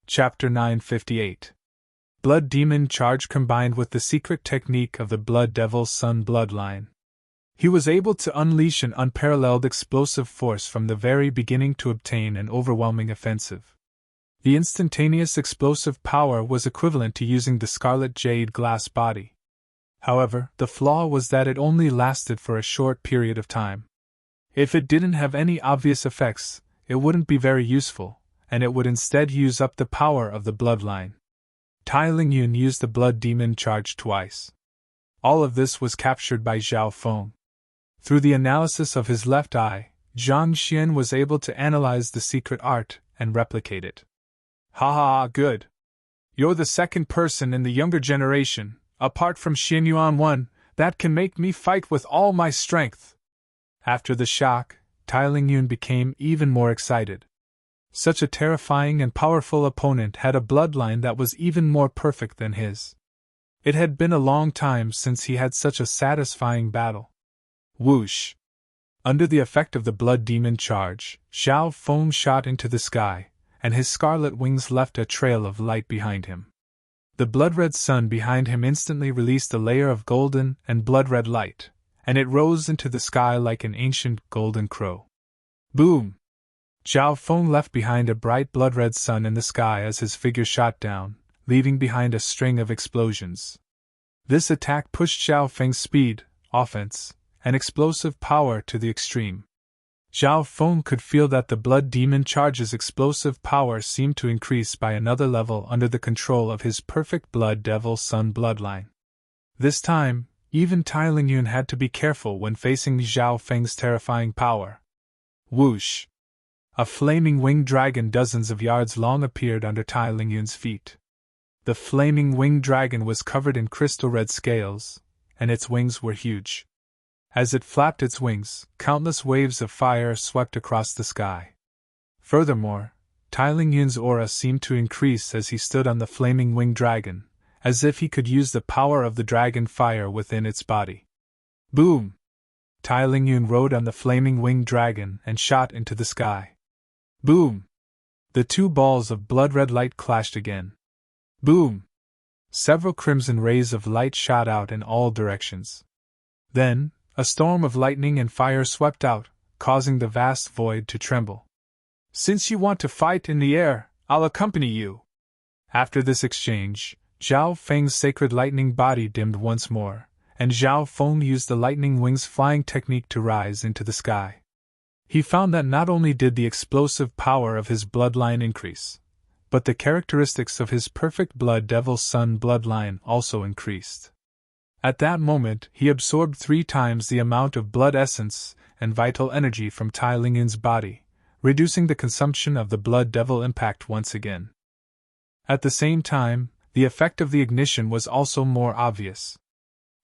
Chapter 958. Blood Demon Charge combined with the secret technique of the Blood Devil's Sun bloodline. He was able to unleash an unparalleled explosive force from the very beginning to obtain an overwhelming offensive. The instantaneous explosive power was equivalent to using the Scarlet Jade glass body. However, the flaw was that it only lasted for a short period of time. If it didn't have any obvious effects, it wouldn't be very useful, and it would instead use up the power of the bloodline. Tai Lingyun used the Blood Demon Charge twice. All of this was captured by Zhao Feng. Through the analysis of his left eye, Zhang Xian was able to analyze the secret art and replicate it. Ha ha, good. You're the second person in the younger generation, apart from Xianyuan 1, that can make me fight with all my strength. After the shock, Tai Lingyun became even more excited. Such a terrifying and powerful opponent had a bloodline that was even more perfect than his. It had been a long time since he had such a satisfying battle. Whoosh! Under the effect of the Blood Demon Charge, Zhao Feng shot into the sky, and his scarlet wings left a trail of light behind him. The blood-red sun behind him instantly released a layer of golden and blood-red light, and it rose into the sky like an ancient golden crow. Boom! Zhao Feng left behind a bright blood-red sun in the sky as his figure shot down, leaving behind a string of explosions. This attack pushed Zhao Feng's speed, offense, and explosive power to the extreme. Zhao Feng could feel that the Blood Demon Charge's explosive power seemed to increase by another level under the control of his perfect Blood Devil Sun bloodline. This time, even Tai Lingyun had to be careful when facing Zhao Feng's terrifying power. Whoosh! A flaming winged dragon dozens of yards long appeared under Tai Lingyun's feet. The flaming winged dragon was covered in crystal-red scales, and its wings were huge. As it flapped its wings, countless waves of fire swept across the sky. Furthermore, Tai Lingyun's aura seemed to increase as he stood on the flaming winged dragon, as if he could use the power of the dragon fire within its body. Boom! Tai Lingyun rode on the flaming winged dragon and shot into the sky. Boom! The two balls of blood-red light clashed again. Boom! Several crimson rays of light shot out in all directions. Then, a storm of lightning and fire swept out, causing the vast void to tremble. Since you want to fight in the air, I'll accompany you. After this exchange, Zhao Feng's sacred lightning body dimmed once more, and Zhao Feng used the lightning wings flying technique to rise into the sky. He found that not only did the explosive power of his bloodline increase, but the characteristics of his perfect Blood Devil Sun bloodline also increased. At that moment, he absorbed 3 times the amount of blood essence and vital energy from Tai Lingyun's body, reducing the consumption of the Blood Devil impact once again. At the same time, the effect of the ignition was also more obvious.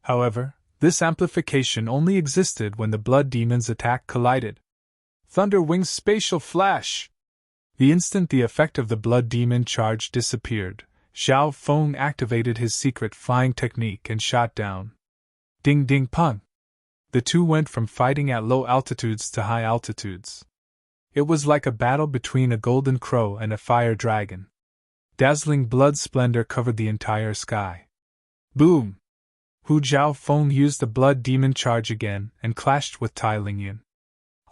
However, this amplification only existed when the Blood Demon's attack collided. Thunder Wing's Spatial Flash! The instant the effect of the Blood Demon Charge disappeared, Zhao Feng activated his secret flying technique and shot down. Ding ding pong! The two went from fighting at low altitudes to high altitudes. It was like a battle between a golden crow and a fire dragon. Dazzling blood splendor covered the entire sky. Boom! Zhao Feng used the Blood Demon Charge again and clashed with Tai Lingyun.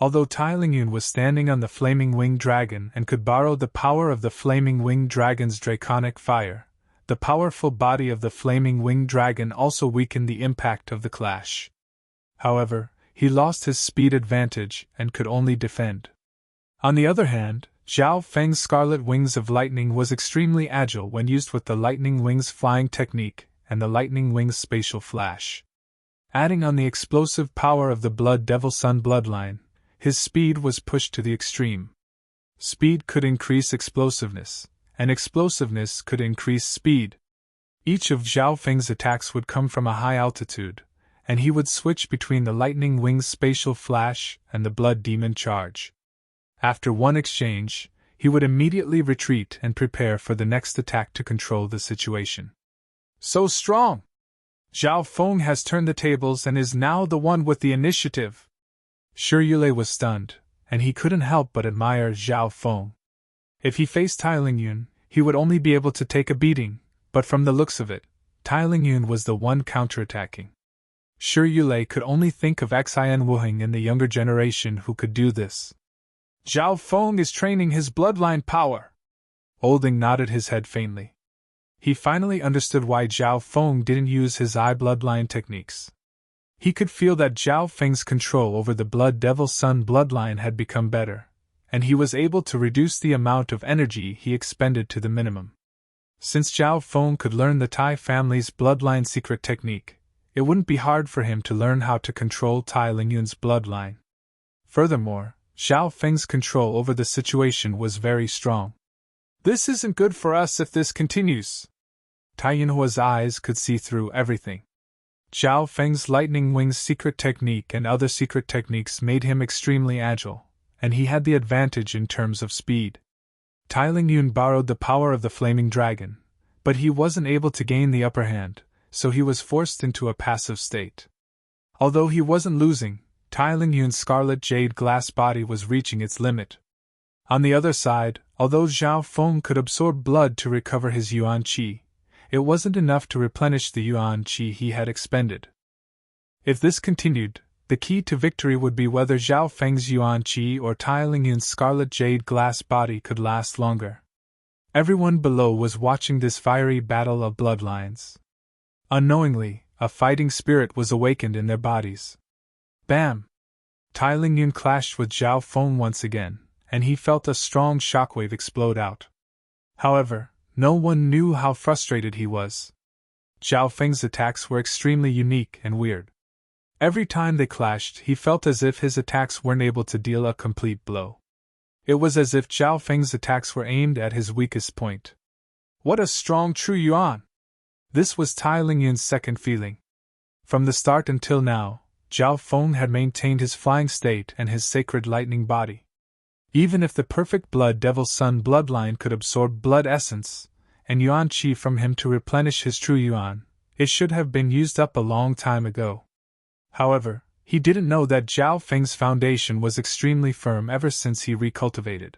Although Tai Lingyun was standing on the flaming winged dragon and could borrow the power of the flaming winged dragon's draconic fire, the powerful body of the flaming winged dragon also weakened the impact of the clash. However, he lost his speed advantage and could only defend. On the other hand, Zhao Feng's Scarlet Wings of Lightning was extremely agile when used with the Lightning Wings flying technique and the Lightning Wings Spatial Flash. Adding on the explosive power of the Blood Devil Sun bloodline, his speed was pushed to the extreme. Speed could increase explosiveness, and explosiveness could increase speed. Each of Zhao Feng's attacks would come from a high altitude, and he would switch between the Lightning Wings Spatial Flash and the Blood Demon Charge. After one exchange, he would immediately retreat and prepare for the next attack to control the situation. So strong! Zhao Feng has turned the tables and is now the one with the initiative. Yulei was stunned, and he couldn't help but admire Zhao Feng. If he faced Tai Lingyun, he would only be able to take a beating, but from the looks of it, Tai Lingyun was the one counterattacking. Sure, Yulei could only think of Xin Wuheng in the younger generation who could do this. Zhao Feng is training his bloodline power. Olding nodded his head faintly. He finally understood why Zhao Feng didn't use his eye bloodline techniques. He could feel that Zhao Feng's control over the Blood Devil Sun bloodline had become better, and he was able to reduce the amount of energy he expended to the minimum. Since Zhao Feng could learn the Tai family's bloodline secret technique, it wouldn't be hard for him to learn how to control Tai Lingyun's bloodline. Furthermore, Zhao Feng's control over the situation was very strong. This isn't good for us if this continues. Tai Yinhua's eyes could see through everything. Zhao Feng's lightning wings secret technique and other secret techniques made him extremely agile, and he had the advantage in terms of speed. Tai Lingyun borrowed the power of the flaming dragon, but he wasn't able to gain the upper hand, so he was forced into a passive state. Although he wasn't losing, Tai Lingyun's scarlet jade glass body was reaching its limit. On the other side, although Zhao Feng could absorb blood to recover his yuan qi, it wasn't enough to replenish the yuan qi he had expended. If this continued, the key to victory would be whether Zhao Feng's yuan qi or Tai Lingyun's scarlet jade glass body could last longer. Everyone below was watching this fiery battle of bloodlines. Unknowingly, a fighting spirit was awakened in their bodies. Bam! Tai Lingyun clashed with Zhao Feng once again, and he felt a strong shockwave explode out. However, no one knew how frustrated he was. Zhao Feng's attacks were extremely unique and weird. Every time they clashed, he felt as if his attacks weren't able to deal a complete blow. It was as if Zhao Feng's attacks were aimed at his weakest point. What a strong true yuan! This was Tai Lingyun's second feeling. From the start until now, Zhao Feng had maintained his flying state and his sacred lightning body. Even if the perfect Blood Devil Sun bloodline could absorb blood essence and yuan qi from him to replenish his true yuan, it should have been used up a long time ago. However, he didn't know that Zhao Feng's foundation was extremely firm ever since he recultivated.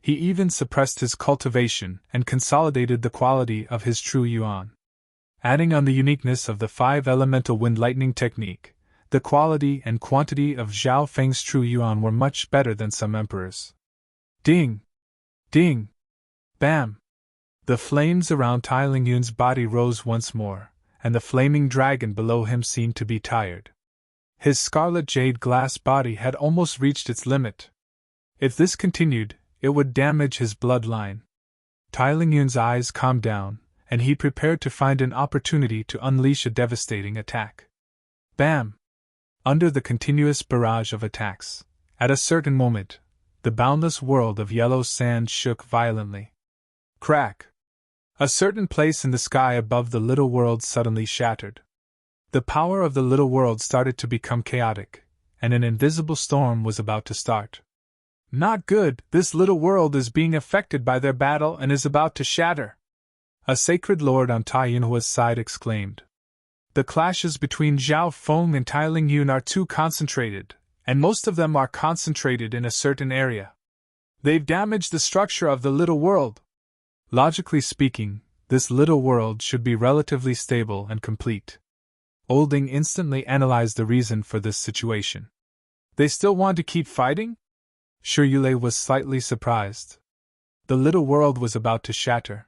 He even suppressed his cultivation and consolidated the quality of his true yuan. Adding on the uniqueness of the 5-elemental wind lightning technique, the quality and quantity of Zhao Feng's true yuan were much better than some emperors. Ding! Ding! Bam! The flames around Tai Lingyun's body rose once more, and the flaming dragon below him seemed to be tired. His scarlet jade glass body had almost reached its limit. If this continued, it would damage his bloodline. Tai Lingyun's eyes calmed down, and he prepared to find an opportunity to unleash a devastating attack. Bam! Under the continuous barrage of attacks, at a certain moment, the boundless world of yellow sand shook violently. Crack! A certain place in the sky above the little world suddenly shattered. The power of the little world started to become chaotic, and an invisible storm was about to start. Not good, this little world is being affected by their battle and is about to shatter. A sacred lord on Tai Yinhua's side exclaimed. The clashes between Zhao Feng and Tai Lingyun are too concentrated, and most of them are concentrated in a certain area. They've damaged the structure of the little world. Logically speaking, this little world should be relatively stable and complete. Olding instantly analyzed the reason for this situation. They still want to keep fighting? Shi Yulei was slightly surprised. The little world was about to shatter.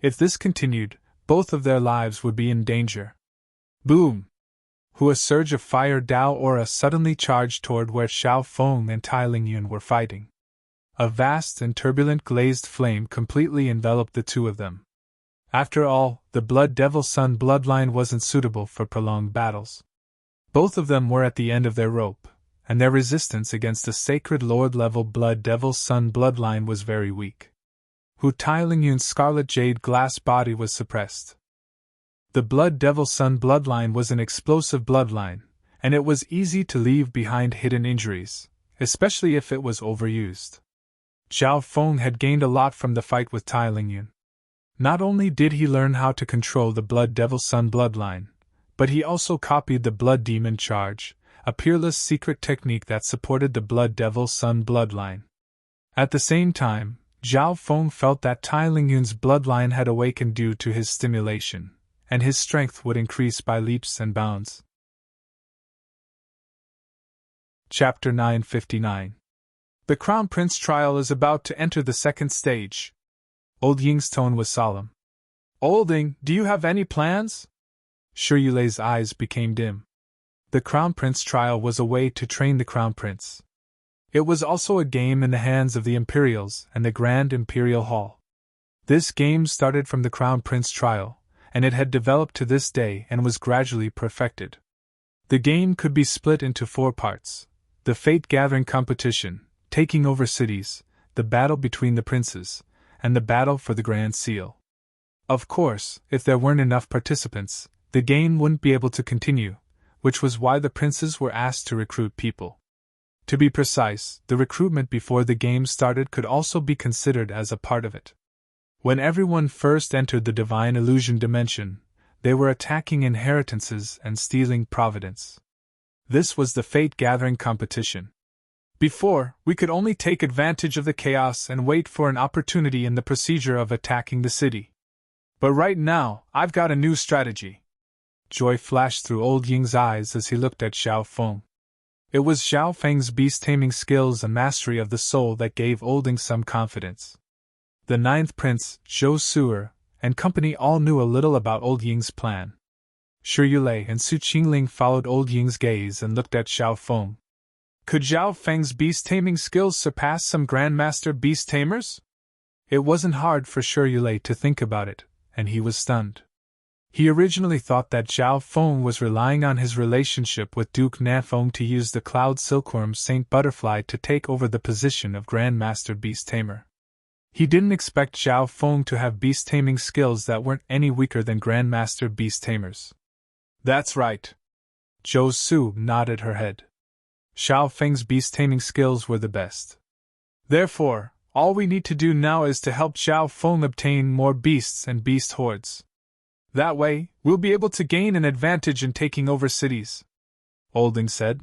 If this continued, both of their lives would be in danger. Boom! A surge of fire Dao aura suddenly charged toward where Zhao Feng and Tai Lingyun were fighting. A vast and turbulent glazed flame completely enveloped the two of them. After all, the Blood Devil Sun bloodline wasn't suitable for prolonged battles. Both of them were at the end of their rope, and their resistance against the sacred Lord-level Blood Devil Sun bloodline was very weak. Tai Lingyun's scarlet jade glass body was suppressed. The Blood Devil Sun bloodline was an explosive bloodline, and it was easy to leave behind hidden injuries, especially if it was overused. Zhao Feng had gained a lot from the fight with Tai Lingyun. Not only did he learn how to control the Blood Devil Sun bloodline, but he also copied the Blood Demon Charge, a peerless secret technique that supported the Blood Devil Sun bloodline. At the same time, Zhao Feng felt that Tai Lingyun's bloodline had awakened due to his stimulation, and his strength would increase by leaps and bounds. Chapter 959. The Crown Prince trial is about to enter the second stage. Old Ying's tone was solemn. Old Ying, do you have any plans? Shi Yulei's eyes became dim. The Crown Prince trial was a way to train the Crown Prince. It was also a game in the hands of the Imperials and the Grand Imperial Hall. This game started from the Crown Prince trial, and it had developed to this day and was gradually perfected. The game could be split into 4 parts: the fate-gathering competition, taking over cities, the battle between the princes, and the battle for the Grand Seal. Of course, if there weren't enough participants, the game wouldn't be able to continue, which was why the princes were asked to recruit people. To be precise, the recruitment before the game started could also be considered as a part of it. When everyone first entered the divine illusion dimension, they were attacking inheritances and stealing providence. This was the fate-gathering competition. Before, we could only take advantage of the chaos and wait for an opportunity in the procedure of attacking the city. But right now, I've got a new strategy. Joy flashed through Old Ying's eyes as he looked at Zhao Feng. It was Zhao Feng's beast-taming skills and mastery of the soul that gave Old Ying some confidence. The 9th Prince, Zhou Su'er, and company all knew a little about Old Ying's plan. Shi Yulei and Su Qingling followed Old Ying's gaze and looked at Zhao Feng. Could Zhao Feng's beast-taming skills surpass some Grandmaster beast-tamers? It wasn't hard for Shi Yulei to think about it, and he was stunned. He originally thought that Zhao Feng was relying on his relationship with Duke Nanfeng to use the Cloud Silkworm Saint Butterfly to take over the position of Grandmaster Beast-Tamer. He didn't expect Zhao Feng to have beast-taming skills that weren't any weaker than Grandmaster Beast-Tamers. That's right. Zhou Su nodded her head. Zhao Feng's beast-taming skills were the best. Therefore, all we need to do now is to help Zhao Feng obtain more beasts and beast hordes. That way, we'll be able to gain an advantage in taking over cities, Old Ying said.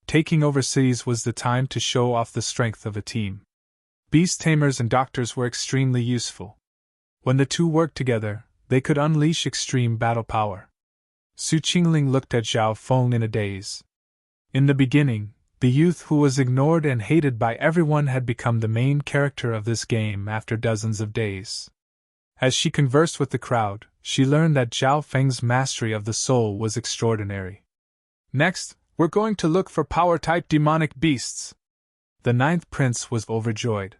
Taking over cities was the time to show off the strength of a team. Beast tamers and doctors were extremely useful. When the two worked together, they could unleash extreme battle power. Su Qingling looked at Zhao Feng in a daze. In the beginning, the youth who was ignored and hated by everyone had become the main character of this game after dozens of days. As she conversed with the crowd, she learned that Zhao Feng's mastery of the soul was extraordinary. Next, we're going to look for power-type demonic beasts. The 9th Prince was overjoyed.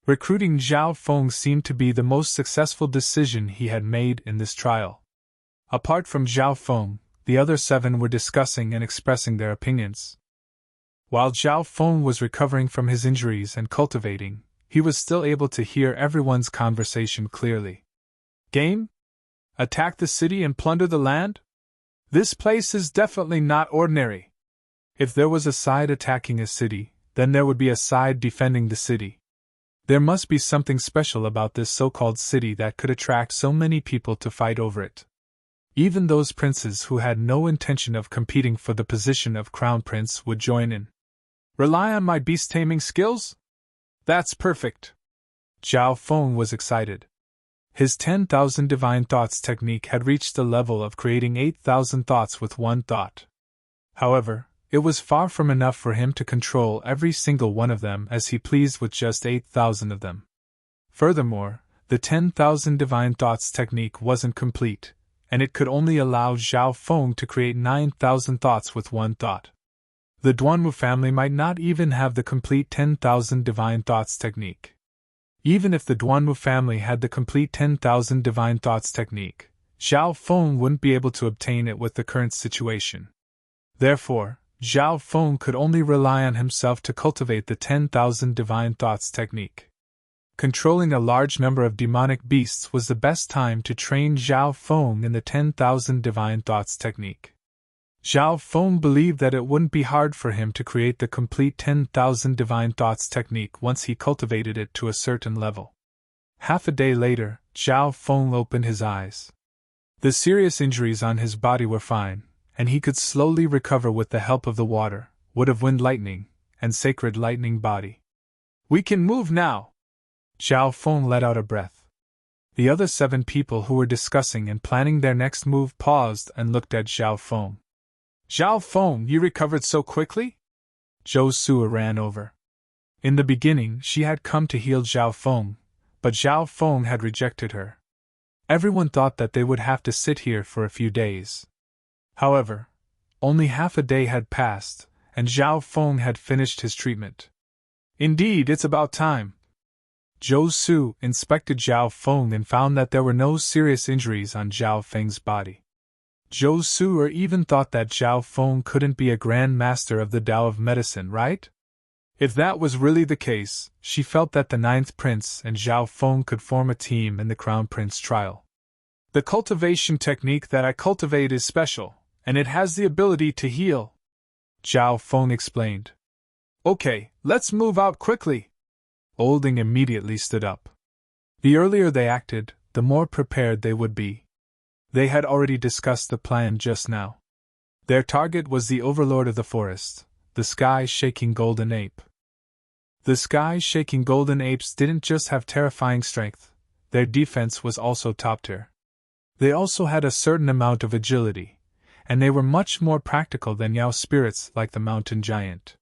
Recruiting Zhao Feng seemed to be the most successful decision he had made in this trial. Apart from Zhao Feng, the other 7 were discussing and expressing their opinions. While Zhao Feng was recovering from his injuries and cultivating, he was still able to hear everyone's conversation clearly. Game? Attack the city and plunder the land? This place is definitely not ordinary. If there was a side attacking a city, then there would be a side defending the city. There must be something special about this so-called city that could attract so many people to fight over it. Even those princes who had no intention of competing for the position of Crown Prince would join in. Rely on my beast-taming skills? That's perfect. Zhao Feng was excited. His 10,000 divine thoughts technique had reached the level of creating 8,000 thoughts with one thought. However, it was far from enough for him to control every single one of them as he pleased with just 8,000 of them. Furthermore, the 10,000 divine thoughts technique wasn't complete, and it could only allow Zhao Feng to create 9,000 thoughts with one thought. The Duanwu family might not even have the complete 10,000 divine thoughts technique. Even if the Duanwu family had the complete 10,000 divine thoughts technique, Zhao Feng wouldn't be able to obtain it with the current situation. Therefore, Zhao Feng could only rely on himself to cultivate the 10,000 divine thoughts technique. Controlling a large number of demonic beasts was the best time to train Zhao Feng in the 10,000 divine thoughts technique. Zhao Feng believed that it wouldn't be hard for him to create the complete 10,000 divine thoughts technique once he cultivated it to a certain level. Half a day later, Zhao Feng opened his eyes. The serious injuries on his body were fine, and he could slowly recover with the help of the water, wood of wind lightning, and sacred lightning body. We can move now! Zhao Feng let out a breath. The other 7 people who were discussing and planning their next move paused and looked at Zhao Feng. Zhao Feng, you recovered so quickly? Zhou Su ran over. In the beginning, she had come to heal Zhao Feng, but Zhao Feng had rejected her. Everyone thought that they would have to sit here for a few days. However, only half a day had passed, and Zhao Feng had finished his treatment. Indeed, it's about time. Zhou Su inspected Zhao Feng and found that there were no serious injuries on Zhao Feng's body. Zhou Su even thought that Zhao Feng couldn't be a Grand Master of the Tao of Medicine, right? If that was really the case, she felt that the 9th Prince and Zhao Feng could form a team in the Crown Prince trial. The cultivation technique that I cultivate is special, and it has the ability to heal, Zhao Feng explained. Okay, let's move out quickly. Olding immediately stood up. The earlier they acted, the more prepared they would be. They had already discussed the plan just now. Their target was the overlord of the forest, the sky-shaking golden ape. The sky-shaking golden apes didn't just have terrifying strength, their defense was also top-tier. They also had a certain amount of agility, and they were much more practical than Yao spirits like the mountain giant.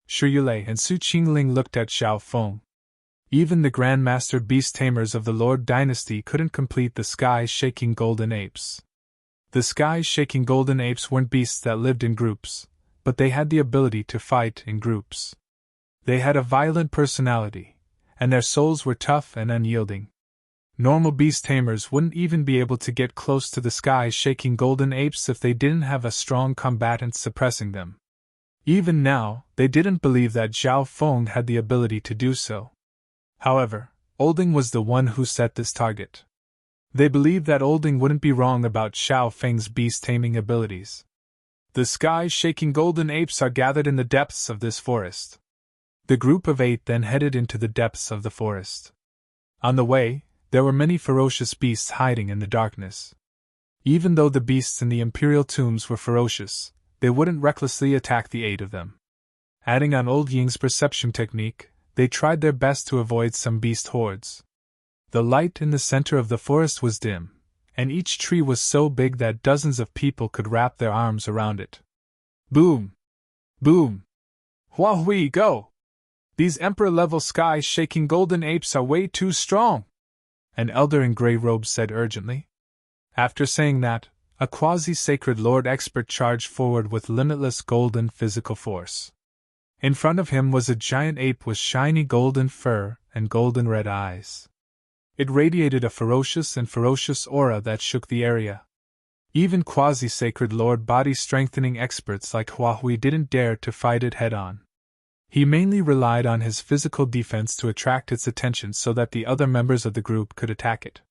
Shi Yulei and Su Qingling looked at Zhao Feng. Even the Grandmaster Beast Tamers of the Lord Dynasty couldn't complete the sky-shaking golden apes. The sky-shaking golden apes weren't beasts that lived in groups, but they had the ability to fight in groups. They had a violent personality, and their souls were tough and unyielding. Normal beast tamers wouldn't even be able to get close to the sky-shaking golden apes if they didn't have a strong combatant suppressing them. Even now, they didn't believe that Zhao Feng had the ability to do so. However, Olding was the one who set this target. They believed that Olding wouldn't be wrong about Zhao Feng's beast-taming abilities. The sky-shaking golden apes are gathered in the depths of this forest. The group of 8 then headed into the depths of the forest. On the way, there were many ferocious beasts hiding in the darkness. Even though the beasts in the imperial tombs were ferocious, they wouldn't recklessly attack the 8 of them. Adding on Old Ying's perception technique, they tried their best to avoid some beast hordes. The light in the center of the forest was dim, and each tree was so big that dozens of people could wrap their arms around it. Boom! Boom! Huahui, go! These emperor-level sky-shaking golden apes are way too strong! An elder in gray robes said urgently. After saying that, a quasi-sacred lord expert charged forward with limitless golden physical force. In front of him was a giant ape with shiny golden fur and golden red eyes. It radiated a ferocious aura that shook the area. Even quasi-sacred lord body-strengthening experts like Huahui didn't dare to fight it head-on. He mainly relied on his physical defense to attract its attention so that the other members of the group could attack it.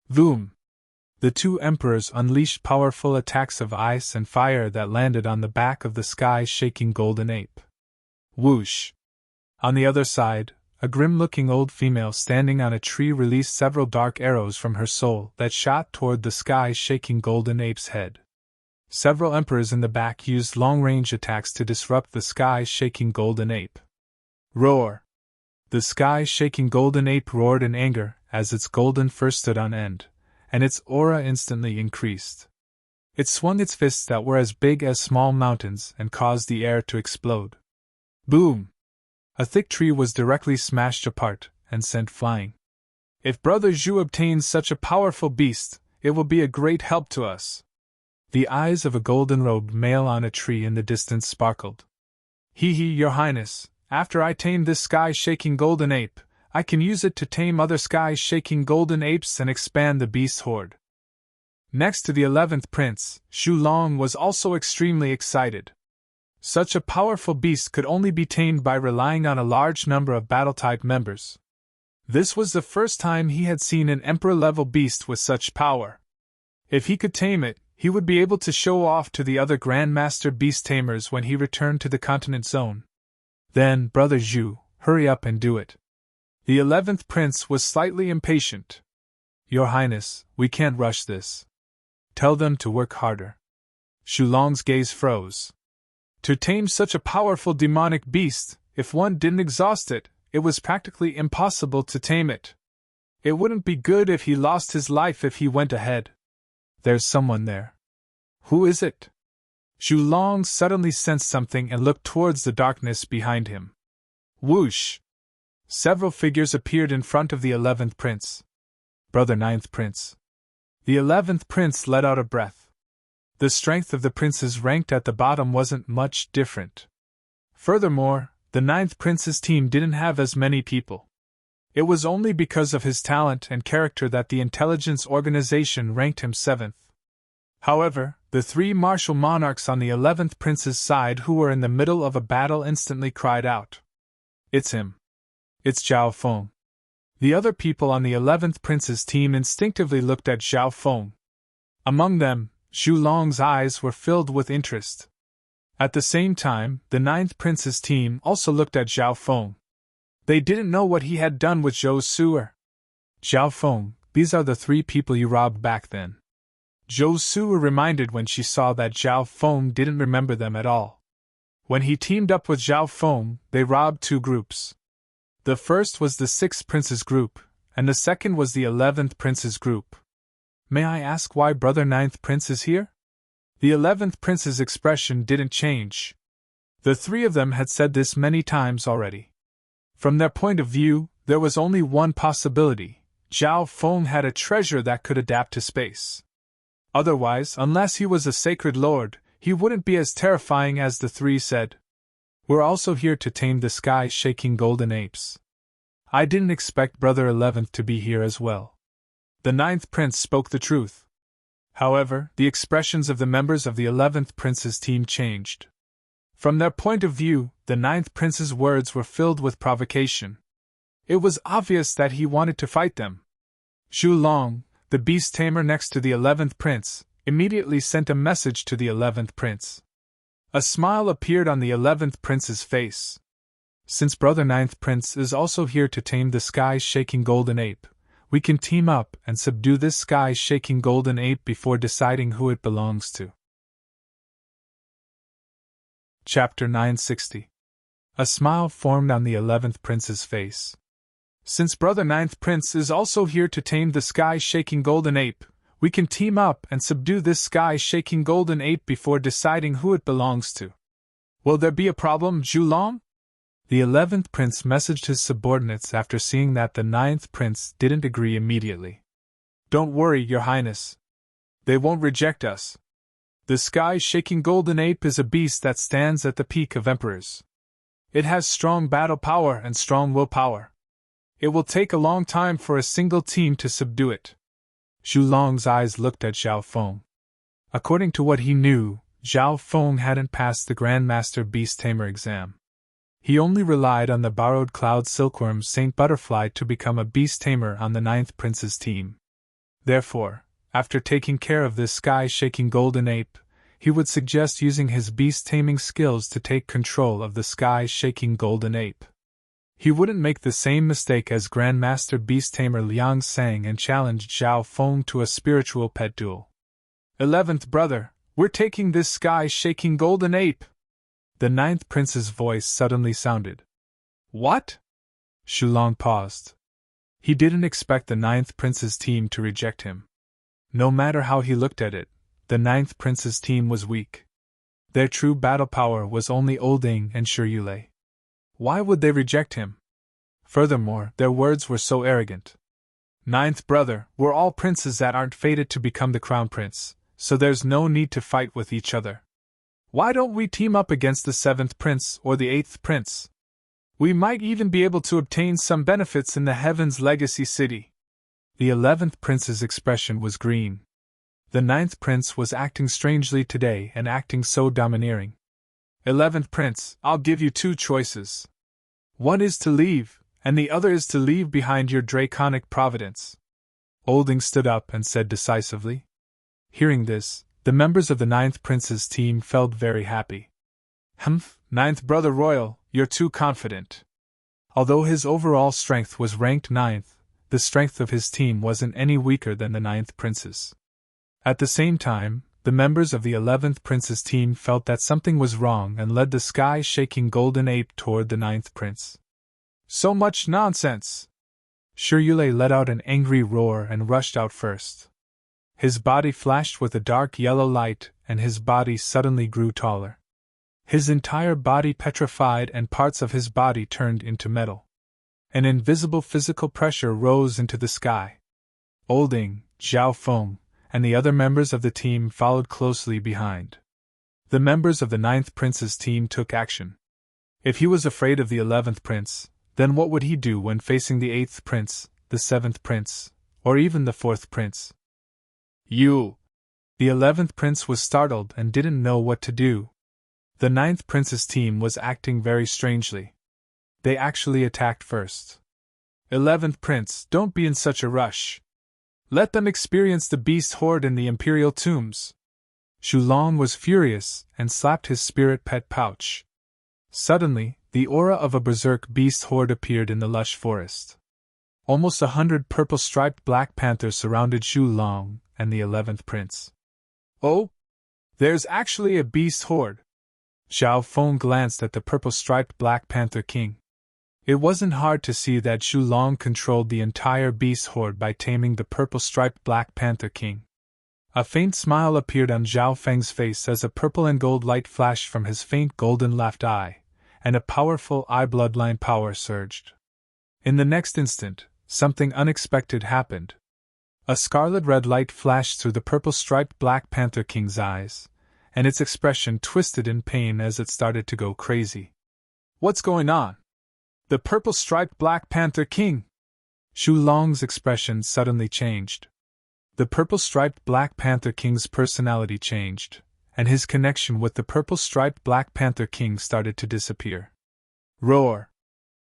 Vroom! The 2 emperors unleashed powerful attacks of ice and fire that landed on the back of the sky-shaking golden ape. Whoosh! On the other side, a grim-looking old female standing on a tree released several dark arrows from her soul that shot toward the sky-shaking golden ape's head. Several emperors in the back used long-range attacks to disrupt the sky-shaking golden ape. Roar! The sky-shaking golden ape roared in anger as its golden fur stood on end, and its aura instantly increased. It swung its fists that were as big as small mountains and caused the air to explode. Boom! A thick tree was directly smashed apart and sent flying. If Brother Zhu obtains such a powerful beast, it will be a great help to us. The eyes of a golden-robed male on a tree in the distance sparkled. Your Highness, after I tame this sky-shaking golden ape, I can use it to tame other sky-shaking golden apes and expand the beast horde. Next to the 11th Prince, Xu Long was also extremely excited. Such a powerful beast could only be tamed by relying on a large number of battle-type members. This was the first time he had seen an emperor-level beast with such power. If he could tame it, he would be able to show off to the other Grandmaster Beast Tamers when he returned to the continent zone. Then, Brother Zhu, hurry up and do it. The 11th Prince was slightly impatient. Your Highness, we can't rush this. Tell them to work harder. Xu Long's gaze froze. To tame such a powerful demonic beast, if one didn't exhaust it, it was practically impossible to tame it. It wouldn't be good if he lost his life if he went ahead. There's someone there. Who is it? Zhu Long suddenly sensed something and looked towards the darkness behind him. Whoosh! Several figures appeared in front of the 11th prince. Brother 9th prince. The 11th prince let out a breath. The strength of the princes ranked at the bottom wasn't much different. Furthermore, the 9th prince's team didn't have as many people. It was only because of his talent and character that the intelligence organization ranked him 7th. However, the 3 martial monarchs on the 11th prince's side who were in the middle of a battle instantly cried out. It's him. It's Zhao Feng. The other people on the 11th prince's team instinctively looked at Zhao Feng. Among them, Zhu Long's eyes were filled with interest. At the same time, the 9th prince's team also looked at Zhao Feng. They didn't know what he had done with Zhou Su'er. Zhao Feng, these are the 3 people you robbed back then. Zhou Su'er reminded when she saw that Zhao Feng didn't remember them at all. When he teamed up with Zhao Feng, they robbed 2 groups. The first was the 6th prince's group, and the second was the 11th prince's group. May I ask why brother 9th prince is here? The 11th prince's expression didn't change. The 3 of them had said this many times already. From their point of view, there was only one possibility. Zhao Feng had a treasure that could adapt to space. Otherwise, unless he was a sacred lord, he wouldn't be as terrifying as the 3 said. We're also here to tame the sky-shaking golden apes. I didn't expect brother 11th to be here as well. The 9th prince spoke the truth. However, the expressions of the members of the 11th prince's team changed. From their point of view, the 9th prince's words were filled with provocation. It was obvious that he wanted to fight them. Zhu Long, the beast tamer next to the 11th prince, immediately sent a message to the 11th prince. A smile appeared on the 11th prince's face. Since brother 9th prince is also here to tame the sky-shaking golden ape, we can team up and subdue this sky-shaking golden ape before deciding who it belongs to. Chapter 960. A smile formed on the 11th prince's face. Since brother 9th prince is also here to tame the sky-shaking golden ape, we can team up and subdue this sky-shaking golden ape before deciding who it belongs to. Will there be a problem, Zhu Long? The 11th prince messaged his subordinates after seeing that the 9th prince didn't agree immediately. Don't worry, your highness. They won't reject us. The sky-shaking golden ape is a beast that stands at the peak of emperors. It has strong battle power and strong willpower. It will take a long time for a single team to subdue it. Zhu Long's eyes looked at Zhao Feng. According to what he knew, Zhao Feng hadn't passed the Grandmaster Beast Tamer exam. He only relied on the borrowed cloud silkworm Saint Butterfly to become a beast tamer on the 9th prince's team. Therefore, after taking care of this sky-shaking golden ape, he would suggest using his beast-taming skills to take control of the sky-shaking golden ape. He wouldn't make the same mistake as Grandmaster Beast Tamer Liang Sang and challenged Zhao Feng to a spiritual pet duel. 11th brother, we're taking this sky-shaking golden ape! The 9th prince's voice suddenly sounded. What? Zhu Long paused. He didn't expect the 9th prince's team to reject him. No matter how he looked at it, the 9th prince's team was weak. Their true battle power was only Olding and Shiyue. Why would they reject him? Furthermore, their words were so arrogant. 9th brother, we're all princes that aren't fated to become the crown prince, so there's no need to fight with each other. Why don't we team up against the 7th prince or the 8th prince? We might even be able to obtain some benefits in the Heaven's Legacy City. The 11th prince's expression was green. The 9th prince was acting strangely today and acting so domineering. 11th prince, I'll give you 2 choices. One is to leave, and the other is to leave behind your draconic providence. Olding stood up and said decisively. Hearing this, the members of the 9th prince's team felt very happy. Humph, 9th brother royal, you're too confident. Although his overall strength was ranked 9th, the strength of his team wasn't any weaker than the 9th prince's. At the same time, the members of the 11th prince's team felt that something was wrong and led the sky-shaking golden ape toward the 9th prince. So much nonsense! Shirley let out an angry roar and rushed out first. His body flashed with a dark yellow light, and his body suddenly grew taller. His entire body petrified and parts of his body turned into metal. An invisible physical pressure rose into the sky. Olding, Zhao Feng, and the other members of the team followed closely behind. The members of the 9th Prince's team took action. If he was afraid of the 11th Prince, then what would he do when facing the 8th Prince, the 7th Prince, or even the 4th Prince? You! The 11th Prince was startled and didn't know what to do. The 9th Prince's team was acting very strangely. They actually attacked first. 11th Prince, don't be in such a rush. Let them experience the beast horde in the imperial tombs. Shulong was furious and slapped his spirit pet pouch. Suddenly, the aura of a berserk beast horde appeared in the lush forest. Almost 100 purple-striped black panthers surrounded Shulong and the 11th Prince. Oh? There's actually a beast horde. Zhao Feng glanced at the purple-striped Black Panther King. It wasn't hard to see that Shulong controlled the entire beast horde by taming the purple-striped Black Panther King. A faint smile appeared on Zhao Feng's face as a purple and gold light flashed from his faint golden left eye, and a powerful eye bloodline power surged. In the next instant, something unexpected happened. A scarlet-red light flashed through the purple-striped Black Panther King's eyes, and its expression twisted in pain as it started to go crazy. What's going on? The purple-striped Black Panther King! Shulong's expression suddenly changed. The purple-striped Black Panther King's personality changed, and his connection with the purple-striped Black Panther King started to disappear. Roar!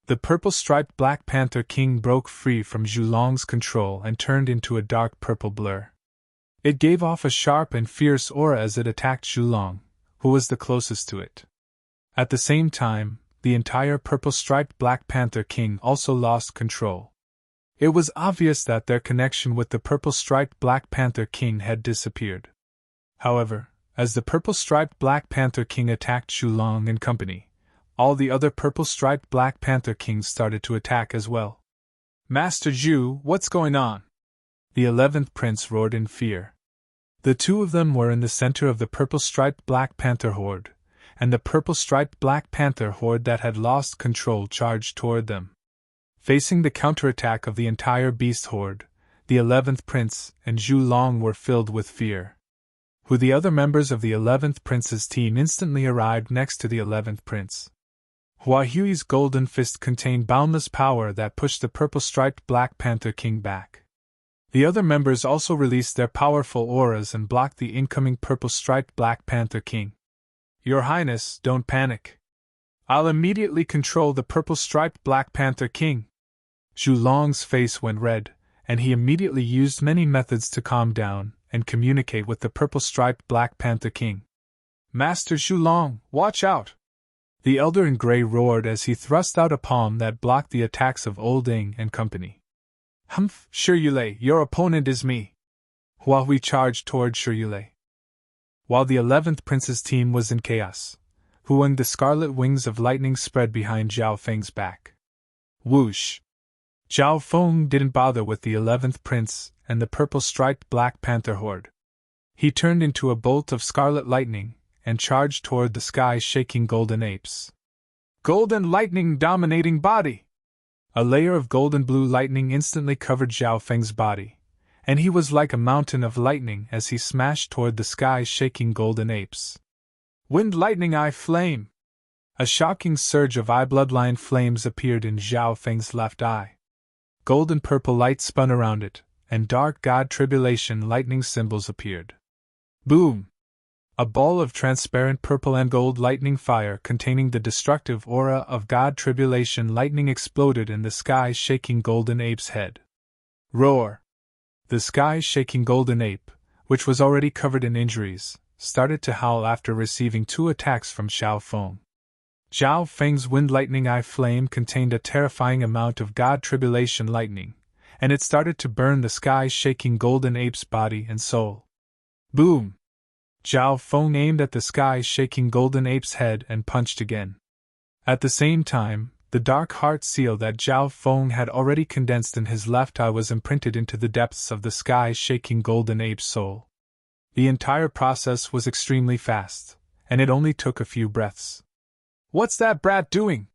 The purple-striped Black Panther King broke free from Shulong's control and turned into a dark purple blur. It gave off a sharp and fierce aura as it attacked Shulong, who was the closest to it. At the same time, the entire purple-striped Black Panther King also lost control. It was obvious that their connection with the purple-striped Black Panther King had disappeared. However, as the purple-striped Black Panther King attacked Shulong and company, all the other purple-striped Black Panther Kings started to attack as well. Master Zhu, what's going on? The 11th Prince roared in fear. The two of them were in the center of the purple-striped Black Panther horde, and the purple-striped Black Panther horde that had lost control charged toward them. Facing the counterattack of the entire beast horde, the 11th Prince and Shulong were filled with fear. The other members of the 11th Prince's team instantly arrived next to the 11th Prince. Hua Hui's golden fist contained boundless power that pushed the purple-striped Black Panther King back. The other members also released their powerful auras and blocked the incoming purple-striped Black Panther King. Your Highness, don't panic. I'll immediately control the purple-striped Black Panther King. Shulong's face went red, and he immediately used many methods to calm down and communicate with the purple-striped Black Panther King. Master Shulong, watch out! The Elder in Grey roared as he thrust out a palm that blocked the attacks of Old Ing and company. Humph, Shirley, your opponent is me. Hua Hui charged toward Shirley. While the 11th Prince's team was in chaos, and the scarlet wings of lightning spread behind Zhao Feng's back. Whoosh! Zhao Feng didn't bother with the 11th Prince and the purple-striped Black Panther horde. He turned into a bolt of scarlet lightning and charged toward the sky-shaking golden apes. Golden lightning dominating body! A layer of golden blue lightning instantly covered Zhao Feng's body, and he was like a mountain of lightning as he smashed toward the sky-shaking golden apes. Wind lightning eye flame! A shocking surge of eye bloodline flames appeared in Zhao Feng's left eye. Golden purple light spun around it, and dark god tribulation lightning symbols appeared. Boom! A ball of transparent purple and gold lightning fire containing the destructive aura of God Tribulation lightning exploded in the sky-shaking golden ape's head. Roar! The sky-shaking golden ape, which was already covered in injuries, started to howl after receiving 2 attacks from Zhao Feng. Zhao Feng's wind lightning eye flame contained a terrifying amount of God Tribulation lightning, and it started to burn the sky-shaking golden ape's body and soul. Boom! Zhao Feng aimed at the sky-shaking golden ape's head and punched again. At the same time, The dark heart seal that Zhao Feng had already condensed in his left eye was imprinted into the depths of the sky-shaking golden ape's soul. The entire process was extremely fast, and it only took a few breaths. "What's that brat doing?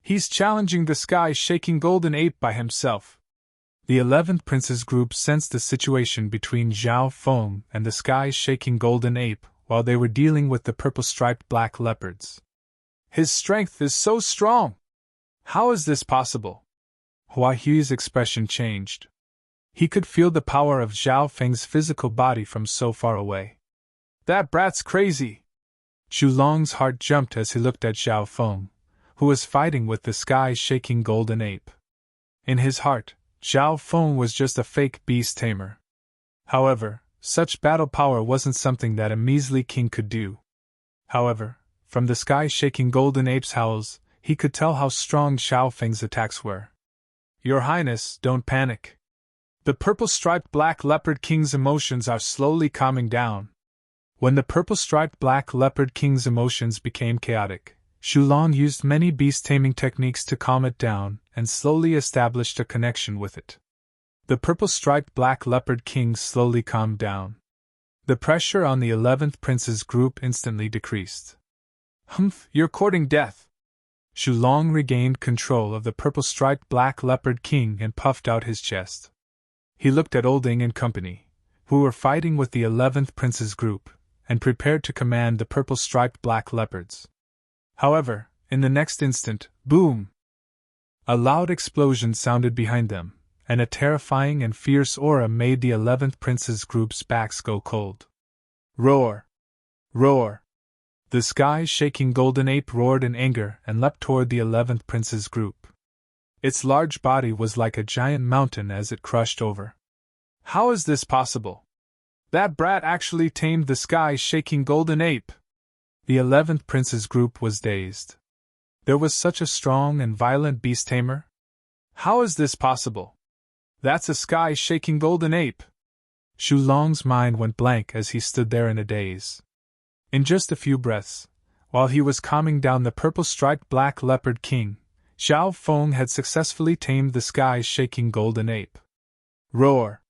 He's challenging the sky-shaking golden ape by himself." The 11th Prince's group sensed the situation between Zhao Feng and the sky-shaking golden ape while they were dealing with the purple-striped black leopards. "His strength is so strong! How is this possible?" Hua Hui's expression changed. He could feel the power of Zhao Feng's physical body from so far away. "That brat's crazy!" Xulong's heart jumped as he looked at Zhao Feng, who was fighting with the sky-shaking golden ape. In his heart, Zhao Feng was just a fake beast tamer. However, such battle power wasn't something that a measly king could do. However, from the sky-shaking golden ape's howls, he could tell how strong Zhao Feng's attacks were. "Your Highness, don't panic. The purple-striped black leopard king's emotions are slowly calming down." When the purple-striped black leopard king's emotions became chaotic, Xulong used many beast-taming techniques to calm it down and slowly established a connection with it. The purple-striped black leopard king slowly calmed down. The pressure on the 11th Prince's group instantly decreased. "Humph, you're courting death." Xulong regained control of the purple-striped black leopard king and puffed out his chest. He looked at Olding and company, who were fighting with the 11th Prince's group, and prepared to command the purple-striped black leopards. However, in the next instant, boom! A loud explosion sounded behind them, and a terrifying and fierce aura made the 11th Prince's group's backs go cold. Roar! Roar! The sky-shaking golden ape roared in anger and leapt toward the 11th Prince's group. Its large body was like a giant mountain as it crushed over. "How is this possible? That brat actually tamed the sky-shaking golden ape!" The 11th Prince's group was dazed. There was such a strong and violent beast tamer? How is this possible? That's a sky-shaking golden ape! Xulong's mind went blank as he stood there in a daze. In just a few breaths, while he was calming down the purple-striped black leopard king, Zhao Feng had successfully tamed the sky-shaking golden ape. Roar!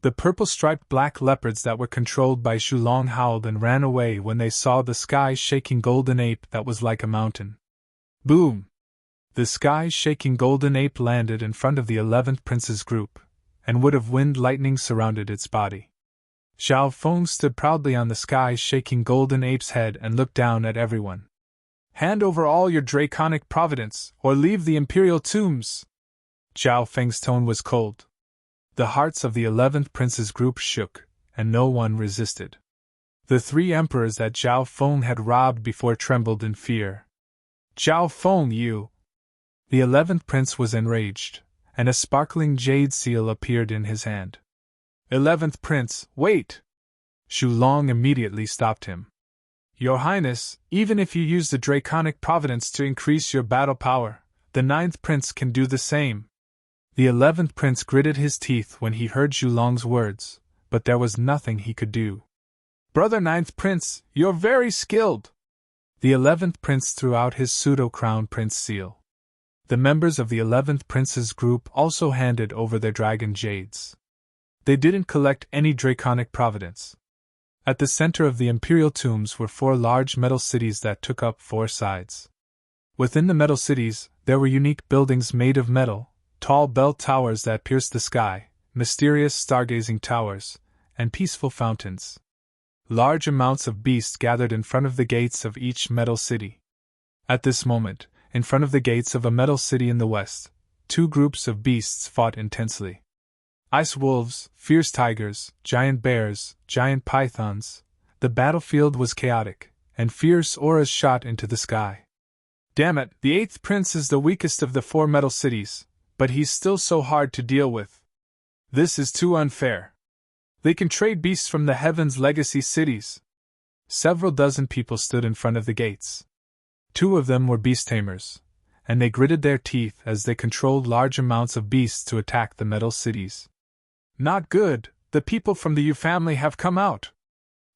The purple-striped black leopards that were controlled by Xulong howled and ran away when they saw the sky-shaking golden ape that was like a mountain. Boom! The sky-shaking golden ape landed in front of the 11th Prince's group, and would have wind lightning surrounded its body. Zhao Feng stood proudly on the sky-shaking golden ape's head and looked down at everyone. "Hand over all your draconic providence, or leave the imperial tombs!" Zhao Feng's tone was cold. The hearts of the 11th Prince's group shook, and no one resisted. The 3 emperors that Zhao Feng had robbed before trembled in fear. "Zhao Feng, you!" The 11th Prince was enraged, and a sparkling jade seal appeared in his hand. "11th Prince, wait!" Xulong immediately stopped him. "Your Highness, even if you use the draconic providence to increase your battle power, the 9th Prince can do the same." The 11th Prince gritted his teeth when he heard Xulong's words, but there was nothing he could do. "Brother 9th Prince, you're very skilled!" The 11th Prince threw out his pseudo-crown prince seal. The members of the 11th Prince's group also handed over their dragon jades. They didn't collect any draconic providence. At the center of the imperial tombs were 4 large metal cities that took up 4 sides. Within the metal cities, there were unique buildings made of metal, tall bell towers that pierced the sky, mysterious stargazing towers, and peaceful fountains. Large amounts of beasts gathered in front of the gates of each metal city. At this moment, in front of the gates of a metal city in the west, 2 groups of beasts fought intensely. Ice wolves, fierce tigers, giant bears, giant pythons. The battlefield was chaotic, and fierce auras shot into the sky. "Damn it, the 8th Prince is the weakest of the 4 metal cities, but he's still so hard to deal with. This is too unfair. They can trade beasts from the Heaven's legacy cities." Several dozen people stood in front of the gates. 2 of them were beast tamers, and they gritted their teeth as they controlled large amounts of beasts to attack the metal cities. "Not good, the people from the Yu family have come out.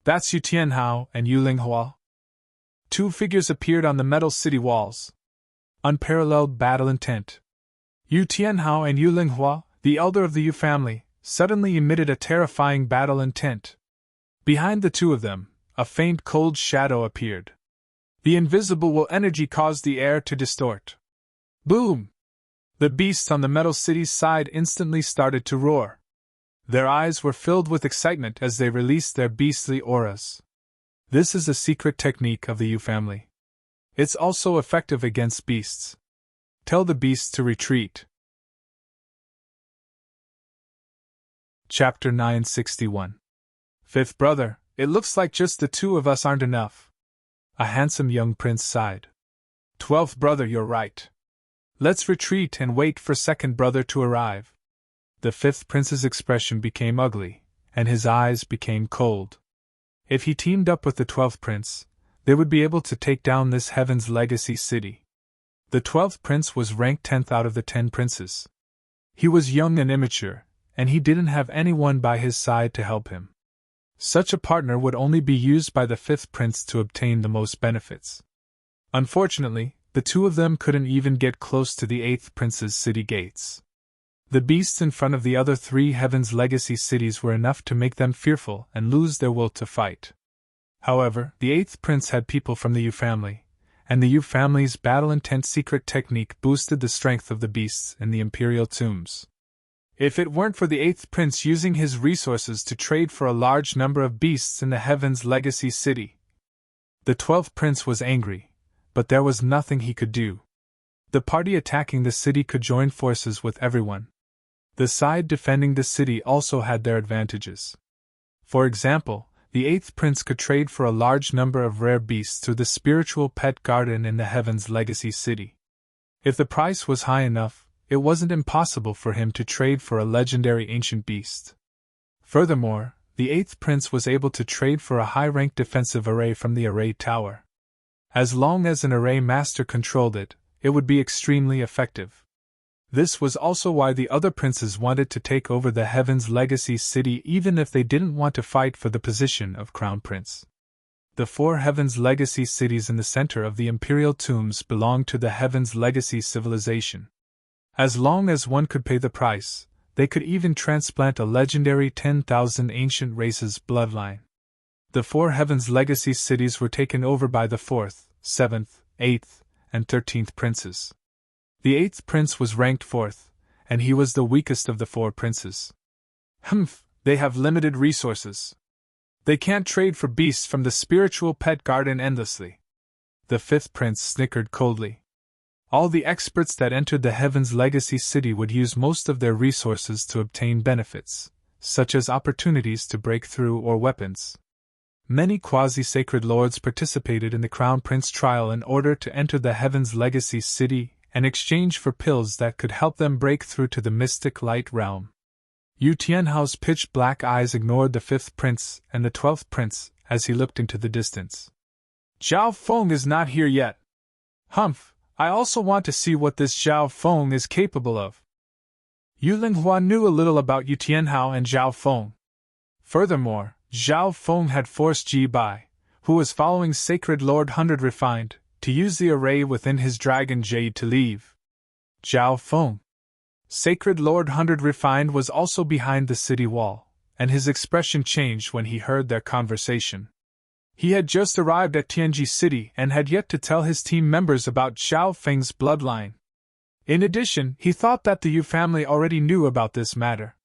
That's Yu Tianhao and Yu Linghua." 2 figures appeared on the metal city walls. unparalleled battle intent. Yu Tianhao and Yu Linghua, the elder of the Yu family, suddenly emitted a terrifying battle intent. Behind the two of them, a faint cold shadow appeared. The invisible will energy caused the air to distort. Boom! The beasts on the Metal City's side instantly started to roar. Their eyes were filled with excitement as they released their beastly auras. This is a secret technique of the Yu family. It's also effective against beasts. Tell the beasts to retreat. Chapter 961. Fifth brother, it looks like just the two of us aren't enough. A handsome young prince sighed. 12th brother, you're right. Let's retreat and wait for second brother to arrive. The fifth prince's expression became ugly, and his eyes became cold. If he teamed up with the 12th prince, they would be able to take down this Heaven's Legacy city. The 12th prince was ranked 10th out of the 10 princes. He was young and immature, and he didn't have anyone by his side to help him. Such a partner would only be used by the 5th prince to obtain the most benefits. Unfortunately, the two of them couldn't even get close to the 8th prince's city gates. The beasts in front of the other 3 Heaven's Legacy cities were enough to make them fearful and lose their will to fight. However, the 8th prince had people from the Yu family, and the Yu family's battle-intent secret technique boosted the strength of the beasts in the imperial tombs. If it weren't for the 8th prince using his resources to trade for a large number of beasts in the Heaven's Legacy city, the 12th prince was angry, but there was nothing he could do. The party attacking the city could join forces with everyone. The side defending the city also had their advantages. For example, the 8th prince could trade for a large number of rare beasts through the spiritual pet garden in the Heaven's Legacy city. If the price was high enough, it wasn't impossible for him to trade for a legendary ancient beast. Furthermore, the 8th prince was able to trade for a high-ranked defensive array from the array tower. As long as an array master controlled it, it would be extremely effective. This was also why the other princes wanted to take over the Heaven's Legacy city even if they didn't want to fight for the position of crown prince. The 4 Heaven's Legacy cities in the center of the imperial tombs belonged to the Heaven's Legacy civilization. As long as one could pay the price, they could even transplant a legendary 10,000 ancient races bloodline. The 4 Heaven's Legacy cities were taken over by the 4th, 7th, 8th, and 13th princes. The 8th prince was ranked 4th, and he was the weakest of the 4 princes. They have limited resources. They can't trade for beasts from the spiritual pet garden endlessly. The 5th prince snickered coldly. All the experts that entered the Heaven's Legacy city would use most of their resources to obtain benefits, such as opportunities to break through or weapons. Many quasi-sacred lords participated in the Crown Prince trial in order to enter the Heaven's Legacy city in exchange for pills that could help them break through to the mystic light realm. Yu Tianhao's pitch-black eyes ignored the 5th prince and the 12th prince as he looked into the distance. Zhao Feng is not here yet. I also want to see what this Zhao Feng is capable of. Yu Linghua knew a little about Yu Tianhao and Zhao Feng. Furthermore, Zhao Feng had forced Ji Bai, who was following Sacred Lord 100 Refined, to use the array within his dragon jade to leave. Zhao Feng. Sacred Lord 100 Refined was also behind the city wall, and his expression changed when he heard their conversation. He had just arrived at Tianji City and had yet to tell his team members about Zhao Feng's bloodline. In addition, he thought that the Yu family already knew about this matter.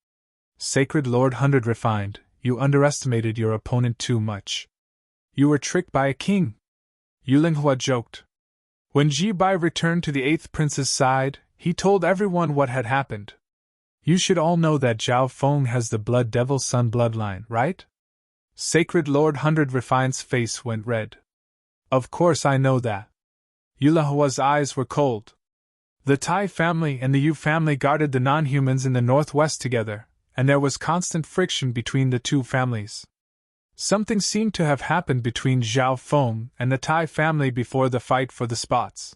Sacred Lord 100 Refined, you underestimated your opponent too much. You were tricked by a king. Yu Linghua joked. When Ji Bai returned to the 8th prince's side, he told everyone what had happened. You should all know that Zhao Feng has the Blood Devil Sun bloodline, right? Sacred Lord 100 Refined's face went red. Of course I know that. Yu Linhua's eyes were cold. The Tai family and the Yu family guarded the non-humans in the northwest together, and there was constant friction between the two families. Something seemed to have happened between Zhao Feng and the Tai family before the fight for the spots.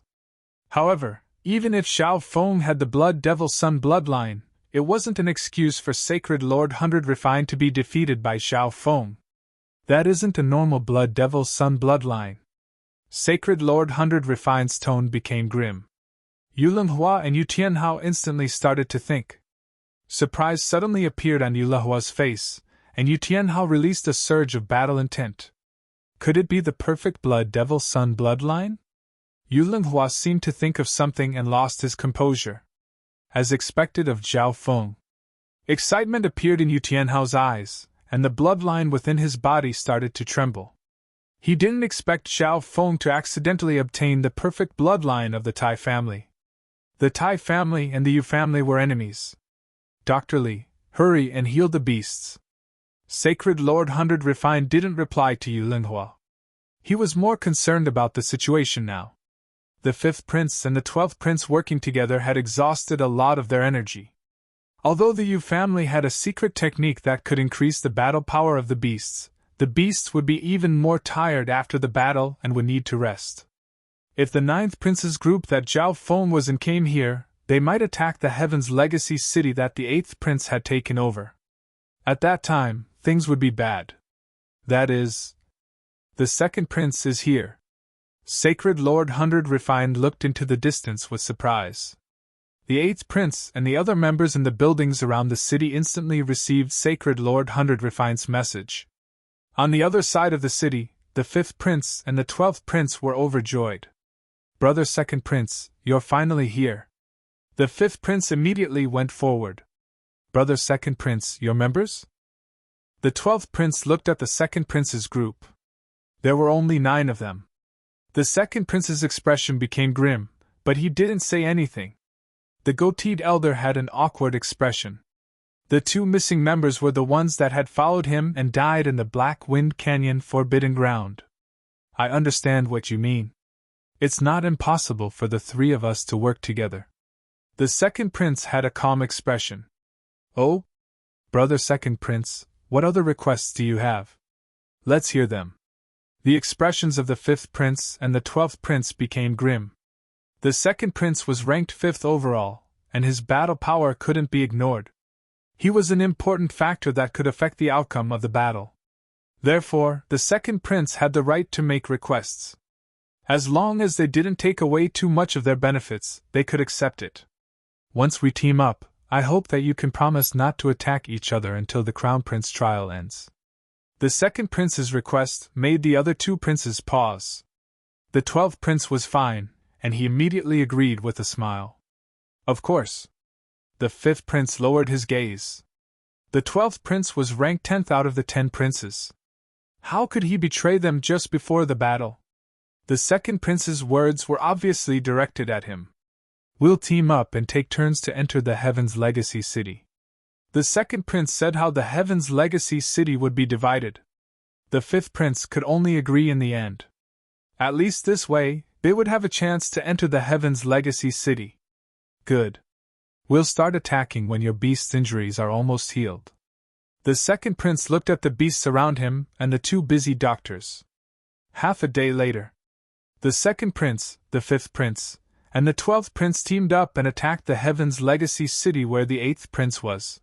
However, even if Zhao Feng had the Blood Devil Sun bloodline, it wasn't an excuse for Sacred Lord 100 Refined to be defeated by Zhao Feng. That isn't a normal Blood Devil Sun bloodline. Sacred Lord 100 Refined's tone became grim. Yu Linghua and Yu Tianhao instantly started to think. Surprise suddenly appeared on Yu Linghua's face, and Yu Tianhao released a surge of battle intent. Could it be the perfect Blood Devil Sun bloodline? Yu Linghua seemed to think of something and lost his composure. As expected of Zhao Feng. Excitement appeared in Yu Tianhao's eyes, and the bloodline within his body started to tremble. He didn't expect Zhao Feng to accidentally obtain the perfect bloodline of the Tai family. The Tai family and the Yu family were enemies. Dr. Li, hurry and heal the beasts. Sacred Lord 100 Refined didn't reply to Yu Linghua. He was more concerned about the situation now. The 5th prince and the 12th prince working together had exhausted a lot of their energy. Although the Yu family had a secret technique that could increase the battle power of the beasts would be even more tired after the battle and would need to rest. If the 9th prince's group that Zhao Feng was in came here, they might attack the Heaven's Legacy city that the 8th prince had taken over. At that time, things would be bad. That is, the 2nd prince is here. Sacred Lord 100 Refined looked into the distance with surprise. The 8th prince and the other members in the buildings around the city instantly received Sacred Lord 100 Refined's message. On the other side of the city, the 5th prince and the 12th prince were overjoyed. Brother 2nd prince, you're finally here. The 5th prince immediately went forward. Brother 2nd prince, your members? The 12th prince looked at the 2nd prince's group. There were only 9 of them. The 2nd prince's expression became grim, but he didn't say anything. The goateed elder had an awkward expression. The 2 missing members were the ones that had followed him and died in the Black Wind Canyon Forbidden Ground. I understand what you mean. It's not impossible for the 3 of us to work together. The 2nd prince had a calm expression. Oh? Brother 2nd prince, what other requests do you have? Let's hear them. The expressions of the 5th prince and the 12th prince became grim. The 2nd prince was ranked 5th overall, and his battle power couldn't be ignored. He was an important factor that could affect the outcome of the battle. Therefore, the 2nd prince had the right to make requests. As long as they didn't take away too much of their benefits, they could accept it. Once we team up, I hope that you can promise not to attack each other until the Crown Prince trial ends. The 2nd prince's request made the other 2 princes pause. The 12th prince was fine, and he immediately agreed with a smile. Of course. The 5th prince lowered his gaze. The 12th prince was ranked 10th out of the 10 princes. How could he betray them just before the battle? The 2nd prince's words were obviously directed at him. We'll team up and take turns to enter the Heaven's Legacy city. The 2nd prince said how the Heaven's Legacy city would be divided. The 5th prince could only agree in the end. At least this way, they would have a chance to enter the Heaven's Legacy city. Good. We'll start attacking when your beast's injuries are almost healed. The 2nd prince looked at the beasts around him and the 2 busy doctors. Half a day later, the 2nd prince, the 5th prince, and the 12th prince teamed up and attacked the Heaven's Legacy city where the 8th prince was.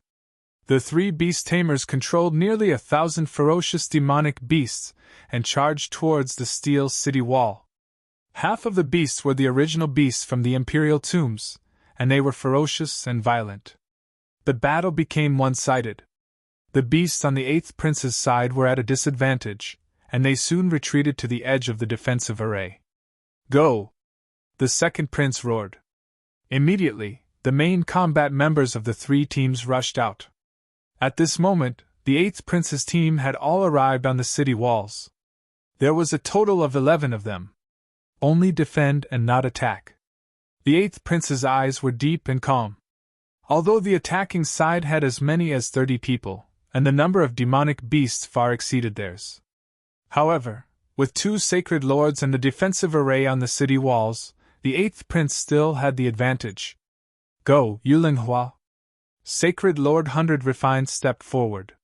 The 3 beast tamers controlled nearly 1,000 ferocious demonic beasts and charged towards the steel city wall. Half of the beasts were the original beasts from the Imperial tombs, and they were ferocious and violent. The battle became one-sided. The beasts on the 8th prince's side were at a disadvantage, and they soon retreated to the edge of the defensive array. Go! The 2nd prince roared. Immediately, the main combat members of the 3 teams rushed out. At this moment, the 8th prince's team had all arrived on the city walls. There was a total of 11 of them. Only defend and not attack. The 8th prince's eyes were deep and calm. Although the attacking side had as many as 30 people, and the number of demonic beasts far exceeded theirs. However, with 2 sacred lords and the defensive array on the city walls, the 8th prince still had the advantage. Go, Yu Linghua! Sacred Lord 100 Refined stepped forward.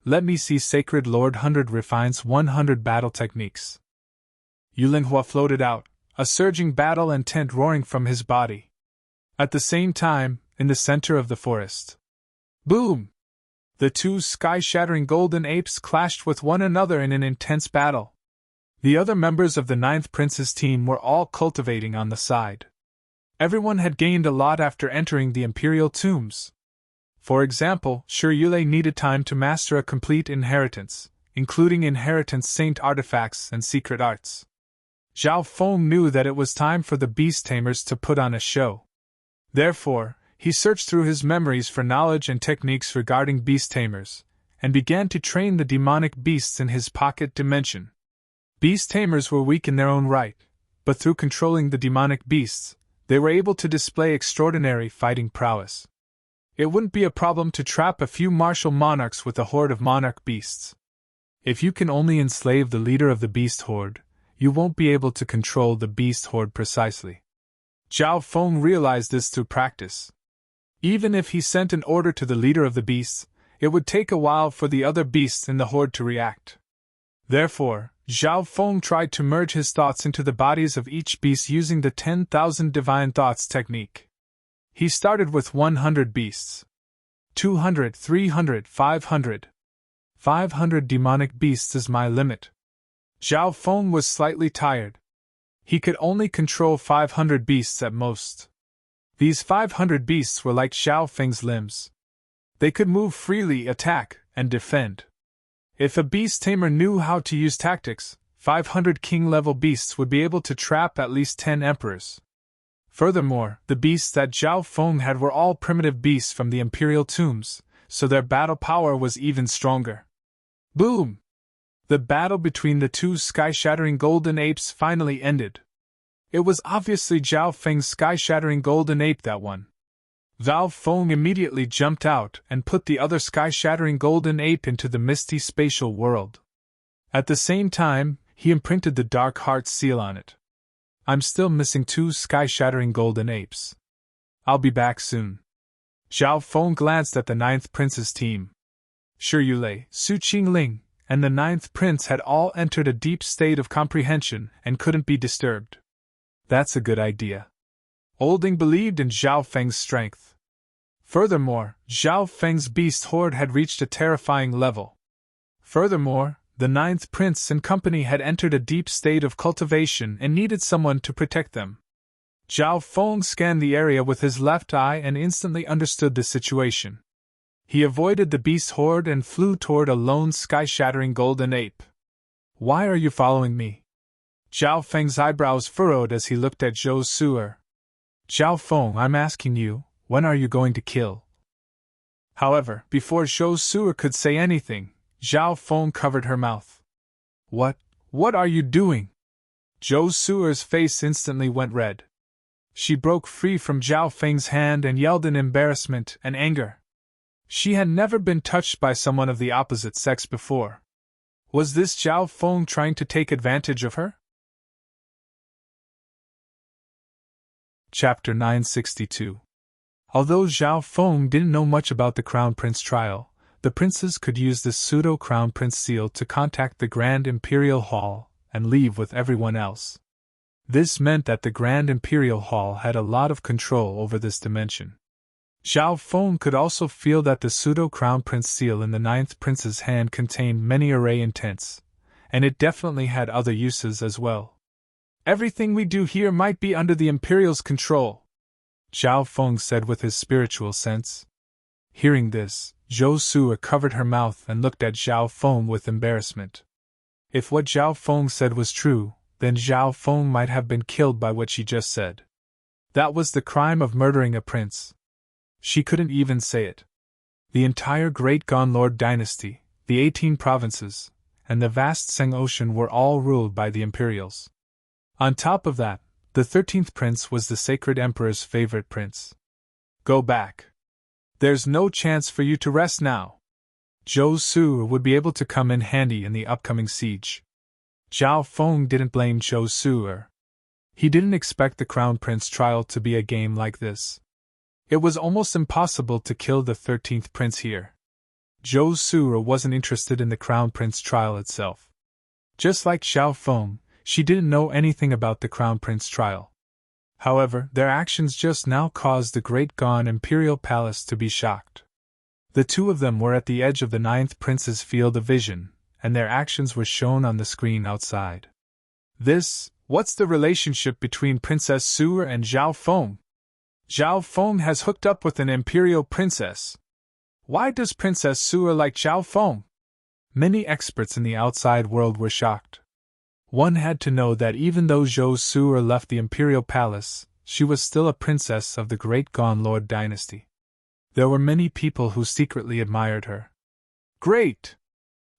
Let me see Sacred Lord 100 Refine's 100 battle techniques. Yu Linghua floated out, a surging battle intent roaring from his body. At the same time, in the center of the forest. Boom! The 2 sky-shattering golden apes clashed with one another in an intense battle. The other members of the 9th prince's team were all cultivating on the side. Everyone had gained a lot after entering the imperial tombs. For example, Yule needed time to master a complete inheritance, including inheritance saint artifacts and secret arts. Zhao Feng knew that it was time for the beast tamers to put on a show. Therefore, he searched through his memories for knowledge and techniques regarding beast tamers, and began to train the demonic beasts in his pocket dimension. Beast tamers were weak in their own right, but through controlling the demonic beasts, they were able to display extraordinary fighting prowess. It wouldn't be a problem to trap a few martial monarchs with a horde of monarch beasts. If you can only enslave the leader of the beast horde, you won't be able to control the beast horde precisely. Zhao Feng realized this through practice. Even if he sent an order to the leader of the beasts, it would take a while for the other beasts in the horde to react. Therefore, Zhao Feng tried to merge his thoughts into the bodies of each beast using the 10,000 divine thoughts technique. He started with 100 beasts. 200, 300, 500. 500 demonic beasts is my limit. Zhao Feng was slightly tired. He could only control 500 beasts at most. These 500 beasts were like Xiao Feng's limbs. They could move freely, attack, and defend. If a beast tamer knew how to use tactics, 500 king-level beasts would be able to trap at least 10 emperors. Furthermore, the beasts that Zhao Feng had were all primitive beasts from the imperial tombs, so their battle power was even stronger. Boom! The battle between the two sky-shattering golden apes finally ended. It was obviously Zhao Feng's sky-shattering golden ape that won. Zhao Feng immediately jumped out and put the other sky-shattering golden ape into the misty spatial world. At the same time, he imprinted the Dark Heart seal on it. I'm still missing 2 sky-shattering golden apes. I'll be back soon. Zhao Feng glanced at the 9th prince's team. Yule, Su Qingling, and the 9th prince had all entered a deep state of comprehension and couldn't be disturbed. That's a good idea. Olding believed in Zhao Feng's strength. Furthermore, Zhao Feng's beast horde had reached a terrifying level. Furthermore, the 9th prince and company had entered a deep state of cultivation and needed someone to protect them. Zhao Feng scanned the area with his left eye and instantly understood the situation. He avoided the beast horde and flew toward a lone sky-shattering golden ape. Why are you following me? Zhao Feng's eyebrows furrowed as he looked at Zhou Su'er. Zhao Feng, I'm asking you, when are you going to kill? However, before Zhou Su'er could say anything, Zhao Feng covered her mouth. What are you doing? Zhou Su'er's face instantly went red. She broke free from Zhao Feng's hand and yelled in embarrassment and anger. She had never been touched by someone of the opposite sex before. Was this Zhao Feng trying to take advantage of her? Chapter 962. Although Zhao Feng didn't know much about the Crown Prince trial, the princes could use this pseudo-Crown Prince seal to contact the Grand Imperial Hall and leave with everyone else. This meant that the Grand Imperial Hall had a lot of control over this dimension. Zhao Feng could also feel that the pseudo-Crown Prince seal in the 9th prince's hand contained many array intents, and it definitely had other uses as well. Everything we do here might be under the Imperial's control, Zhao Feng said with his spiritual sense. Hearing this, Zhou Su'er covered her mouth and looked at Zhao Feng with embarrassment. If what Zhao Feng said was true, then Zhao Feng might have been killed by what she just said. That was the crime of murdering a prince. She couldn't even say it. The entire Great Gonlord dynasty, the 18 provinces, and the vast Seng Ocean were all ruled by the Imperials. On top of that, the 13th prince was the Sacred Emperor's favorite prince. Go back. There's no chance for you to rest now. Zhou Su'er would be able to come in handy in the upcoming siege. Zhao Feng didn't blame Zhou Su'er. He didn't expect the Crown Prince trial to be a game like this. It was almost impossible to kill the 13th prince here. Zhou Su'er wasn't interested in the Crown Prince trial itself. Just like Zhao Feng, she didn't know anything about the Crown Prince trial. However, their actions just now caused the Great Gon Imperial Palace to be shocked. The two of them were at the edge of the 9th prince's field of vision, and their actions were shown on the screen outside. What's the relationship between Princess Su'er and Zhao Feng? Zhao Feng has hooked up with an imperial princess. Why does Princess Su'er like Zhao Feng? Many experts in the outside world were shocked. One had to know that even though Zhou Su'er left the imperial palace, she was still a princess of the great Gone Lord dynasty. There were many people who secretly admired her. Great!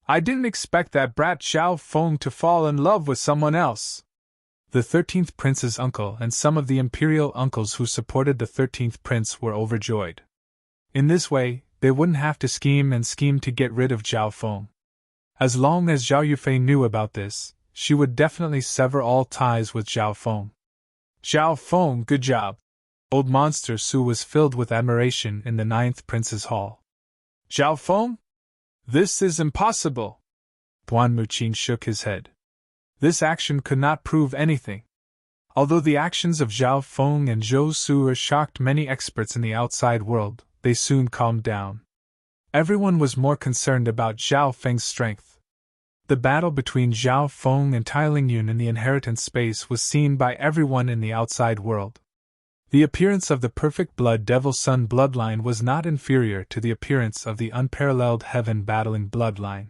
I didn't expect that brat Zhao Feng to fall in love with someone else. The 13th prince's uncle and some of the imperial uncles who supported the 13th prince were overjoyed. In this way, they wouldn't have to scheme to get rid of Zhao Feng. As long as Zhao Yufei knew about this, she would definitely sever all ties with Zhao Feng. Zhao Feng, good job! Old Monster Su was filled with admiration in the 9th prince's hall. Zhao Feng? This is impossible! Duan Muqing shook his head. This action could not prove anything. Although the actions of Zhao Feng and Zhou Su'er shocked many experts in the outside world, they soon calmed down. Everyone was more concerned about Zhao Feng's strength. The battle between Zhao Feng and Tai Lingyun in the inheritance space was seen by everyone in the outside world. The appearance of the perfect Blood Devil Sun bloodline was not inferior to the appearance of the unparalleled heaven battling bloodline.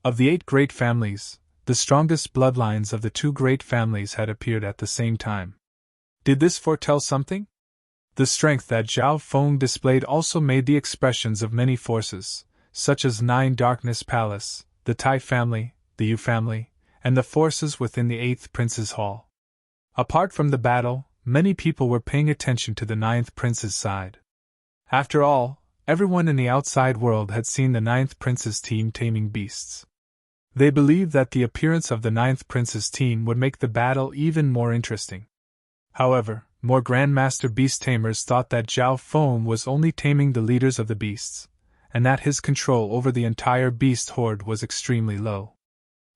Of the 8 great families, the strongest bloodlines of the 2 great families had appeared at the same time. Did this foretell something? The strength that Zhao Feng displayed also made the expressions of many forces, such as 9 Darkness Palace, the Tai family, the Yu family, and the forces within the 8th Prince's Hall. Apart from the battle, many people were paying attention to the 9th Prince's side. After all, everyone in the outside world had seen the 9th Prince's team taming beasts. They believed that the appearance of the 9th Prince's team would make the battle even more interesting. However, more Grandmaster Beast Tamers thought that Zhao Feng was only taming the leaders of the beasts, and that his control over the entire beast horde was extremely low.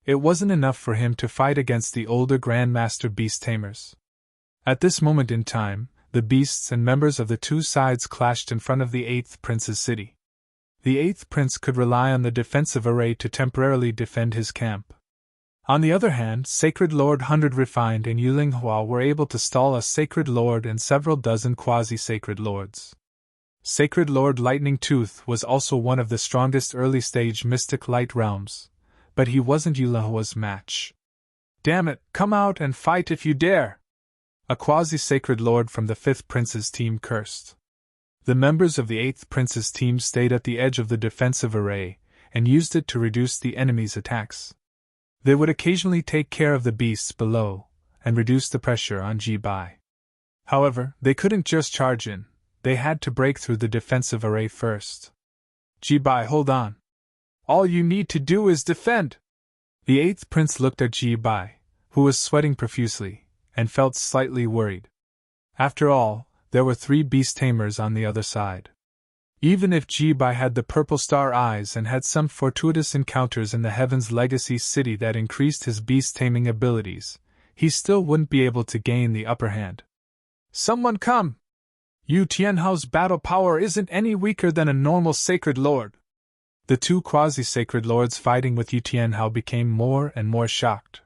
It wasn't enough for him to fight against the older Grandmaster Beast Tamers. At this moment in time, the beasts and members of the 2 sides clashed in front of the 8th Prince's city. The 8th Prince could rely on the defensive array to temporarily defend his camp. On the other hand, Sacred Lord Hundred Refined and Yuling Hua were able to stall a Sacred Lord and several dozen quasi-sacred lords. Sacred Lord Lightning Tooth was also one of the strongest early-stage mystic light realms, but he wasn't Yuling Hua's match. Damn it, come out and fight if you dare! A quasi-sacred lord from the 5th Prince's team cursed. The members of the 8th Prince's team stayed at the edge of the defensive array, and used it to reduce the enemy's attacks. They would occasionally take care of the beasts below, and reduce the pressure on Ji Bai. However, they couldn't just charge in, they had to break through the defensive array first. Ji Bai, hold on. All you need to do is defend! The 8th Prince looked at Ji Bai, who was sweating profusely, and felt slightly worried. After all, there were 3 beast tamers on the other side. Even if Ji Bai had the purple star eyes and had some fortuitous encounters in the Heaven's Legacy City that increased his beast taming abilities, he still wouldn't be able to gain the upper hand. Someone come! Yu Tianhao's battle power isn't any weaker than a normal sacred lord. The 2 quasi-sacred lords fighting with Yu Tianhao became more and more shocked.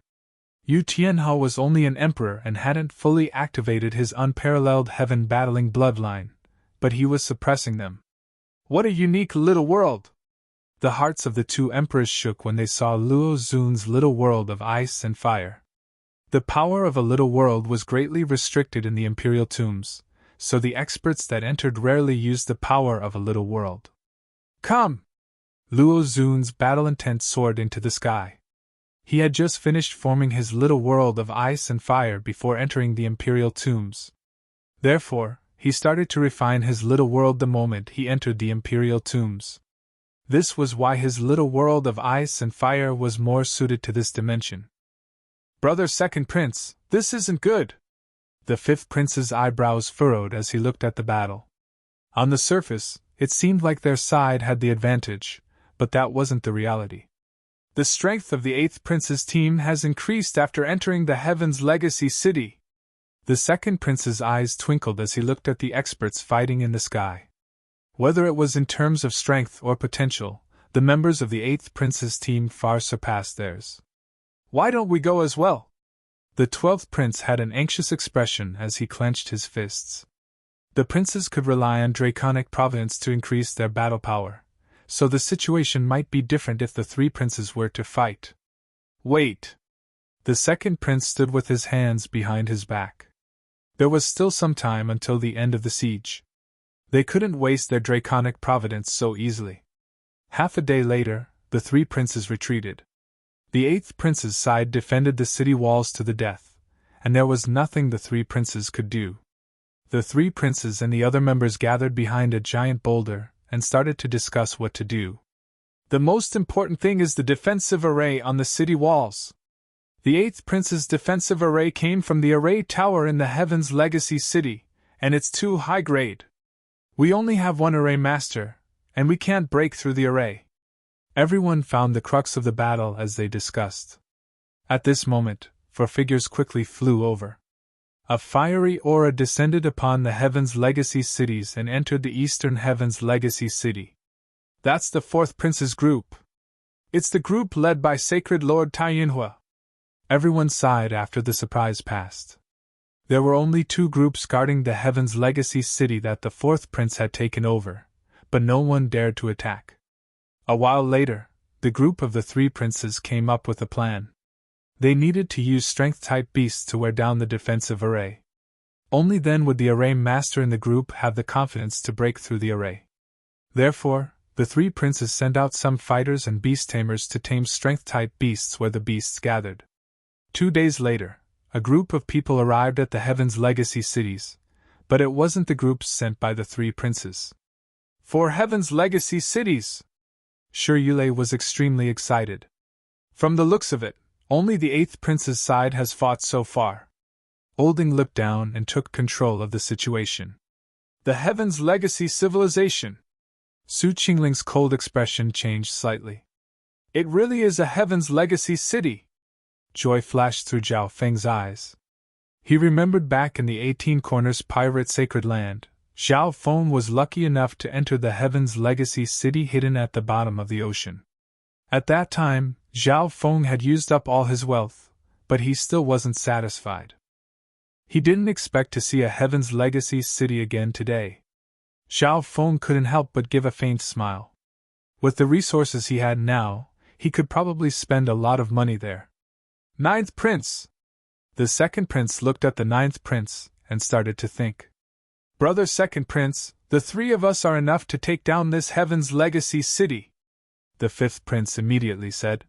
Yu Tianhao was only an emperor and hadn't fully activated his unparalleled heaven-battling bloodline, but he was suppressing them. What a unique little world! The hearts of the 2 emperors shook when they saw Luo Zun's little world of ice and fire. The power of a little world was greatly restricted in the imperial tombs, so the experts that entered rarely used the power of a little world. Come! Luo Zun's battle intent soared into the sky. He had just finished forming his little world of ice and fire before entering the imperial tombs. Therefore, he started to refine his little world the moment he entered the imperial tombs. This was why his little world of ice and fire was more suited to this dimension. Brother 2nd Prince, this isn't good! The 5th Prince's eyebrows furrowed as he looked at the battle. On the surface, it seemed like their side had the advantage, but that wasn't the reality. The strength of the 8th Prince's team has increased after entering the Heaven's Legacy City. The 2nd Prince's eyes twinkled as he looked at the experts fighting in the sky. Whether it was in terms of strength or potential, the members of the 8th Prince's team far surpassed theirs. Why don't we go as well? The 12th Prince had an anxious expression as he clenched his fists. The princes could rely on draconic providence to increase their battle power, so the situation might be different if the three princes were to fight. Wait! The second prince stood with his hands behind his back. There was still some time until the end of the siege. They couldn't waste their draconic providence so easily. Half a day later, the three princes retreated. The eighth prince's side defended the city walls to the death, and there was nothing the three princes could do. The three princes and the other members gathered behind a giant boulder and started to discuss what to do. The most important thing is the defensive array on the city walls. The eighth prince's defensive array came from the array tower in the Heaven's Legacy City, and it's too high grade. We only have one array master, and we can't break through the array. Everyone found the crux of the battle as they discussed. At this moment, four figures quickly flew over. A fiery aura descended upon the Heaven's Legacy cities and entered the Eastern Heaven's Legacy City. That's the fourth prince's group. It's the group led by Sacred Lord Taiyinhua. Everyone sighed after the surprise passed. There were only two groups guarding the Heaven's Legacy City that the fourth prince had taken over, but no one dared to attack. A while later, the group of the three princes came up with a plan. They needed to use strength-type beasts to wear down the defensive array. Only then would the array master in the group have the confidence to break through the array. Therefore, the three princes sent out some fighters and beast tamers to tame strength-type beasts where the beasts gathered. 2 days later, a group of people arrived at the Heaven's Legacy cities, but it wasn't the groups sent by the three princes. 4 Heaven's Legacy cities! Yulei was extremely excited. From the looks of it, only the eighth prince's side has fought so far. Olding looked down and took control of the situation. The Heaven's Legacy civilization! Su Qingling's cold expression changed slightly. It really is a Heaven's Legacy city! Joy flashed through Zhao Feng's eyes. He remembered back in the 18 Corners pirate sacred land, Zhao Feng was lucky enough to enter the Heaven's Legacy city hidden at the bottom of the ocean. At that time, Zhao Feng had used up all his wealth, but he still wasn't satisfied. He didn't expect to see a Heaven's Legacy city again today. Zhao Feng couldn't help but give a faint smile. With the resources he had now, he could probably spend a lot of money there. Ninth Prince! The second prince looked at the ninth prince and started to think. Brother Second Prince, the three of us are enough to take down this Heaven's Legacy city, the fifth prince immediately said.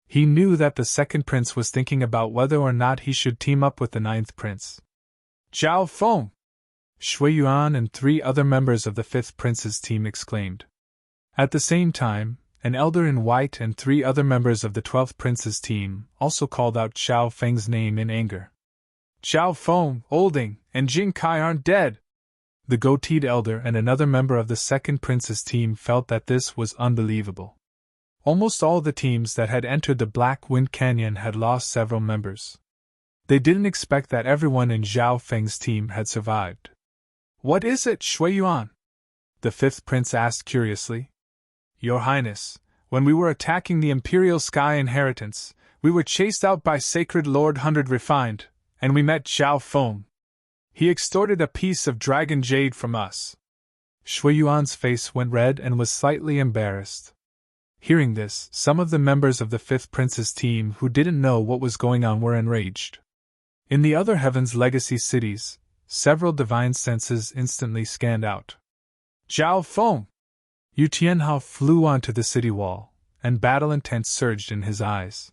He knew that the second prince was thinking about whether or not he should team up with the ninth prince. Zhao Feng! Shui Yuan and 3 other members of the fifth prince's team exclaimed. At the same time, an elder in white and 3 other members of the 12th prince's team also called out Zhao Feng's name in anger. Zhao Feng, Olding, and Jing Kai aren't dead! The goateed elder and another member of the second prince's team felt that this was unbelievable. Almost all the teams that had entered the Black Wind Canyon had lost several members. They didn't expect that everyone in Zhao Feng's team had survived. What is it, Shui Yuan? The fifth prince asked curiously. Your Highness, when we were attacking the Imperial Sky Inheritance, we were chased out by Sacred Lord 100 Refined, and we met Zhao Feng. He extorted a piece of dragon jade from us. Shui Yuan's face went red and was slightly embarrassed. Hearing this, some of the members of the fifth prince's team who didn't know what was going on were enraged. In the other Heaven's Legacy cities, several divine senses instantly scanned out. Zhao Feng! Yu Tianhao flew onto the city wall, and battle intent surged in his eyes.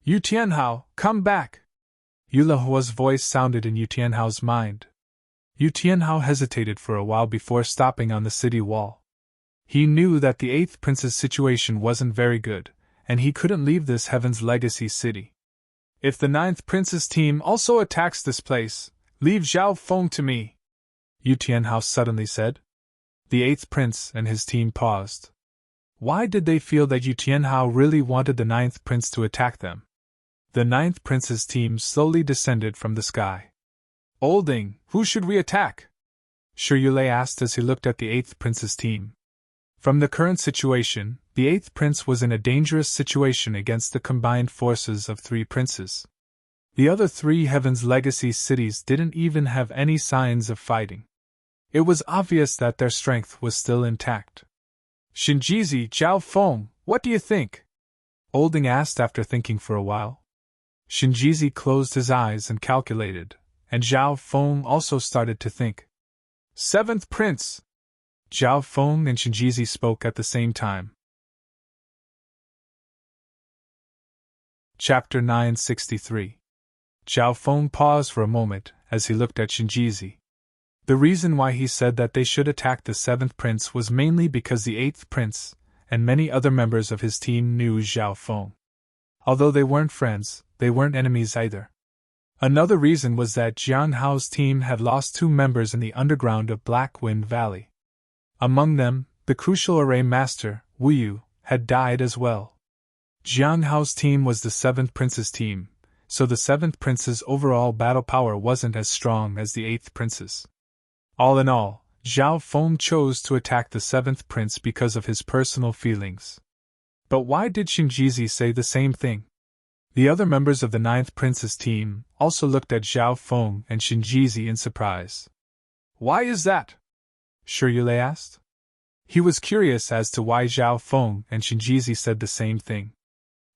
Yu Tianhao, come back! Yu Lehua's voice sounded in Yu Tianhao's mind. Yu Tianhao hesitated for a while before stopping on the city wall. He knew that the eighth prince's situation wasn't very good, and he couldn't leave this Heaven's Legacy city. If the ninth prince's team also attacks this place, leave Zhao Feng to me, Yu Tianhao suddenly said. The eighth prince and his team paused. Why did they feel that Yu Tianhao really wanted the ninth prince to attack them? The ninth prince's team slowly descended from the sky. Olding, who should we attack? Yulei asked as he looked at the eighth prince's team. From the current situation, the eighth prince was in a dangerous situation against the combined forces of 3 princes. The other 3 Heaven's Legacy cities didn't even have any signs of fighting. It was obvious that their strength was still intact. Shinjizi, Zhao Feng, what do you think? Olding asked after thinking for a while. Shinjizi closed his eyes and calculated, and Zhao Feng also started to think. Seventh Prince! Zhao Feng and Shinjizi spoke at the same time. Chapter 963. Zhao Feng paused for a moment as he looked at Shinjizi. The reason why he said that they should attack the seventh prince was mainly because the eighth prince and many other members of his team knew Zhao Feng. Although they weren't friends, they weren't enemies either. Another reason was that Jian Hao's team had lost 2 members in the underground of Black Wind Valley. Among them, the crucial array master, Wu Yu, had died as well. Jian Hao's team was the 7th prince's team, so the 7th prince's overall battle power wasn't as strong as the 8th prince's. All in all, Zhao Feng chose to attack the 7th prince because of his personal feelings. But why did Shinjizi say the same thing? The other members of the 9th prince's team also looked at Zhao Feng and Shinjizi in surprise. Why is that? Shiryule asked. He was curious as to why Zhao Feng and Shinjizi said the same thing.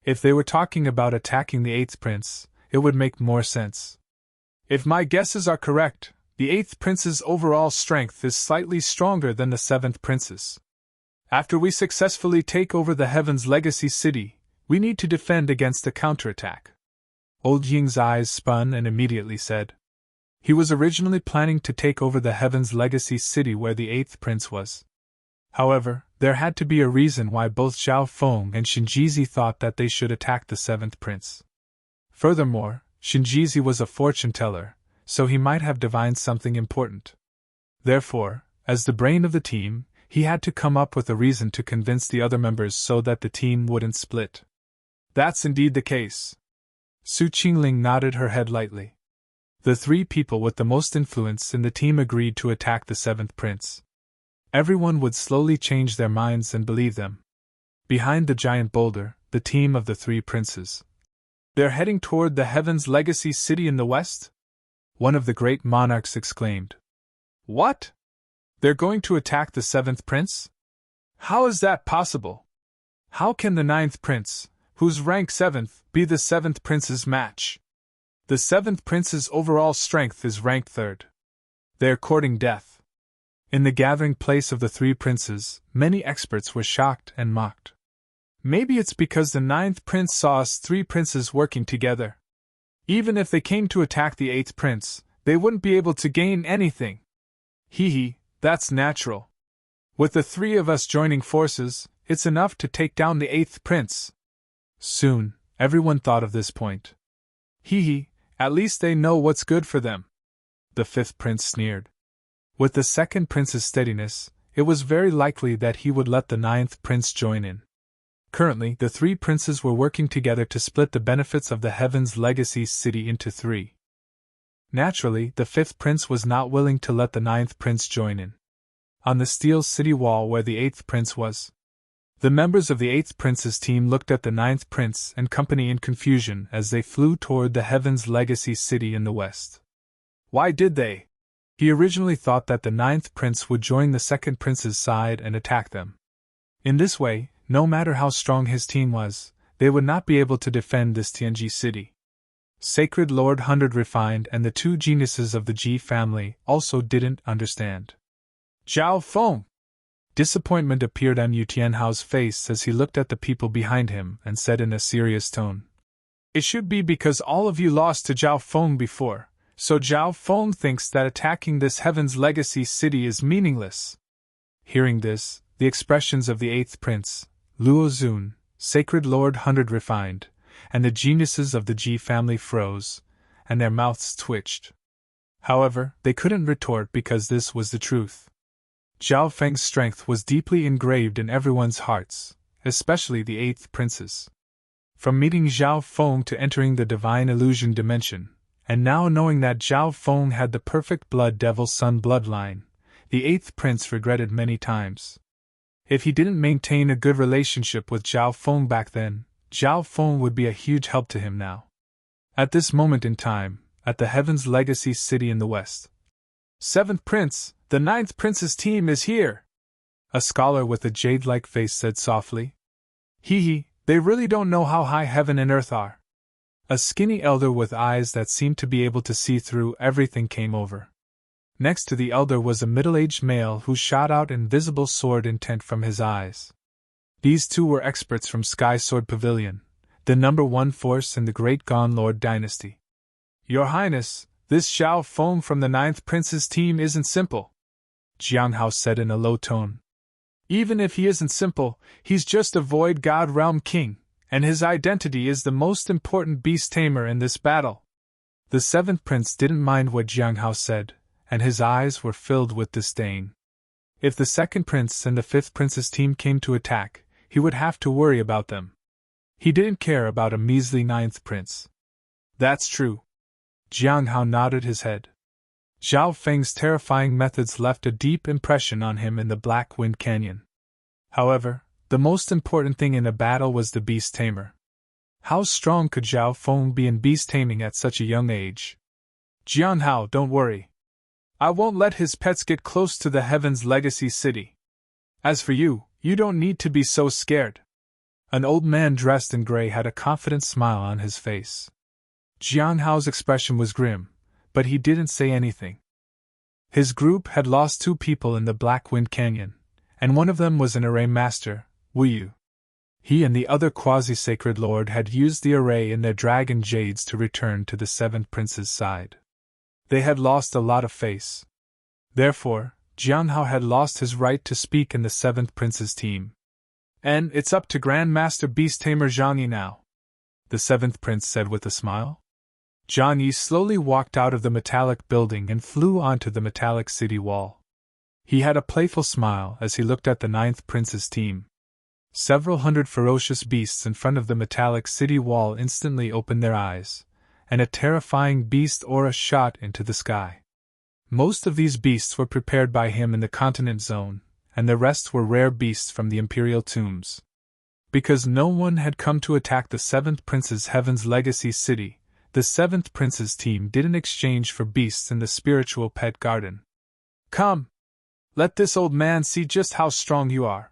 If they were talking about attacking the 8th prince, it would make more sense. If my guesses are correct, the 8th prince's overall strength is slightly stronger than the 7th prince's. After we successfully take over the Heaven's Legacy City, we need to defend against a counterattack. Old Ying's eyes spun and immediately said. He was originally planning to take over the Heaven's Legacy City where the 8th prince was. However, there had to be a reason why both Zhao Feng and Shinjizi thought that they should attack the 7th prince. Furthermore, Shinjizi was a fortune teller, so he might have divined something important. Therefore, as the brain of the team, he had to come up with a reason to convince the other members so that the team wouldn't split. That's indeed the case. Su Qingling nodded her head lightly. The 3 people with the most influence in the team agreed to attack the 7th prince. Everyone would slowly change their minds and believe them. Behind the giant boulder, the team of the 3 princes. They're heading toward the Heaven's Legacy City in the west? One of the great monarchs exclaimed. What? They're going to attack the 7th prince? How is that possible? How can the 9th prince, whose rank 7th, be the 7th prince's match? The 7th prince's overall strength is rank 3rd. They're courting death. In the gathering place of the 3 princes, many experts were shocked and mocked. Maybe it's because the 9th prince saw us 3 princes working together. Even if they came to attack the 8th prince, they wouldn't be able to gain anything. Hee, that's natural. With the 3 of us joining forces, it's enough to take down the 8th prince. Soon, everyone thought of this point. Hee, at least they know what's good for them. The 5th prince sneered. With the 2nd prince's steadiness, it was very likely that he would let the 9th prince join in. Currently, the 3 princes were working together to split the benefits of the Heaven's Legacy City into 3. Naturally, the 5th prince was not willing to let the 9th prince join in. On the steel city wall where the 8th prince was, the members of the 8th prince's team looked at the 9th prince and company in confusion as they flew toward the Heaven's Legacy City in the west. Why did they? He originally thought that the 9th prince would join the 2nd prince's side and attack them. In this way, no matter how strong his team was, they would not be able to defend this Tianji city. Sacred Lord 100 Refined and the 2 geniuses of the Ji family also didn't understand. Zhao Feng! Disappointment appeared on Yu Tianhao's face as he looked at the people behind him and said in a serious tone. It should be because all of you lost to Zhao Feng before, so Zhao Feng thinks that attacking this Heaven's Legacy City is meaningless. Hearing this, the expressions of the 8th prince, Luo Zun, Sacred Lord 100 Refined, and the geniuses of the Ji family froze, and their mouths twitched. However, they couldn't retort because this was the truth. Zhao Feng's strength was deeply engraved in everyone's hearts, especially the 8th prince's. From meeting Zhao Feng to entering the divine illusion dimension, and now knowing that Zhao Feng had the perfect blood devil sun bloodline, the 8th prince regretted many times. If he didn't maintain a good relationship with Zhao Feng back then, Zhao Feng would be a huge help to him now. At this moment in time, at the Heaven's Legacy City in the west, Seventh Prince, the Ninth Prince's team is here! A scholar with a jade-like face said softly. Hee, they really don't know how high heaven and earth are. A skinny elder with eyes that seemed to be able to see through everything came over. Next to the elder was a middle-aged male who shot out invisible sword intent from his eyes. These two were experts from Sky Sword Pavilion, the #1 force in the Great Gone Lord dynasty. Your Highness, this Xiao Feng from the Ninth Prince's team isn't simple, Jiang Hao said in a low tone. Even if he isn't simple, he's just a Void God Realm King, and his identity is the most important beast tamer in this battle. The Seventh Prince didn't mind what Jiang Hao said, and his eyes were filled with disdain. If the Second Prince and the Fifth Prince's team came to attack, he would have to worry about them. He didn't care about a measly Ninth Prince. That's true. Jiang Hao nodded his head. Zhao Feng's terrifying methods left a deep impression on him in the Black Wind Canyon. However, the most important thing in a battle was the beast tamer. How strong could Zhao Feng be in beast taming at such a young age? Jiang Hao, don't worry. I won't let his pets get close to the Heaven's Legacy City. As for you, you don't need to be so scared. An old man dressed in gray had a confident smile on his face. Jiang Hao's expression was grim, but he didn't say anything. His group had lost 2 people in the Black Wind Canyon, and one of them was an array master, Wu Yu. He and the other quasi-sacred lord had used the array in their dragon jades to return to the Seventh Prince's side. They had lost a lot of face. Therefore, Jiang Hao had lost his right to speak in the Seventh Prince's team. And it's up to Grand Master Beast Tamer Zhang Yi now, the Seventh Prince said with a smile. Zhang Yi slowly walked out of the metallic building and flew onto the metallic city wall. He had a playful smile as he looked at the Ninth Prince's team. Several hundred ferocious beasts in front of the metallic city wall instantly opened their eyes, and a terrifying beast aura shot into the sky. Most of these beasts were prepared by him in the continent zone, and the rest were rare beasts from the Imperial tombs. Because no one had come to attack the Seventh Prince's Heaven's Legacy City, the Seventh Prince's team didn't exchange for beasts in the spiritual pet garden. Come! Let this old man see just how strong you are.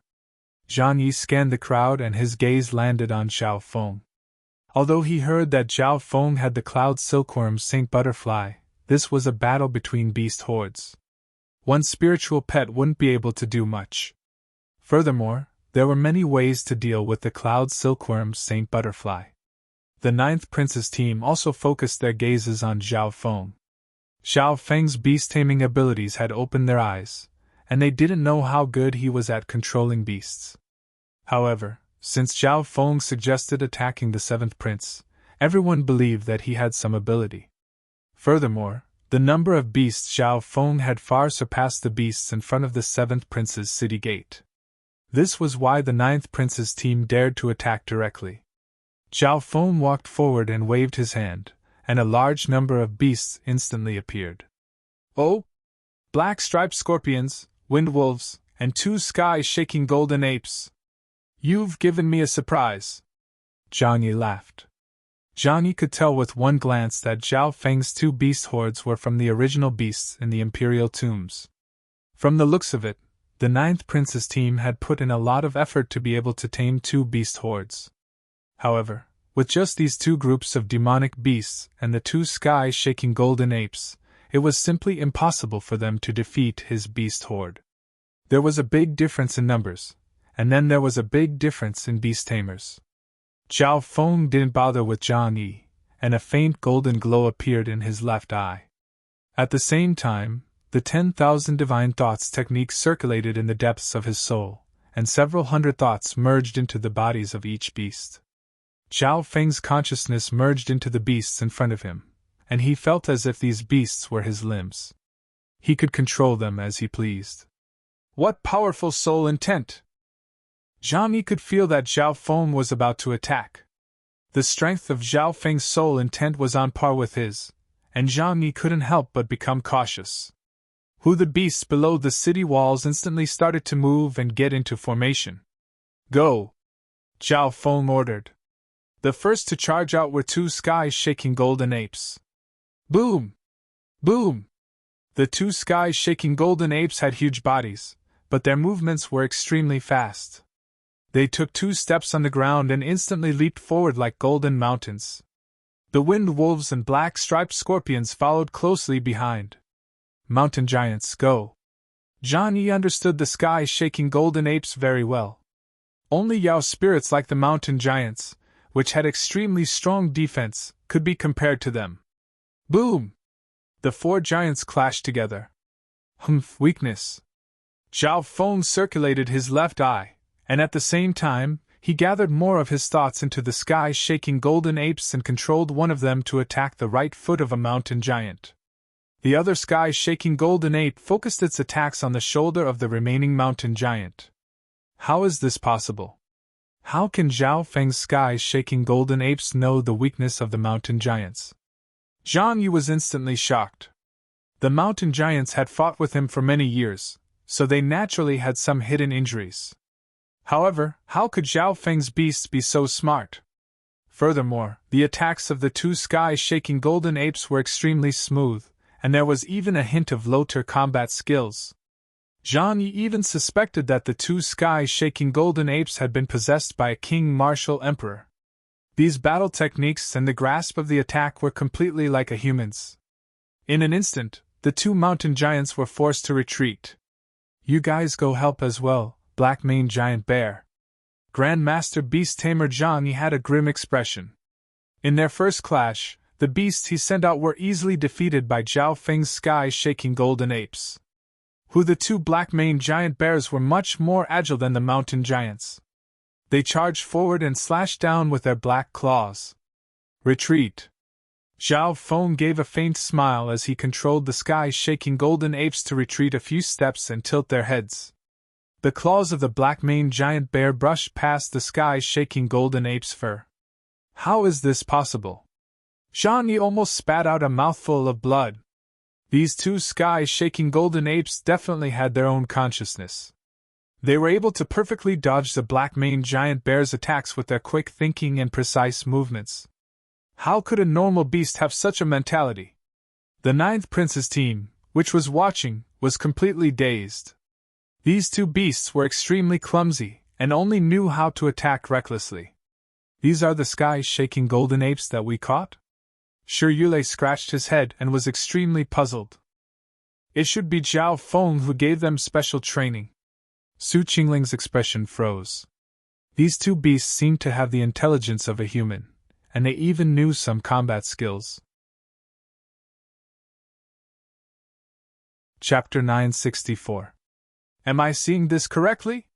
Zhang Yi scanned the crowd and his gaze landed on Xiao Feng. Although he heard that Xiao Feng had the cloud silkworm Saint Butterfly, this was a battle between beast hordes. One spiritual pet wouldn't be able to do much. Furthermore, there were many ways to deal with the cloud silkworm Saint Butterfly. The Ninth Prince's team also focused their gazes on Xiao Feng. Xiao Feng's beast-taming abilities had opened their eyes, and they didn't know how good he was at controlling beasts. However, since Xiao Feng suggested attacking the Seventh Prince, everyone believed that he had some ability. Furthermore, the number of beasts Xiao Feng had far surpassed the beasts in front of the Seventh Prince's city gate. This was why the Ninth Prince's team dared to attack directly. Xiao Feng walked forward and waved his hand, and a large number of beasts instantly appeared. Oh! Black-striped scorpions, wind wolves, and 2 sky-shaking golden apes. You've given me a surprise. Zhang Yi laughed. Zhang Yi could tell with one glance that Xiao Feng's 2 beast hordes were from the original beasts in the Imperial tombs. From the looks of it, the Ninth Prince's team had put in a lot of effort to be able to tame 2 beast hordes. However, with just these 2 groups of demonic beasts and the 2 sky-shaking golden apes, it was simply impossible for them to defeat his beast horde. There was a big difference in numbers, and then there was a big difference in beast tamers. Xiao Feng didn't bother with Zhang Yi, and a faint golden glow appeared in his left eye. At the same time, the 10,000 divine thoughts technique circulated in the depths of his soul, and several hundred thoughts merged into the bodies of each beast. Xiao Feng's consciousness merged into the beasts in front of him, and he felt as if these beasts were his limbs. He could control them as he pleased. What powerful soul intent! Zhang Yi could feel that Xiao Feng was about to attack. The strength of Xiao Feng's soul intent was on par with his, and Zhang Yi couldn't help but become cautious. The beasts below the city walls instantly started to move and get into formation. Go! Xiao Feng ordered. The first to charge out were 2 sky-shaking golden apes. Boom! Boom! The two sky-shaking golden apes had huge bodies, but their movements were extremely fast. They took 2 steps on the ground and instantly leaped forward like golden mountains. The wind wolves and black-striped scorpions followed closely behind. Mountain giants, go! Zhang Yi understood the sky-shaking golden apes very well. Only Yao spirits like the mountain giants, which had extremely strong defense, could be compared to them. Boom! The 4 giants clashed together. Weakness. Zhao Feng circulated his left eye, and at the same time, he gathered more of his thoughts into the sky-shaking golden apes and controlled one of them to attack the right foot of a mountain giant. The other sky-shaking golden ape focused its attacks on the shoulder of the remaining mountain giant. How is this possible? How can Zhao Feng's sky-shaking golden apes know the weakness of the mountain giants? Zhang Yi was instantly shocked. The mountain giants had fought with him for many years, so they naturally had some hidden injuries. However, how could Zhao Feng's beasts be so smart? Furthermore, the attacks of the 2 sky-shaking golden apes were extremely smooth, and there was even a hint of low-tier combat skills. Zhang Yi even suspected that the 2 sky-shaking golden apes had been possessed by a king martial emperor. These battle techniques and the grasp of the attack were completely like a human's. In an instant, the 2 mountain giants were forced to retreat. You guys go help as well, Black-maned Giant Bear. Grandmaster Beast Tamer Zhang Yi had a grim expression. In their first clash, the beasts he sent out were easily defeated by Zhao Feng's sky-shaking golden apes. The 2 black-maned giant bears were much more agile than the mountain giants. They charged forward and slashed down with their black claws. Retreat! Zhao Feng gave a faint smile as he controlled the sky-shaking golden apes to retreat a few steps and tilt their heads. The claws of the black-maned giant bear brushed past the sky-shaking golden ape's fur. How is this possible? Zhang Yi almost spat out a mouthful of blood. These 2 sky-shaking golden apes definitely had their own consciousness. They were able to perfectly dodge the black-maned giant bear's attacks with their quick thinking and precise movements. How could a normal beast have such a mentality? The 9th Prince's team, which was watching, was completely dazed. These 2 beasts were extremely clumsy, and only knew how to attack recklessly. These are the sky-shaking golden apes that we caught? Shi Yulei scratched his head and was extremely puzzled. It should be Zhao Feng who gave them special training. Su Qingling's expression froze. These 2 beasts seemed to have the intelligence of a human, and they even knew some combat skills. Chapter 964. Am I seeing this correctly?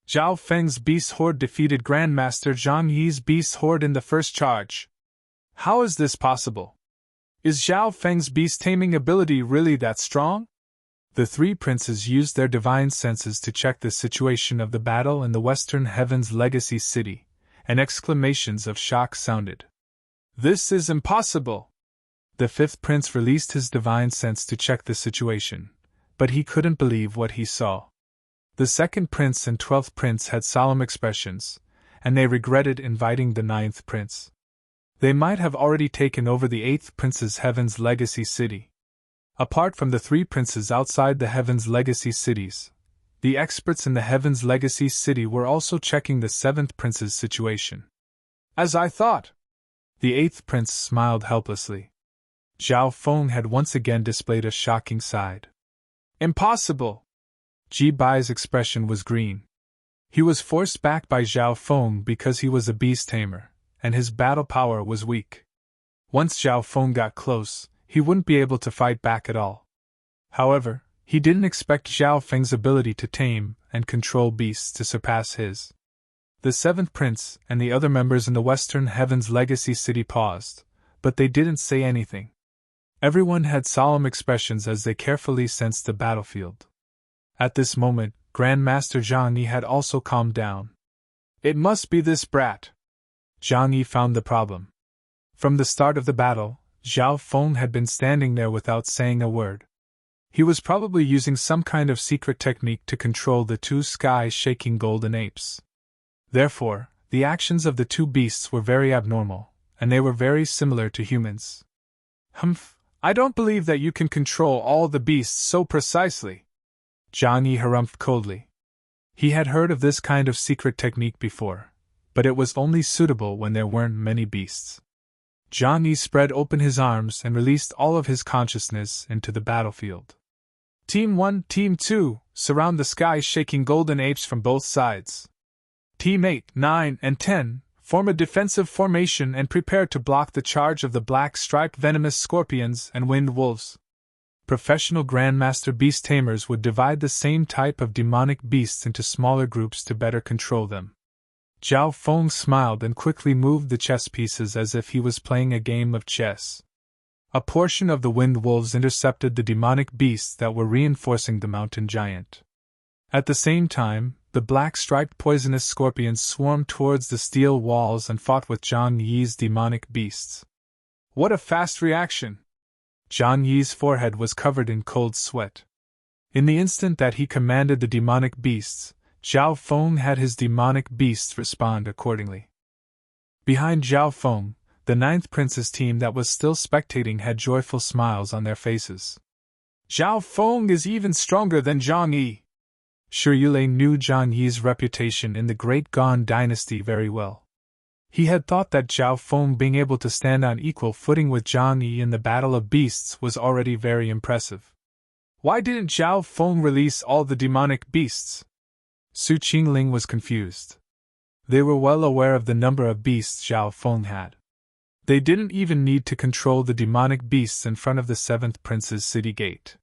Zhao Feng's beast horde defeated Grandmaster Zhang Yi's beast horde in the first charge. How is this possible? Is Zhao Feng's beast-taming ability really that strong? The 3 princes used their divine senses to check the situation of the battle in the Western Heaven's Legacy City, and exclamations of shock sounded. This is impossible! The 5th prince released his divine sense to check the situation, but he couldn't believe what he saw. The 2nd prince and 12th prince had solemn expressions, and they regretted inviting the 9th prince. They might have already taken over the 8th prince's Heaven's Legacy City. Apart from the 3 princes outside the Heaven's Legacy Cities, the experts in the Heaven's Legacy City were also checking the 7th prince's situation. As I thought! The 8th prince smiled helplessly. Zhao Feng had once again displayed a shocking side. Impossible! Ji Bai's expression was green. He was forced back by Zhao Feng because he was a beast tamer, and his battle power was weak. Once Zhao Feng got close, he wouldn't be able to fight back at all. However, he didn't expect Zhao Feng's ability to tame and control beasts to surpass his. The 7th prince and the other members in the Western Heaven's Legacy City paused, but they didn't say anything. Everyone had solemn expressions as they carefully sensed the battlefield. At this moment, Grandmaster Zhang Yi had also calmed down. It must be this brat. Zhang Yi found the problem. From the start of the battle, Zhao Feng had been standing there without saying a word. He was probably using some kind of secret technique to control the 2 sky-shaking golden apes. Therefore, the actions of the 2 beasts were very abnormal, and they were very similar to humans. I don't believe that you can control all the beasts so precisely, Jiang Yi harumphed coldly. He had heard of this kind of secret technique before, but it was only suitable when there weren't many beasts. Jiang Yi spread open his arms and released all of his consciousness into the battlefield. Team 1, Team 2, surround the sky shaking golden apes from both sides. Team 8, 9, and 10, form a defensive formation and prepare to block the charge of the black-striped venomous scorpions and winged wolves. Professional Grandmaster Beast Tamers would divide the same type of demonic beasts into smaller groups to better control them. Zhao Feng smiled and quickly moved the chess pieces as if he was playing a game of chess. A portion of the winged wolves intercepted the demonic beasts that were reinforcing the mountain giant. At the same time, the black-striped poisonous scorpions swarmed towards the steel walls and fought with Jiang Yi's demonic beasts. What a fast reaction! Jiang Yi's forehead was covered in cold sweat. In the instant that he commanded the demonic beasts, Zhao Feng had his demonic beasts respond accordingly. Behind Zhao Feng, the 9th Prince's team that was still spectating had joyful smiles on their faces. Zhao Feng is even stronger than Jiang Yi. Shi Yulei knew Jiang Yi's reputation in the Great Gan dynasty very well. He had thought that Zhao Feng being able to stand on equal footing with Jiang Yi in the Battle of Beasts was already very impressive. Why didn't Zhao Feng release all the demonic beasts? Su Qingling was confused. They were well aware of the number of beasts Zhao Feng had. They didn't even need to control the demonic beasts in front of the 7th Prince's city gate.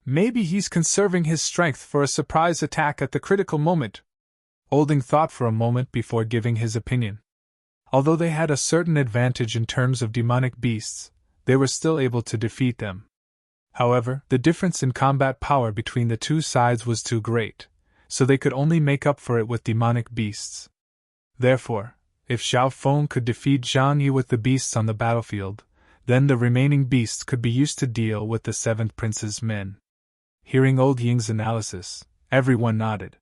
Maybe he's conserving his strength for a surprise attack at the critical moment. Olding thought for a moment before giving his opinion. Although they had a certain advantage in terms of demonic beasts, they were still able to defeat them. However, the difference in combat power between the two sides was too great, so they could only make up for it with demonic beasts. Therefore, if Zhao Feng could defeat Jiang Yi with the beasts on the battlefield, then the remaining beasts could be used to deal with the 7th Prince's men. Hearing Old Ying's analysis, everyone nodded.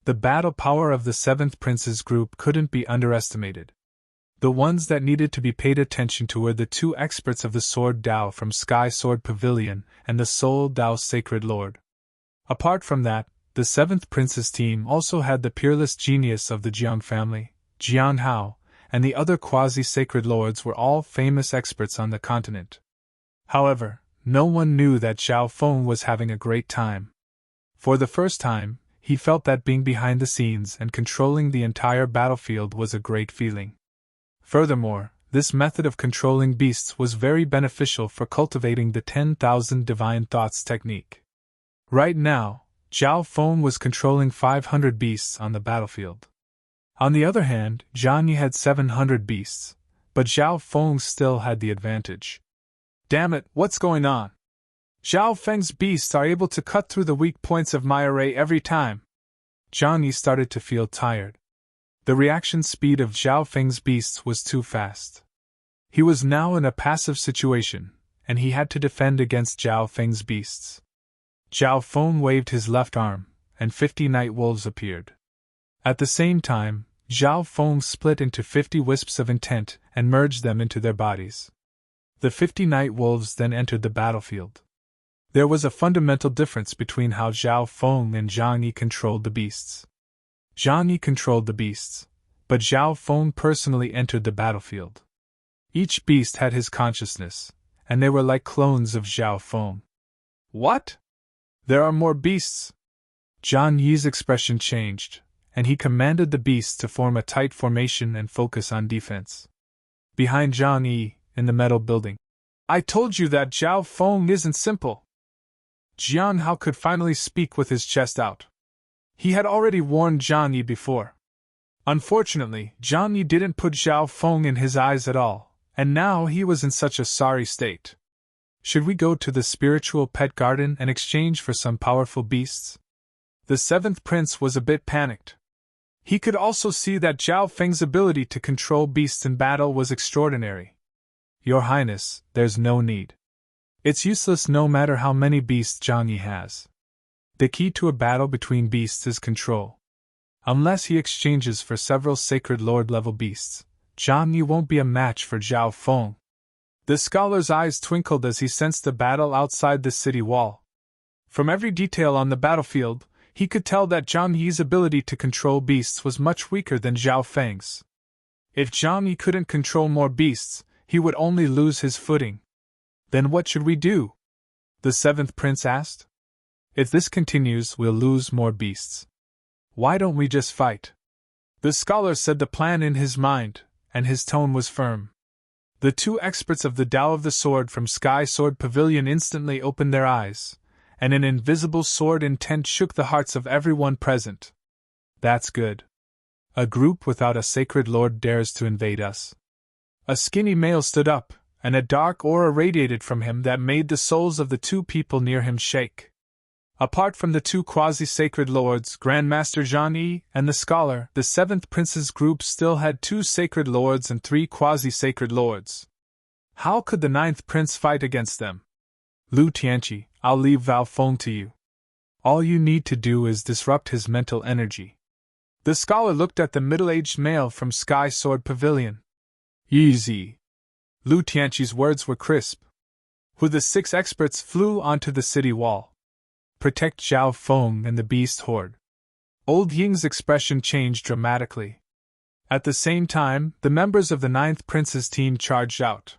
The battle power of the 7th Prince's group couldn't be underestimated. The ones that needed to be paid attention to were the 2 experts of the Sword Dao from Sky Sword Pavilion and the Soul Dao Sacred Lord. Apart from that, the 7th Prince's team also had the peerless genius of the Jiang family, Jiang Hao, and the other quasi-sacred lords were all famous experts on the continent. However, no one knew that Zhao Feng was having a great time. For the first time, he felt that being behind the scenes and controlling the entire battlefield was a great feeling. Furthermore, this method of controlling beasts was very beneficial for cultivating the 10,000 divine thoughts technique. Right now, Zhao Feng was controlling 500 beasts on the battlefield. On the other hand, Jiang Yi had 700 beasts, but Zhao Feng still had the advantage. Damn it, what's going on? Zhao Feng's beasts are able to cut through the weak points of my array every time. Jiang Yi started to feel tired. The reaction speed of Zhao Feng's beasts was too fast. He was now in a passive situation, and he had to defend against Zhao Feng's beasts. Zhao Feng waved his left arm, and 50 night wolves appeared. At the same time, Zhao Feng split into 50 wisps of intent and merged them into their bodies. The 50 night wolves then entered the battlefield. There was a fundamental difference between how Zhao Feng and Jiang Yi controlled the beasts. Jiang Yi controlled the beasts, but Zhao Feng personally entered the battlefield. Each beast had his consciousness, and they were like clones of Zhao Feng. What? There are more beasts? Jiang Yi's expression changed, and he commanded the beasts to form a tight formation and focus on defense. Behind Jiang Yi, in the metal building. I told you that Zhao Feng isn't simple. Jiang Hao could finally speak with his chest out. He had already warned Jiang Yi before. Unfortunately, Jiang Yi didn't put Zhao Feng in his eyes at all, and now he was in such a sorry state. Should we go to the spiritual pet garden and exchange for some powerful beasts? The 7th Prince was a bit panicked. He could also see that Zhao Feng's ability to control beasts in battle was extraordinary. Your Highness, there's no need. It's useless no matter how many beasts Jiang Yi has. The key to a battle between beasts is control. Unless he exchanges for several sacred lord-level beasts, Jiang Yi won't be a match for Zhao Feng. The scholar's eyes twinkled as he sensed the battle outside the city wall. From every detail on the battlefield, he could tell that Zhang Yi's ability to control beasts was much weaker than Zhao Feng's. If Zhang Yi couldn't control more beasts, he would only lose his footing. Then what should we do? The seventh prince asked. If this continues, we'll lose more beasts. Why don't we just fight? The scholar said the plan in his mind, and his tone was firm. The two experts of the Tao of the Sword from Sky Sword Pavilion instantly opened their eyes, and an invisible sword intent shook the hearts of everyone present. That's good. A group without a sacred lord dares to invade us. A skinny male stood up, and a dark aura radiated from him that made the souls of the two people near him shake. Apart from the two quasi-sacred lords, Grandmaster Zhang Yi and the scholar, the seventh prince's group still had 2 sacred lords and 3 quasi-sacred lords. How could the ninth prince fight against them? Lu Tianqi, I'll leave Val Feng to you. All you need to do is disrupt his mental energy. The scholar looked at the middle-aged male from Sky Sword Pavilion. Easy. Lu Tianqi's words were crisp. Who the 6 experts flew onto the city wall. Protect Zhao Feng and the beast horde. Old Ying's expression changed dramatically. At the same time, the members of the ninth prince's team charged out.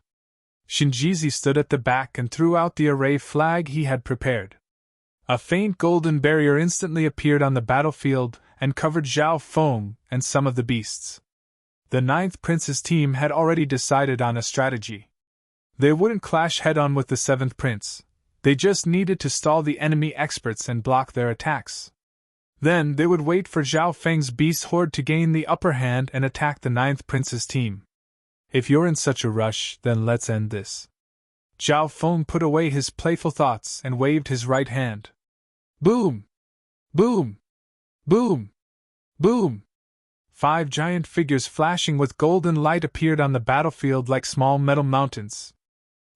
Shinjizi stood at the back and threw out the array flag he had prepared. A faint golden barrier instantly appeared on the battlefield and covered Zhao Feng and some of the beasts. The ninth prince's team had already decided on a strategy. They wouldn't clash head-on with the seventh prince. They just needed to stall the enemy experts and block their attacks. Then they would wait for Zhao Feng's beast horde to gain the upper hand and attack the ninth prince's team. If you're in such a rush, then let's end this. Zhao Feng put away his playful thoughts and waved his right hand. Boom! Boom! Boom! Boom! 5 giant figures flashing with golden light appeared on the battlefield like small metal mountains.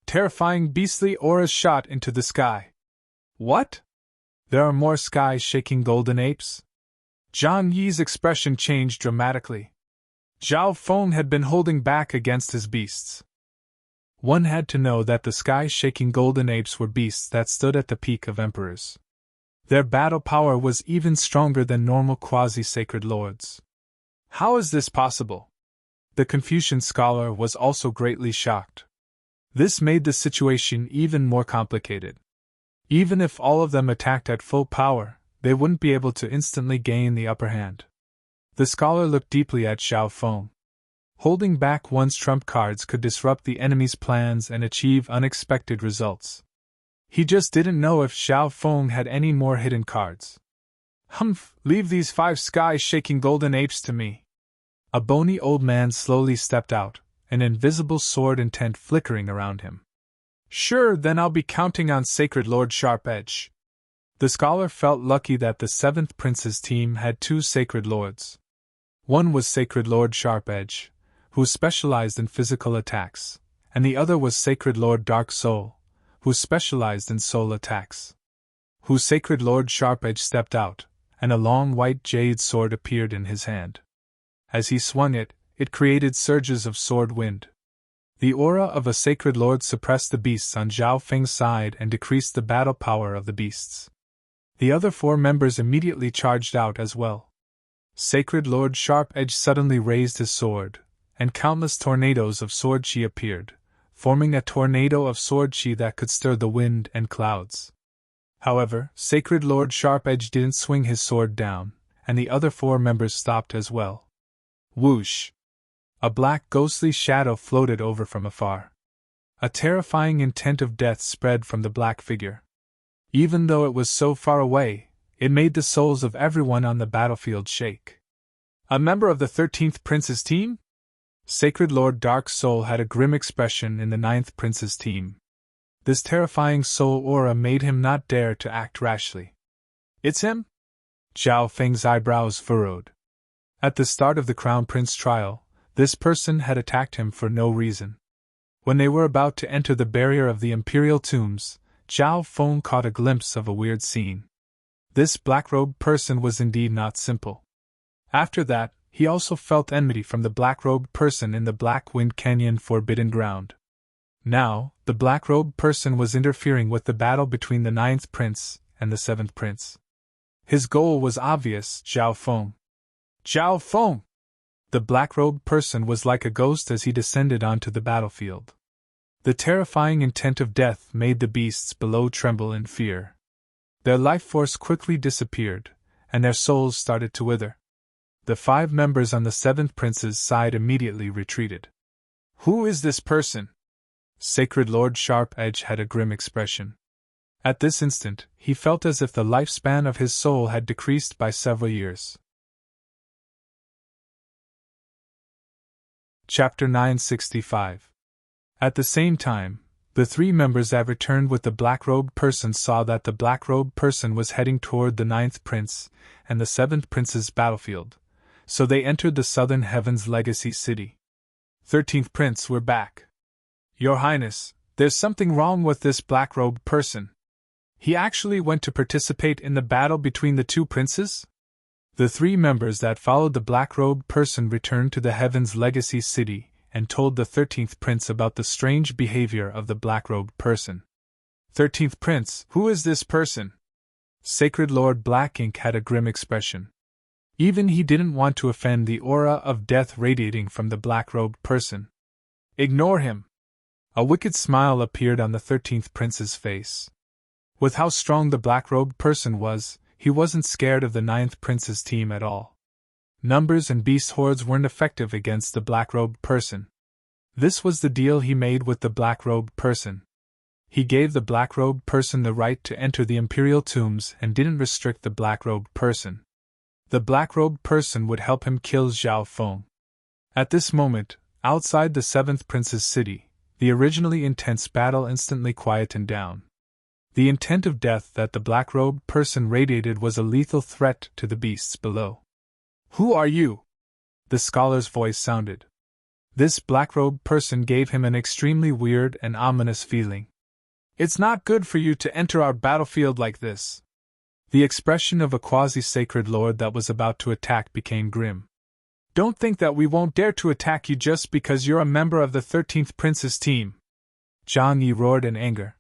Terrifying beastly auras shot into the sky. What? There are more sky-shaking golden apes? Zhang Yi's expression changed dramatically. Zhao Feng had been holding back against his beasts. One had to know that the sky-shaking golden apes were beasts that stood at the peak of emperors. Their battle power was even stronger than normal quasi-sacred lords. How is this possible? The Confucian scholar was also greatly shocked. This made the situation even more complicated. Even if all of them attacked at full power, they wouldn't be able to instantly gain the upper hand. The scholar looked deeply at Zhao Feng. Holding back one's trump cards could disrupt the enemy's plans and achieve unexpected results. He just didn't know if Zhao Feng had any more hidden cards. Humph, leave these 5 sky-shaking golden apes to me. A bony old man slowly stepped out, an invisible sword intent flickering around him. Sure, then I'll be counting on Sacred Lord Sharp Edge. The scholar felt lucky that the 7th Prince's team had 2 Sacred Lords. One was Sacred Lord Sharp Edge, who specialized in physical attacks, and the other was Sacred Lord Dark Soul, who specialized in soul attacks. Whose Sacred Lord Sharp Edge stepped out, and a long white jade sword appeared in his hand. As he swung it, it created surges of sword wind. The aura of a Sacred Lord suppressed the beasts on Zhao Feng's side and decreased the battle power of the beasts. The other 4 members immediately charged out as well. Sacred Lord Sharp Edge suddenly raised his sword, and countless tornadoes of sword chi appeared, forming a tornado of sword chi that could stir the wind and clouds. However, Sacred Lord Sharp Edge didn't swing his sword down, and the other 4 members stopped as well. Whoosh! A black ghostly shadow floated over from afar. A terrifying intent of death spread from the black figure. Even though it was so far away, it made the souls of everyone on the battlefield shake. A member of the 13th Prince's team? Sacred Lord Dark Soul had a grim expression in the 9th Prince's team. This terrifying soul aura made him not dare to act rashly. It's him? Zhao Feng's eyebrows furrowed. At the start of the Crown Prince trial, this person had attacked him for no reason. When they were about to enter the barrier of the Imperial Tombs, Zhao Feng caught a glimpse of a weird scene. This black-robed person was indeed not simple. After that, he also felt enmity from the black-robed person in the Black Wind Canyon Forbidden Ground. Now, the black-robed person was interfering with the battle between the 9th prince and the 7th prince. His goal was obvious: Zhao Feng. Zhao Feng! The black-robed person was like a ghost as he descended onto the battlefield. The terrifying intent of death made the beasts below tremble in fear. Their life force quickly disappeared, and their souls started to wither. The 5 members on the 7th prince's side immediately retreated. Who is this person? Sacred Lord Sharp Edge had a grim expression. At this instant, he felt as if the lifespan of his soul had decreased by several years. Chapter 965. At the same time, the 3 members that returned with the black-robed person saw that the black-robed person was heading toward the 9th prince and the 7th prince's battlefield, so they entered the Southern Heavens Legacy City. 13th Prince, we're back. Your Highness, there's something wrong with this black-robed person. He actually went to participate in the battle between the 2 princes? The 3 members that followed the black-robed person returned to the Heavens Legacy City and told the 13th prince about the strange behavior of the black-robed person. 13th Prince, who is this person? Sacred Lord Black Ink had a grim expression. Even he didn't want to offend the aura of death radiating from the black-robed person. Ignore him. A wicked smile appeared on the 13th prince's face. With how strong the black-robed person was, he wasn't scared of the 9th prince's team at all. Numbers and beast hordes weren't effective against the black-robed person. This was the deal he made with the black-robed person. He gave the black-robed person the right to enter the imperial tombs and didn't restrict the black-robed person. The black-robed person would help him kill Zhao Feng. At this moment, outside the 7th prince's city, the originally intense battle instantly quietened down. The intent of death that the black-robed person radiated was a lethal threat to the beasts below. Who are you? The scholar's voice sounded. This black-robed person gave him an extremely weird and ominous feeling. It's not good for you to enter our battlefield like this. The expression of a quasi-sacred lord that was about to attack became grim. Don't think that we won't dare to attack you just because you're a member of the 13th prince's team. Zhang Yi roared in anger.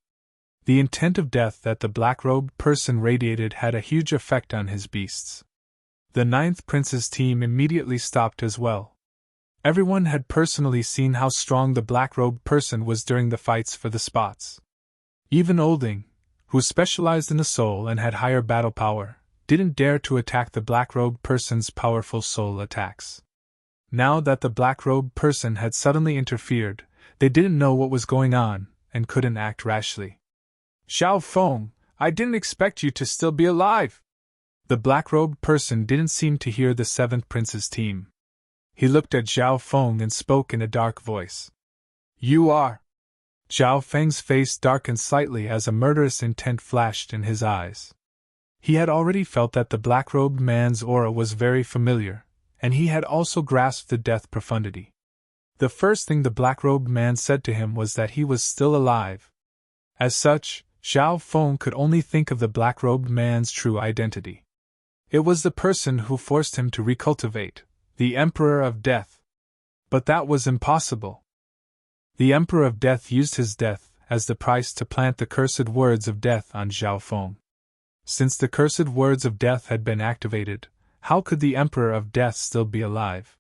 The intent of death that the black-robed person radiated had a huge effect on his beasts. The 9th prince's team immediately stopped as well. Everyone had personally seen how strong the black-robed person was during the fights for the spots. Even Olding, who specialized in the soul and had higher battle power, didn't dare to attack the black-robed person's powerful soul attacks. Now that the black-robed person had suddenly interfered, they didn't know what was going on and couldn't act rashly. Zhao Feng, I didn't expect you to still be alive. The black-robed person didn't seem to hear the 7th prince's team. He looked at Zhao Feng and spoke in a dark voice. You are. Zhao Feng's face darkened slightly as a murderous intent flashed in his eyes. He had already felt that the black-robed man's aura was very familiar, and he had also grasped the death profundity. The first thing the black-robed man said to him was that he was still alive. As such, Zhao Feng could only think of the black-robed man's true identity. It was the person who forced him to recultivate, the Emperor of Death. But that was impossible. The Emperor of Death used his death as the price to plant the cursed words of death on Zhao Feng. Since the cursed words of death had been activated, how could the Emperor of Death still be alive?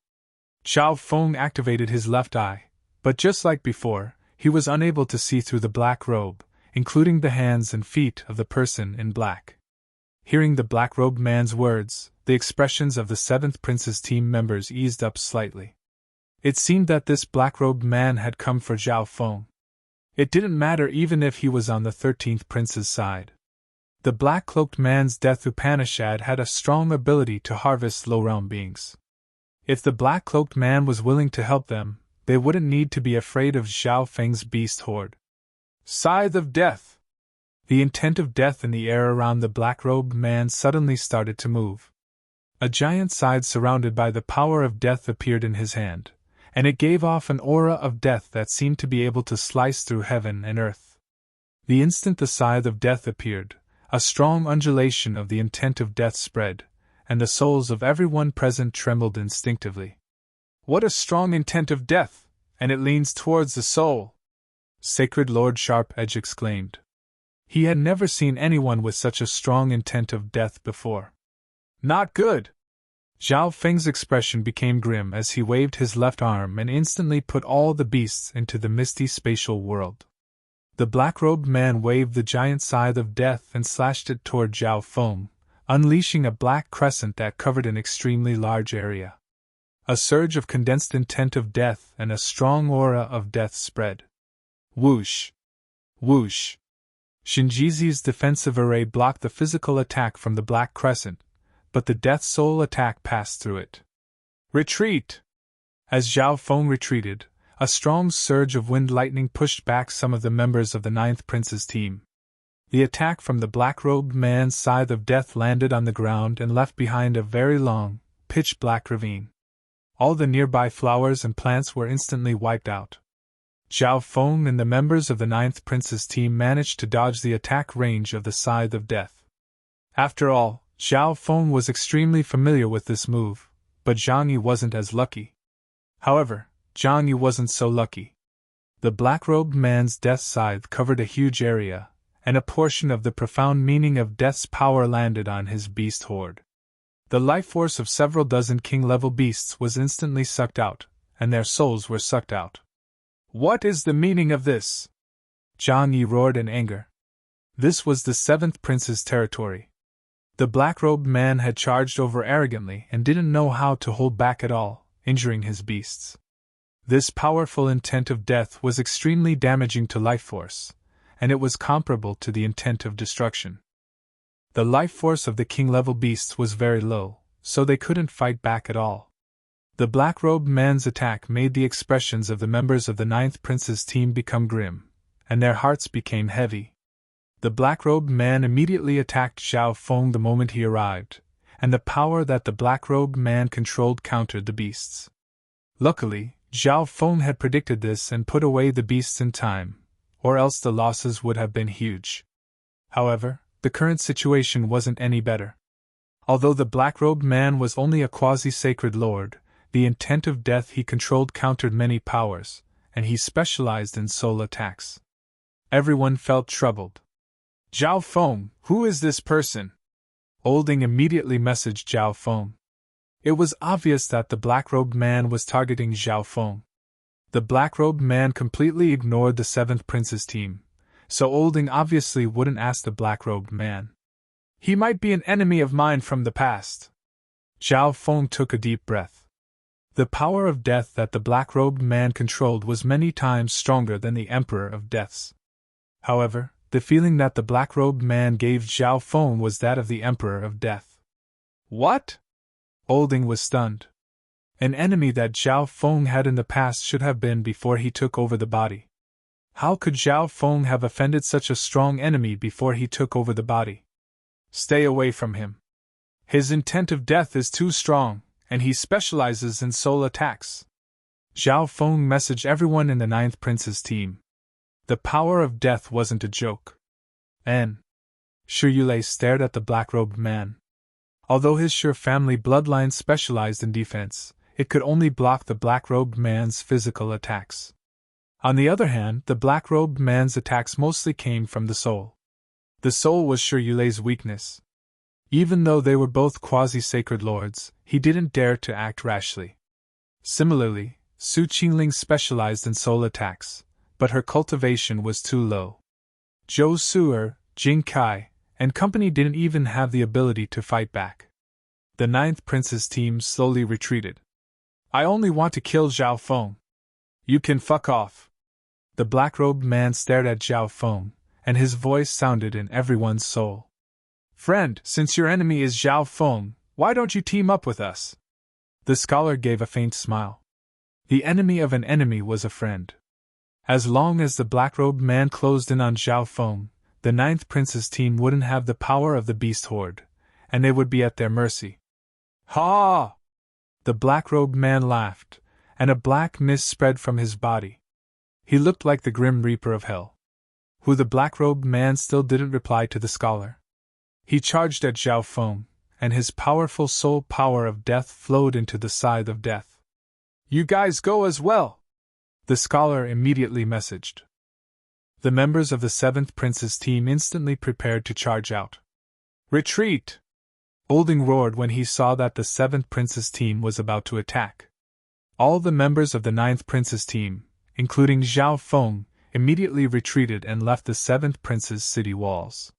Zhao Feng activated his left eye, but just like before, he was unable to see through the black robe, including the hands and feet of the person in black. Hearing the black-robed man's words, the expressions of the 7th prince's team members eased up slightly. It seemed that this black-robed man had come for Zhao Feng. It didn't matter even if he was on the 13th prince's side. The black-cloaked man's death Upanishad had a strong ability to harvest low-realm beings. If the black-cloaked man was willing to help them, they wouldn't need to be afraid of Zhao Feng's beast horde. Scythe of Death! The intent of death in the air around the black-robed man suddenly started to move. A giant scythe surrounded by the power of death appeared in his hand, and it gave off an aura of death that seemed to be able to slice through heaven and earth. The instant the scythe of death appeared, a strong undulation of the intent of death spread, and the souls of everyone present trembled instinctively. What a strong intent of death, and it leans towards the soul! Sacred Lord Sharp Edge exclaimed. He had never seen anyone with such a strong intent of death before. Not good! Zhao Feng's expression became grim as he waved his left arm and instantly put all the beasts into the misty spatial world. The black-robed man waved the giant scythe of death and slashed it toward Zhao Feng, unleashing a black crescent that covered an extremely large area. A surge of condensed intent of death and a strong aura of death spread. Whoosh! Whoosh! Shinjizi's defensive array blocked the physical attack from the black crescent, but the Death Soul attack passed through it. Retreat! As Zhao Feng retreated, a strong surge of wind lightning pushed back some of the members of the Ninth Prince's team. The attack from the black-robed man's scythe of death landed on the ground and left behind a very long, pitch-black ravine. All the nearby flowers and plants were instantly wiped out. Zhao Feng and the members of the Ninth Prince's team managed to dodge the attack range of the scythe of death. After all, Zhao Feng was extremely familiar with this move, but Zhang Yi wasn't as lucky. However, Zhang Yi wasn't so lucky. The black-robed man's death scythe covered a huge area, and a portion of the profound meaning of death's power landed on his beast horde. The life force of several dozen king-level beasts was instantly sucked out, and their souls were sucked out. What is the meaning of this? Zhang Yi roared in anger. This was the Seventh Prince's territory. The black-robed man had charged over arrogantly and didn't know how to hold back at all, injuring his beasts. This powerful intent of death was extremely damaging to life force, and it was comparable to the intent of destruction. The life force of the king-level beasts was very low, so they couldn't fight back at all. The black-robed man's attack made the expressions of the members of the Ninth Prince's team become grim, and their hearts became heavy. The black-robed man immediately attacked Zhao Feng the moment he arrived, and the power that the black-robed man controlled countered the beasts. Luckily, Zhao Feng had predicted this and put away the beasts in time, or else the losses would have been huge. However, the current situation wasn't any better. Although the black-robed man was only a quasi-sacred lord, the intent of death he controlled countered many powers, and he specialized in soul attacks. Everyone felt troubled. Zhao Feng, who is this person? Olding immediately messaged Zhao Feng. It was obvious that the black-robed man was targeting Zhao Feng. The black-robed man completely ignored the Seventh Prince's team, so Olding obviously wouldn't ask the black-robed man. He might be an enemy of mine from the past. Zhao Feng took a deep breath. The power of death that the black-robed man controlled was many times stronger than the Emperor of Death's. However, the feeling that the black-robed man gave Zhao Feng was that of the Emperor of Death. What? Olding was stunned. An enemy that Zhao Feng had in the past should have been before he took over the body. How could Zhao Feng have offended such a strong enemy before he took over the body? Stay away from him. His intent of death is too strong, and he specializes in soul attacks. Zhao Feng messaged everyone in the Ninth Prince's team. The power of death wasn't a joke. Shi Yulei stared at the black-robed man. Although his Shi family bloodline specialized in defense, it could only block the black-robed man's physical attacks. On the other hand, the black-robed man's attacks mostly came from the soul. The soul was Shi Yulei's weakness. Even though they were both quasi-sacred lords, he didn't dare to act rashly. Similarly, Su Qingling specialized in soul attacks, but her cultivation was too low. Zhou Su'er, Jing Kai, and company didn't even have the ability to fight back. The Ninth Prince's team slowly retreated. I only want to kill Zhao Feng. You can fuck off. The black-robed man stared at Zhao Feng, and his voice sounded in everyone's soul. Friend, since your enemy is Zhao Feng, why don't you team up with us? The scholar gave a faint smile. The enemy of an enemy was a friend. As long as the black-robed man closed in on Zhao Feng, the Ninth Prince's team wouldn't have the power of the beast horde, and they would be at their mercy. Ha! The black-robed man laughed, and a black mist spread from his body. He looked like the Grim Reaper of Hell. The black-robed man still didn't reply to the scholar. He charged at Zhao Feng, and his powerful soul power of death flowed into the scythe of death. You guys go as well! The scholar immediately messaged. The members of the 7th Prince's team instantly prepared to charge out. Retreat! Olding roared when he saw that the 7th Prince's team was about to attack. All the members of the 9th Prince's team, including Zhao Feng, immediately retreated and left the 7th Prince's city walls.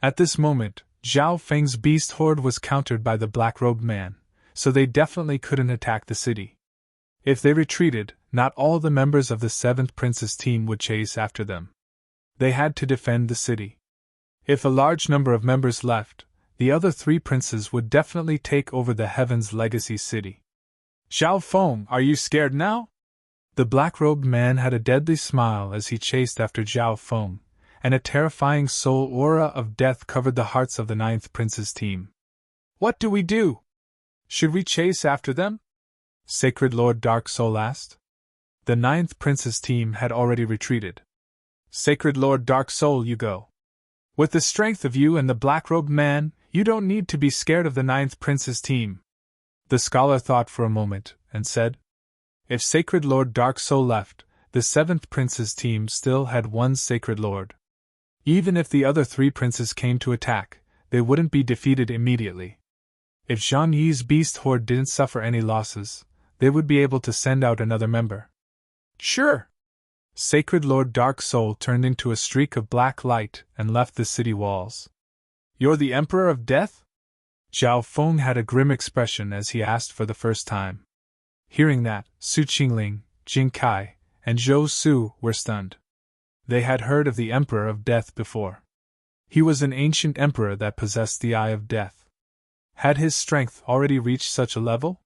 At this moment, Zhao Feng's beast horde was countered by the black-robed man, so they definitely couldn't attack the city. If they retreated, not all the members of the 7th Prince's team would chase after them. They had to defend the city. If a large number of members left, the other 3 princes would definitely take over the Heaven's Legacy city. Zhao Feng, are you scared now? The black-robed man had a deadly smile as he chased after Zhao Feng, and a terrifying soul aura of death covered the hearts of the 9th Prince's team. What do we do? Should we chase after them? Sacred Lord Dark Soul asked. The 9th Prince's team had already retreated. Sacred Lord Dark Soul, you go. With the strength of you and the black-robed man, you don't need to be scared of the 9th Prince's team. The scholar thought for a moment, and said, if Sacred Lord Dark Soul left, the 7th Prince's team still had one Sacred Lord. Even if the other 3 princes came to attack, they wouldn't be defeated immediately. If Zhang Yi's beast horde didn't suffer any losses, they would be able to send out another member. Sure! Sacred Lord Dark Soul turned into a streak of black light and left the city walls. You're the Emperor of Death? Zhao Feng had a grim expression as he asked for the first time. Hearing that, Su Qingling, Jing Kai, and Zhou Su were stunned. They had heard of the Emperor of Death before. He was an ancient emperor that possessed the Eye of Death. Had his strength already reached such a level?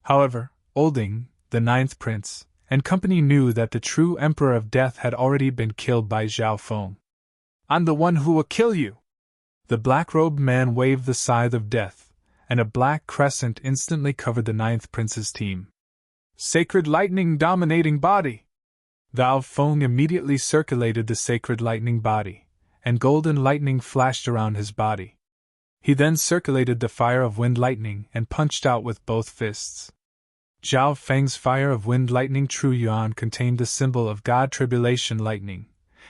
However, Olding, the 9th Prince, and company knew that the true Emperor of Death had already been killed by Zhao Feng. I'm the one who will kill you! The black-robed man waved the scythe of death, and a black crescent instantly covered the 9th Prince's team. Sacred lightning dominating body! Zhao Feng immediately circulated the sacred lightning body, and golden lightning flashed around his body. He then circulated the fire of wind lightning and punched out with both fists. Zhao Feng's fire of wind lightning True Yuan contained the symbol of God Tribulation Lightning,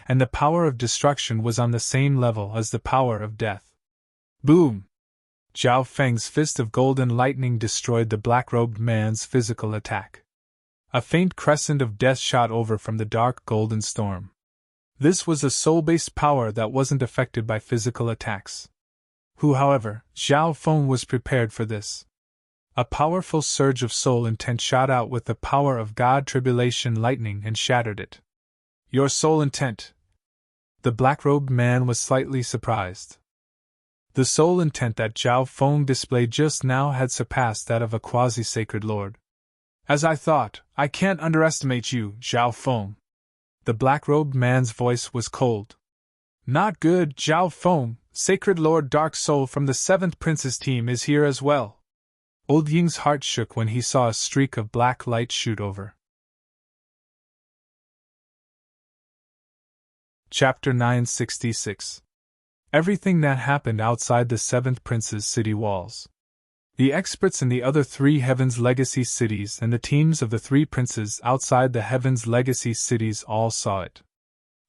and the power of destruction was on the same level as the power of death. Boom! Zhao Feng's fist of golden lightning destroyed the black-robed man's physical attack. A faint crescent of death shot over from the dark golden storm. This was a soul-based power that wasn't affected by physical attacks. However, Zhao Feng was prepared for this. A powerful surge of soul intent shot out with the power of God Tribulation Lightning and shattered it. Your soul intent. The black-robed man was slightly surprised. The soul intent that Zhao Feng displayed just now had surpassed that of a quasi-sacred lord. As I thought, I can't underestimate you, Zhao Feng. The black-robed man's voice was cold. Not good, Zhao Feng. Sacred Lord Dark Soul from the 7th Prince's team is here as well. Old Ying's heart shook when he saw a streak of black light shoot over. Chapter 966. Everything that happened outside the 7th Prince's city walls. The experts in the other 3 Heaven's Legacy cities and the teams of the 3 princes outside the Heaven's Legacy cities all saw it.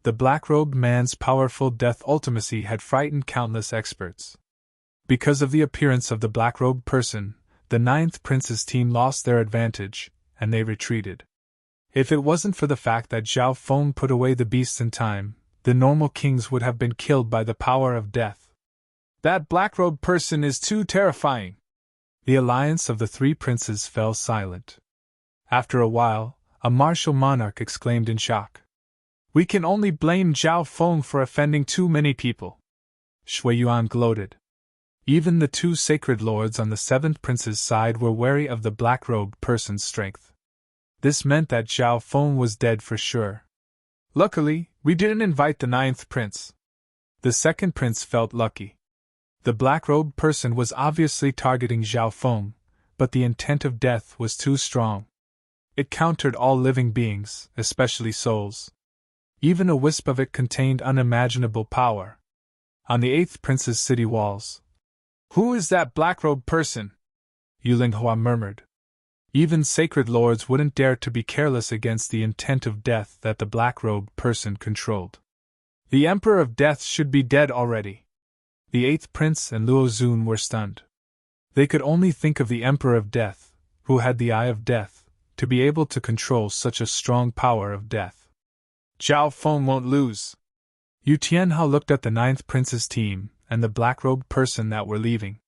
The black-robed man's powerful death ultimacy had frightened countless experts. Because of the appearance of the black-robed person, the 9th Prince's team lost their advantage, and they retreated. If it wasn't for the fact that Zhao Feng put away the beasts in time, the normal kings would have been killed by the power of death. That black-robed person is too terrifying. The alliance of the 3 princes fell silent. After a while, a martial monarch exclaimed in shock. We can only blame Zhao Feng for offending too many people. Shui Yuan gloated. Even the 2 sacred lords on the 7th Prince's side were wary of the black-robed person's strength. This meant that Zhao Feng was dead for sure. Luckily, we didn't invite the 9th Prince. The 2nd Prince felt lucky. The black-robed person was obviously targeting Zhao Feng, but the intent of death was too strong. It countered all living beings, especially souls. Even a wisp of it contained unimaginable power. On the 8th Prince's city walls. Who is that black-robed person? Yulinghua murmured. Even sacred lords wouldn't dare to be careless against the intent of death that the black-robed person controlled. The Emperor of Death should be dead already. The 8th Prince and Luo Zun were stunned. They could only think of the Emperor of Death, who had the Eye of Death, to be able to control such a strong power of death. Zhao Feng won't lose. Yu Tianhao looked at the 9th Prince's team and the black-robed person that were leaving.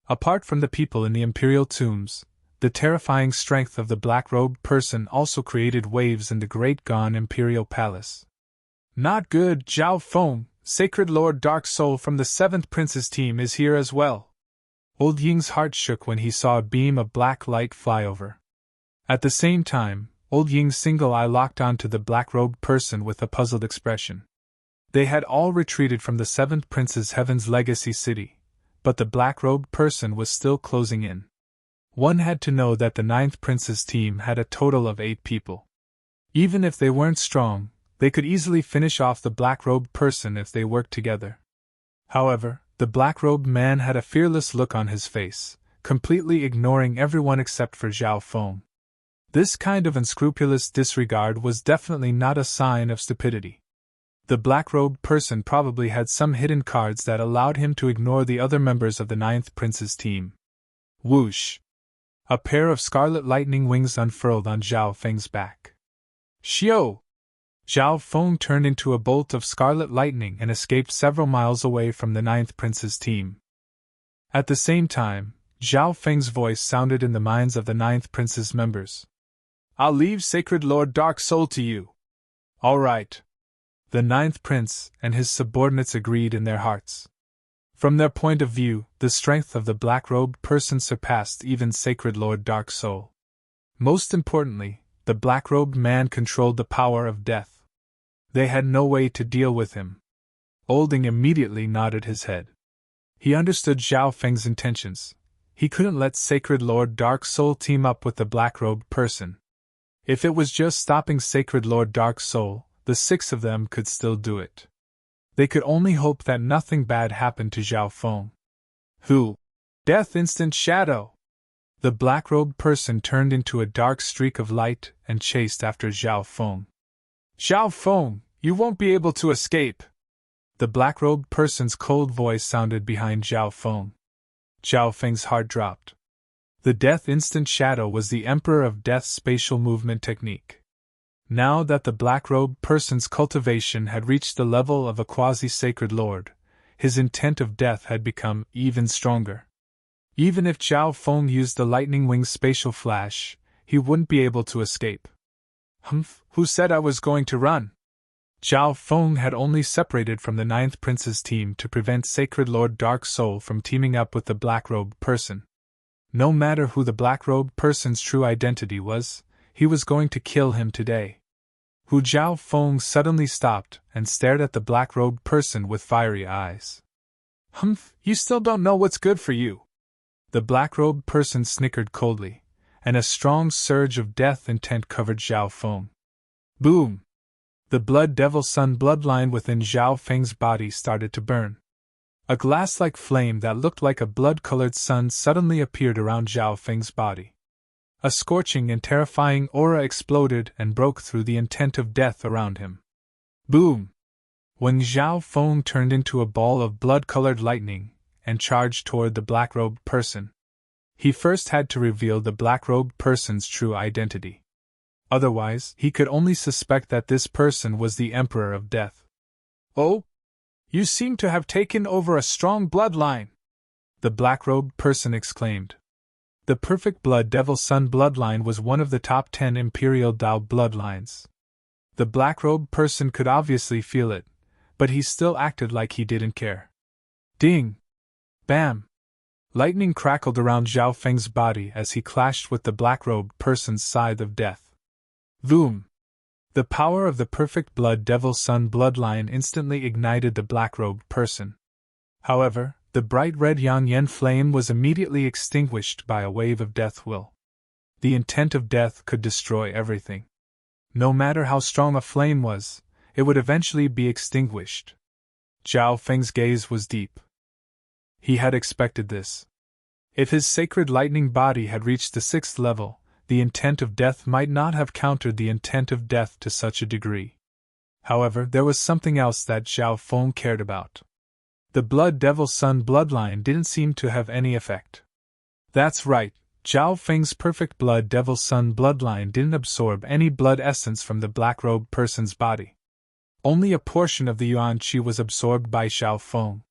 Apart from the people in the imperial tombs, the terrifying strength of the black-robed person also created waves in the Great Gan Imperial Palace. Not good, Zhao Feng. Sacred Lord Dark Soul from the 7th Prince's team is here as well. Old Ying's heart shook when he saw a beam of black light fly over. At the same time, Old Ying's single eye locked onto the black-robed person with a puzzled expression. They had all retreated from the 7th Prince's Heaven's Legacy City, but the black-robed person was still closing in. One had to know that the 9th Prince's team had a total of 8 people. Even if they weren't strong, they could easily finish off the black-robed person if they worked together. However, the black-robed man had a fearless look on his face, completely ignoring everyone except for Zhao Feng. This kind of unscrupulous disregard was definitely not a sign of stupidity. The black-robed person probably had some hidden cards that allowed him to ignore the other members of the 9th Prince's team. Whoosh! A pair of scarlet lightning wings unfurled on Zhao Feng's back. Xiao! Zhao Feng turned into a bolt of scarlet lightning and escaped several miles away from the 9th Prince's team. At the same time, Zhao Feng's voice sounded in the minds of the 9th Prince's members. I'll leave Sacred Lord Dark Soul to you. All right. The 9th Prince and his subordinates agreed in their hearts. From their point of view, the strength of the black-robed person surpassed even Sacred Lord Dark Soul. Most importantly, the black-robed man controlled the power of death. They had no way to deal with him. Olding immediately nodded his head. He understood Zhao Feng's intentions. He couldn't let Sacred Lord Dark Soul team up with the black-robed person. If it was just stopping Sacred Lord Dark Soul, the 6 of them could still do it. They could only hope that nothing bad happened to Zhao Feng. Who? Death Instant Shadow! The black-robed person turned into a dark streak of light and chased after Zhao Feng. Zhao Feng, you won't be able to escape! The black-robed person's cold voice sounded behind Zhao Feng. Zhao Feng's heart dropped. The Death Instant Shadow was the Emperor of Death's spatial movement technique. Now that the black-robed person's cultivation had reached the level of a quasi-sacred lord, his intent of death had become even stronger. Even if Zhao Feng used the lightning wing spatial flash, he wouldn't be able to escape. Humph, who said I was going to run? Zhao Feng had only separated from the 9th Prince's team to prevent Sacred Lord Dark Soul from teaming up with the black-robed person. No matter who the black-robed person's true identity was, he was going to kill him today. Hu Zhao Feng suddenly stopped and stared at the black-robed person with fiery eyes. Humph, you still don't know what's good for you. The black-robed person snickered coldly, and a strong surge of death intent covered Zhao Feng. Boom! The Blood Devil Sun bloodline within Zhao Feng's body started to burn. A glass-like flame that looked like a blood-colored sun suddenly appeared around Zhao Feng's body. A scorching and terrifying aura exploded and broke through the intent of death around him. Boom! When Zhao Feng turned into a ball of blood-colored lightning and charged toward the black-robed person, he first had to reveal the black-robed person's true identity. Otherwise, he could only suspect that this person was the Emperor of Death. Oh? You seem to have taken over a strong bloodline! The black-robed person exclaimed. The Perfect Blood Devil Sun bloodline was one of the top 10 Imperial Dao bloodlines. The black-robed person could obviously feel it, but he still acted like he didn't care. Ding! Bam! Lightning crackled around Zhao Feng's body as he clashed with the black-robed person's scythe of death. Voom! The power of the Perfect Blood Devil Sun bloodline instantly ignited the black-robed person. However, the bright red Yang Yen flame was immediately extinguished by a wave of death will. The intent of death could destroy everything. No matter how strong a flame was, it would eventually be extinguished. Zhao Feng's gaze was deep. He had expected this. If his sacred lightning body had reached the 6th level, the intent of death might not have countered the intent of death to such a degree. However, there was something else that Zhao Feng cared about. The Blood Devil Sun bloodline didn't seem to have any effect. That's right, Zhao Feng's perfect Blood Devil Sun bloodline didn't absorb any blood essence from the black-robed person's body. Only a portion of the yuan qi was absorbed by Zhao Feng.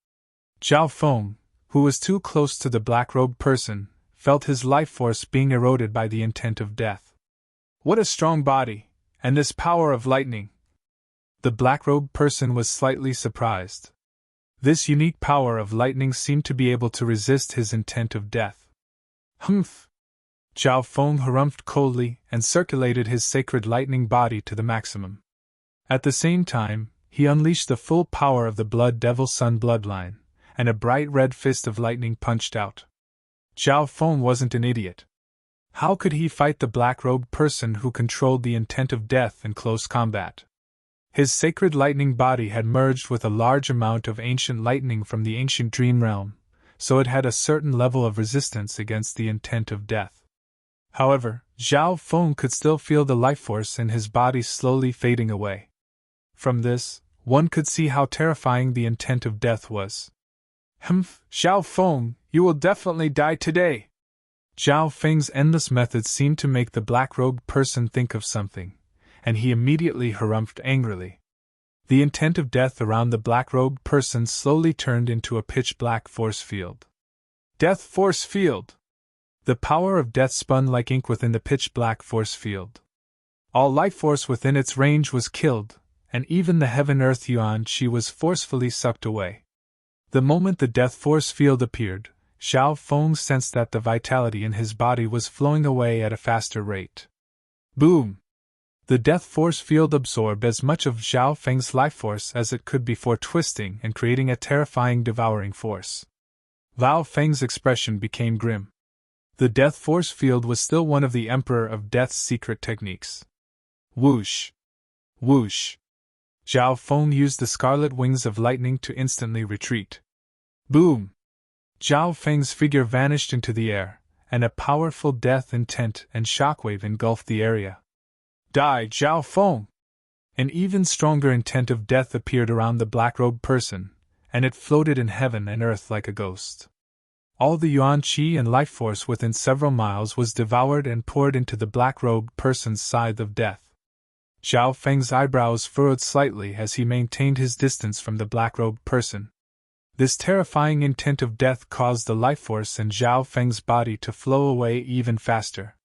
Zhao Feng, who was too close to the black-robed person, felt his life force being eroded by the intent of death. What a strong body, and this power of lightning! The black-robed person was slightly surprised. This unique power of lightning seemed to be able to resist his intent of death. Humph! Zhao Feng harumphed coldly and circulated his sacred lightning body to the maximum. At the same time, he unleashed the full power of the Blood Devil Sun bloodline, and a bright red fist of lightning punched out. Zhao Feng wasn't an idiot. How could he fight the black-robed person who controlled the intent of death in close combat? His sacred lightning body had merged with a large amount of ancient lightning from the ancient dream realm, so it had a certain level of resistance against the intent of death. However, Zhao Feng could still feel the life force in his body slowly fading away. From this, one could see how terrifying the intent of death was. Zhao Feng, you will definitely die today. Zhao Feng's endless methods seemed to make the black-robed person think of something, and he immediately harumphed angrily. The intent of death around the black-robed person slowly turned into a pitch-black force field. Death force field! The power of death spun like ink within the pitch-black force field. All life force within its range was killed, and even the heaven-earth yuan qi was forcefully sucked away. The moment the death force field appeared, Zhao Feng sensed that the vitality in his body was flowing away at a faster rate. Boom! The death force field absorbed as much of Zhao Feng's life force as it could before twisting and creating a terrifying devouring force. Zhao Feng's expression became grim. The death force field was still one of the Emperor of Death's secret techniques. Whoosh! Whoosh! Zhao Feng used the scarlet wings of lightning to instantly retreat. Boom! Zhao Feng's figure vanished into the air, and a powerful death intent and shockwave engulfed the area. Die, Zhao Feng! An even stronger intent of death appeared around the black-robed person, and it floated in heaven and earth like a ghost. All the yuan qi and life force within several miles was devoured and poured into the black-robed person's scythe of death. Zhao Feng's eyebrows furrowed slightly as he maintained his distance from the black-robed person. This terrifying intent of death caused the life force in Zhao Feng's body to flow away even faster.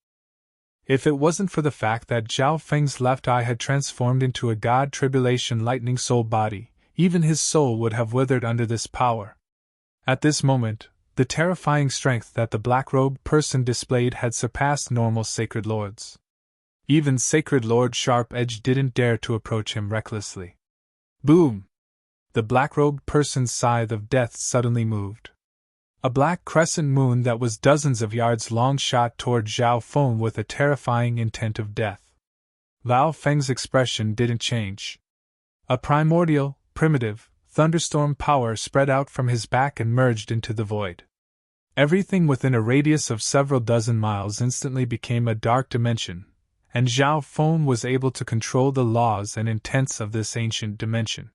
If it wasn't for the fact that Zhao Feng's left eye had transformed into a god tribulation lightning soul body, even his soul would have withered under this power. At this moment, the terrifying strength that the black-robed person displayed had surpassed normal sacred lords. Even Sacred Lord Sharp Edge didn't dare to approach him recklessly. Boom! The black-robed person's scythe of death suddenly moved. A black crescent moon that was dozens of yards long shot toward Zhao Feng with a terrifying intent of death. Zhao Feng's expression didn't change. A primordial, primitive, thunderstorm power spread out from his back and merged into the void. Everything within a radius of several dozen miles instantly became a dark dimension, and Zhao Feng was able to control the laws and intents of this ancient dimension.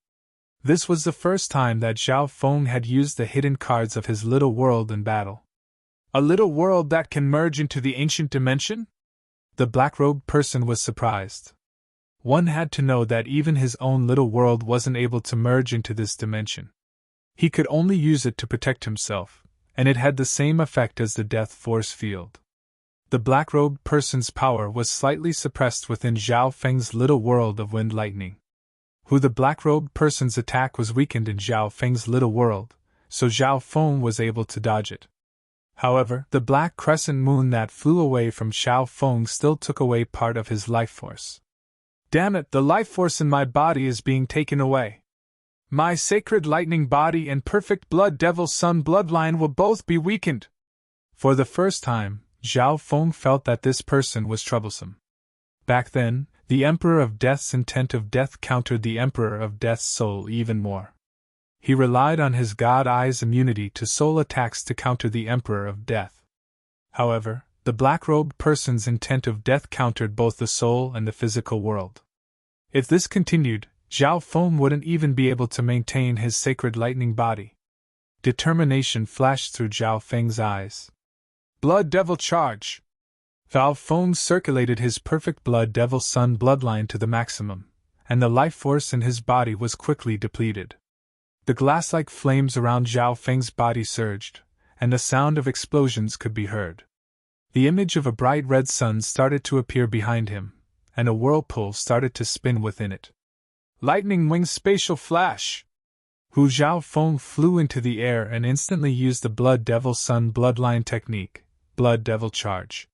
This was the first time that Zhao Feng had used the hidden cards of his little world in battle. A little world that can merge into the ancient dimension? The black-robed person was surprised. One had to know that even his own little world wasn't able to merge into this dimension. He could only use it to protect himself, and it had the same effect as the death force field. The black-robed person's power was slightly suppressed within Zhao Feng's little world of wind lightning. The black-robed person's attack was weakened in Zhao Feng's little world, so Zhao Feng was able to dodge it. However, the black crescent moon that flew away from Zhao Feng still took away part of his life force. Damn it, the life force in my body is being taken away. My sacred lightning body and perfect blood devil sun bloodline will both be weakened. For the first time, Zhao Feng felt that this person was troublesome. Back then, the Emperor of Death's intent of death countered the Emperor of Death's soul even more. He relied on his God Eye's immunity to soul attacks to counter the Emperor of Death. However, the black-robed person's intent of death countered both the soul and the physical world. If this continued, Zhao Feng wouldn't even be able to maintain his sacred lightning body. Determination flashed through Zhao Feng's eyes. Blood Devil Charge! Zhao Feng circulated his perfect Blood Devil Sun bloodline to the maximum, and the life force in his body was quickly depleted. The glass-like flames around Zhao Feng's body surged, and the sound of explosions could be heard. The image of a bright red sun started to appear behind him, and a whirlpool started to spin within it. Lightning Wing Spatial Flash! Hu Zhao Feng flew into the air and instantly used the Blood Devil Sun bloodline technique, Blood Devil Charge.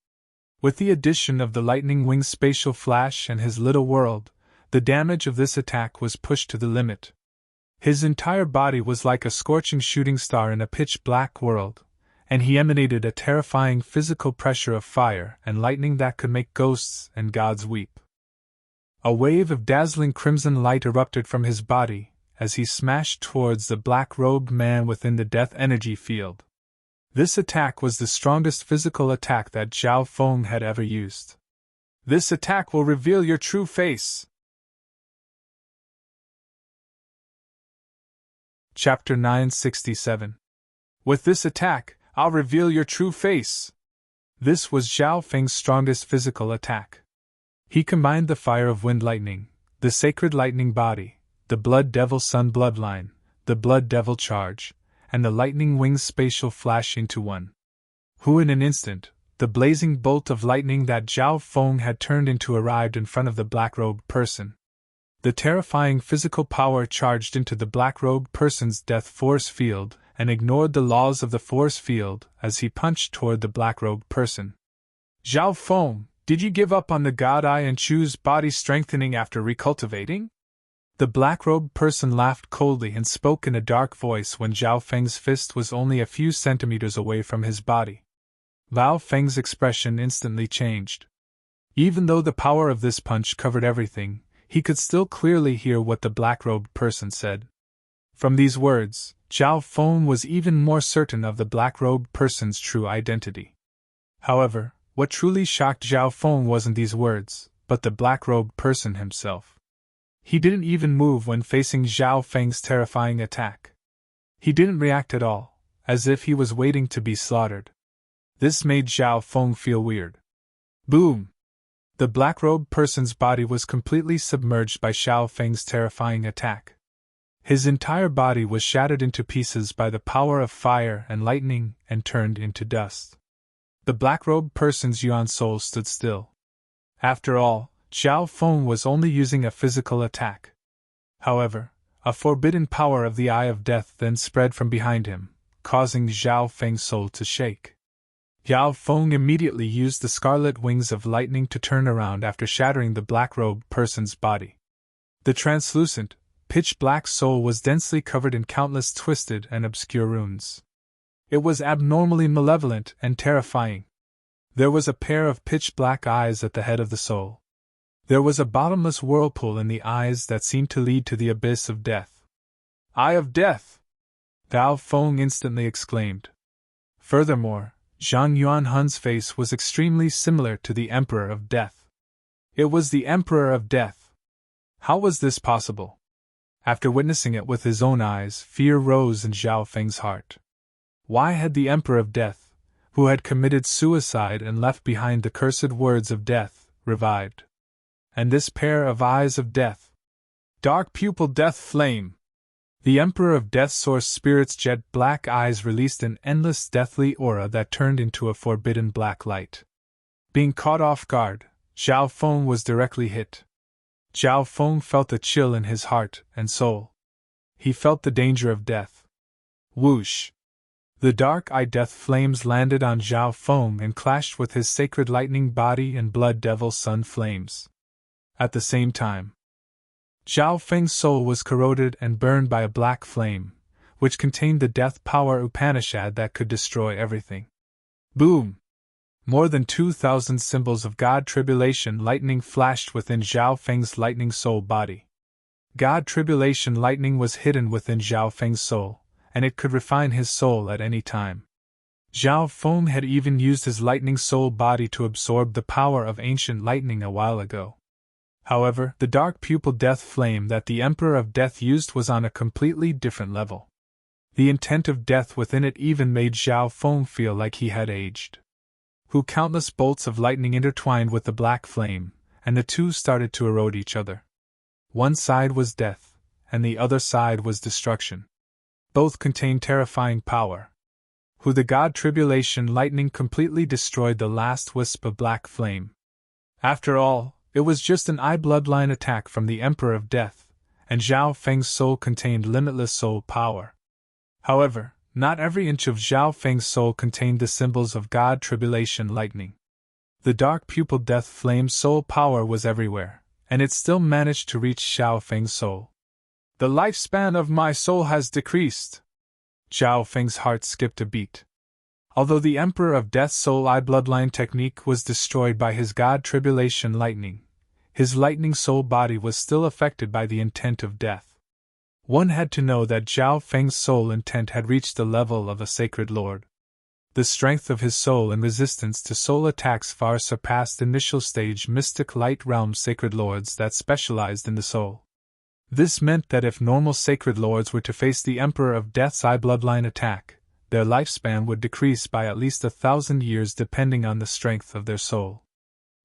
With the addition of the Lightning Wing Spatial Flash and his little world, the damage of this attack was pushed to the limit. His entire body was like a scorching shooting star in a pitch-black world, and he emanated a terrifying physical pressure of fire and lightning that could make ghosts and gods weep. A wave of dazzling crimson light erupted from his body as he smashed towards the black-robed man within the death energy field. This attack was the strongest physical attack that Zhao Feng had ever used. This attack will reveal your true face! Chapter 967. With this attack, I'll reveal your true face! This was Zhao Feng's strongest physical attack. He combined the fire of wind lightning, the sacred lightning body, the Blood Devil Sun bloodline, the Blood Devil Charge, and the Lightning Wings Spatial Flash into one. Who in an instant, the blazing bolt of lightning that Zhao Feng had turned into arrived in front of the black-robed person. The terrifying physical power charged into the black-robed person's death force field and ignored the laws of the force field as he punched toward the black-robed person. Zhao Feng, did you give up on the God Eye and choose body strengthening after recultivating? The black-robed person laughed coldly and spoke in a dark voice when Zhao Feng's fist was only a few centimeters away from his body. Zhao Feng's expression instantly changed. Even though the power of this punch covered everything, he could still clearly hear what the black-robed person said. From these words, Zhao Feng was even more certain of the black-robed person's true identity. However, what truly shocked Zhao Feng wasn't these words, but the black-robed person himself. He didn't even move when facing Zhao Feng's terrifying attack. He didn't react at all, as if he was waiting to be slaughtered. This made Zhao Feng feel weird. Boom! The black-robed person's body was completely submerged by Zhao Feng's terrifying attack. His entire body was shattered into pieces by the power of fire and lightning and turned into dust. The black-robed person's yuan soul stood still. After all, Zhao Feng was only using a physical attack. However, a forbidden power of the Eye of Death then spread from behind him, causing Zhao Feng's soul to shake. Zhao Feng immediately used the scarlet wings of lightning to turn around after shattering the black-robed person's body. The translucent, pitch-black soul was densely covered in countless twisted and obscure runes. It was abnormally malevolent and terrifying. There was a pair of pitch-black eyes at the head of the soul. There was a bottomless whirlpool in the eyes that seemed to lead to the abyss of death. Eye of Death! Zhao Feng instantly exclaimed. Furthermore, Zhang Yuanhun's face was extremely similar to the Emperor of Death. It was the Emperor of Death. How was this possible? After witnessing it with his own eyes, fear rose in Zhao Feng's heart. Why had the Emperor of Death, who had committed suicide and left behind the cursed words of death, revived? And this pair of eyes of death. Dark pupil death flame. The Emperor of Death's source spirit's jet black eyes released an endless deathly aura that turned into a forbidden black light. Being caught off guard, Zhao Feng was directly hit. Zhao Feng felt a chill in his heart and soul. He felt the danger of death. Whoosh! The dark-eyed death flames landed on Zhao Feng and clashed with his sacred lightning body and blood devil sun flames. At the same time, Zhao Feng's soul was corroded and burned by a black flame, which contained the death power Upanishad that could destroy everything. Boom! More than 2,000 symbols of God Tribulation lightning flashed within Zhao Feng's lightning soul body. God Tribulation lightning was hidden within Zhao Feng's soul, and it could refine his soul at any time. Zhao Feng had even used his lightning soul body to absorb the power of ancient lightning a while ago. However, the dark pupil death flame that the Emperor of Death used was on a completely different level. The intent of death within it even made Zhao Feng feel like he had aged. Countless bolts of lightning intertwined with the black flame, and the two started to erode each other. One side was death, and the other side was destruction. Both contained terrifying power. The god tribulation lightning completely destroyed the last wisp of black flame. After all, it was just an eye bloodline attack from the Emperor of Death, and Zhao Feng's soul contained limitless soul power. However, not every inch of Zhao Feng's soul contained the symbols of god tribulation lightning. The dark pupil death flame's soul power was everywhere, and it still managed to reach Zhao Feng's soul. The lifespan of my soul has decreased. Zhao Feng's heart skipped a beat. Although the Emperor of Death's soul eye bloodline technique was destroyed by his god tribulation lightning, his lightning soul body was still affected by the intent of death. One had to know that Zhao Feng's soul intent had reached the level of a sacred lord. The strength of his soul and resistance to soul attacks far surpassed initial stage mystic light realm sacred lords that specialized in the soul. This meant that if normal sacred lords were to face the Emperor of Death's eye bloodline attack, their lifespan would decrease by at least 1,000 years depending on the strength of their soul.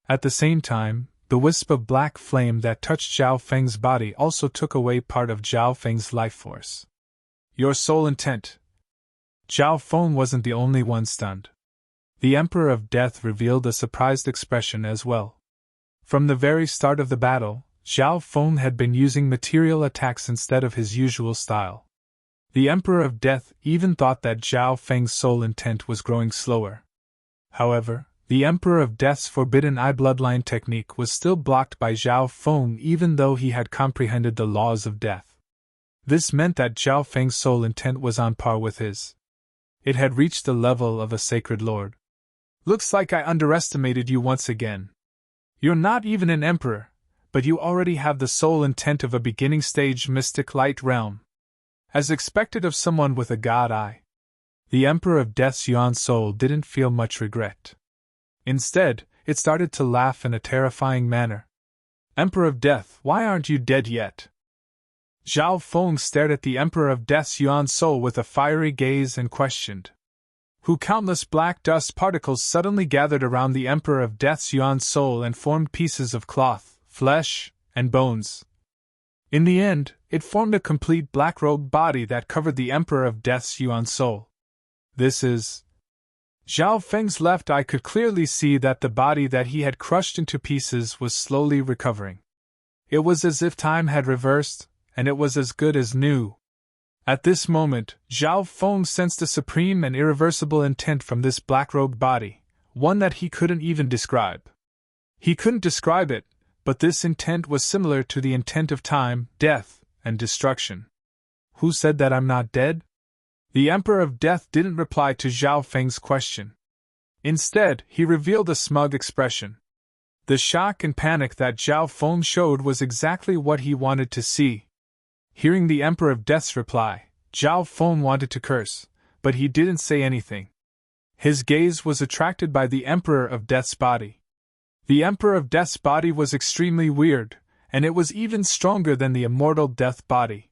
At the same time, the wisp of black flame that touched Zhao Feng's body also took away part of Zhao Feng's life force. Your soul intent. Zhao Feng wasn't the only one stunned. The Emperor of Death revealed a surprised expression as well. From the very start of the battle, Zhao Feng had been using material attacks instead of his usual style. The Emperor of Death even thought that Zhao Feng's soul intent was growing slower. However, the Emperor of Death's forbidden eye bloodline technique was still blocked by Zhao Feng even though he had comprehended the laws of death. This meant that Zhao Feng's soul intent was on par with his. It had reached the level of a sacred lord. Looks like I underestimated you once again. You're not even an emperor, but you already have the soul intent of a beginning stage mystic light realm. As expected of someone with a god eye. The Emperor of Death's Yuan soul didn't feel much regret. Instead, it started to laugh in a terrifying manner. Emperor of Death, why aren't you dead yet? Zhao Feng stared at the Emperor of Death's Yuan soul with a fiery gaze and questioned. Countless black dust particles suddenly gathered around the Emperor of Death's Yuan soul and formed pieces of cloth, flesh, and bones. In the end, it formed a complete black-robed body that covered the Emperor of Death's Yuan soul. This is... Zhao Feng's left eye could clearly see that the body that he had crushed into pieces was slowly recovering. It was as if time had reversed, and it was as good as new. At this moment, Zhao Feng sensed a supreme and irreversible intent from this black-robed body, one that he couldn't even describe. He couldn't describe it, but this intent was similar to the intent of time, death, and destruction. Who said that I'm not dead? The Emperor of Death didn't reply to Zhao Feng's question. Instead, he revealed a smug expression. The shock and panic that Zhao Feng showed was exactly what he wanted to see. Hearing the Emperor of Death's reply, Zhao Feng wanted to curse, but he didn't say anything. His gaze was attracted by the Emperor of Death's body. The Emperor of Death's body was extremely weird, and it was even stronger than the immortal Death body.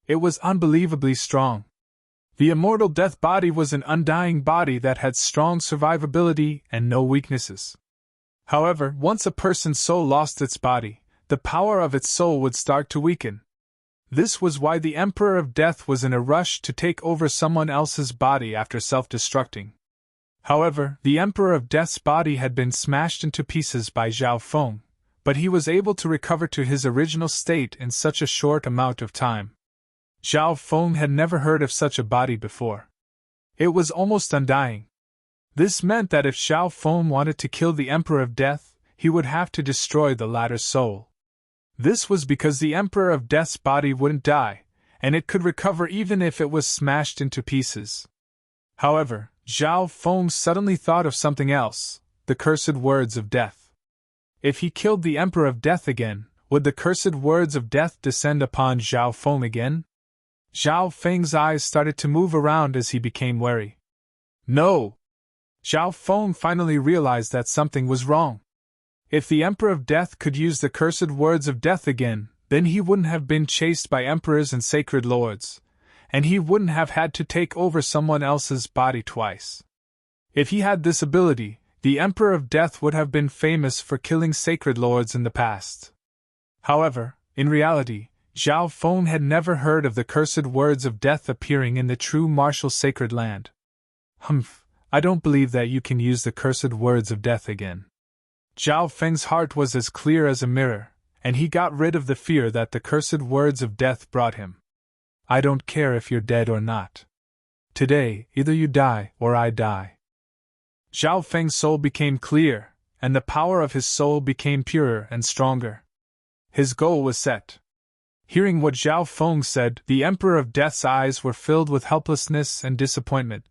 It was unbelievably strong. The immortal Death body was an undying body that had strong survivability and no weaknesses. However, once a person's soul lost its body, the power of its soul would start to weaken. This was why the Emperor of Death was in a rush to take over someone else's body after self-destructing. However, the Emperor of Death's body had been smashed into pieces by Zhao Feng, but he was able to recover to his original state in such a short amount of time. Zhao Feng had never heard of such a body before. It was almost undying. This meant that if Zhao Feng wanted to kill the Emperor of Death, he would have to destroy the latter's soul. This was because the Emperor of Death's body wouldn't die, and it could recover even if it was smashed into pieces. However, Zhao Feng suddenly thought of something else, the cursed words of death. If he killed the Emperor of Death again, would the cursed words of death descend upon Zhao Feng again? Zhao Feng's eyes started to move around as he became wary. No! Zhao Feng finally realized that something was wrong. If the Emperor of Death could use the cursed words of death again, then he wouldn't have been chased by emperors and sacred lords, and he wouldn't have had to take over someone else's body twice. If he had this ability, the Emperor of Death would have been famous for killing sacred lords in the past. However, in reality, Zhao Feng had never heard of the cursed words of death appearing in the true martial sacred land. Humph, I don't believe that you can use the cursed words of death again. Zhao Feng's heart was as clear as a mirror, and he got rid of the fear that the cursed words of death brought him. I don't care if you're dead or not. Today, either you die or I die. Zhao Feng's soul became clear, and the power of his soul became purer and stronger. His goal was set. Hearing what Zhao Feng said, the Emperor of Death's eyes were filled with helplessness and disappointment,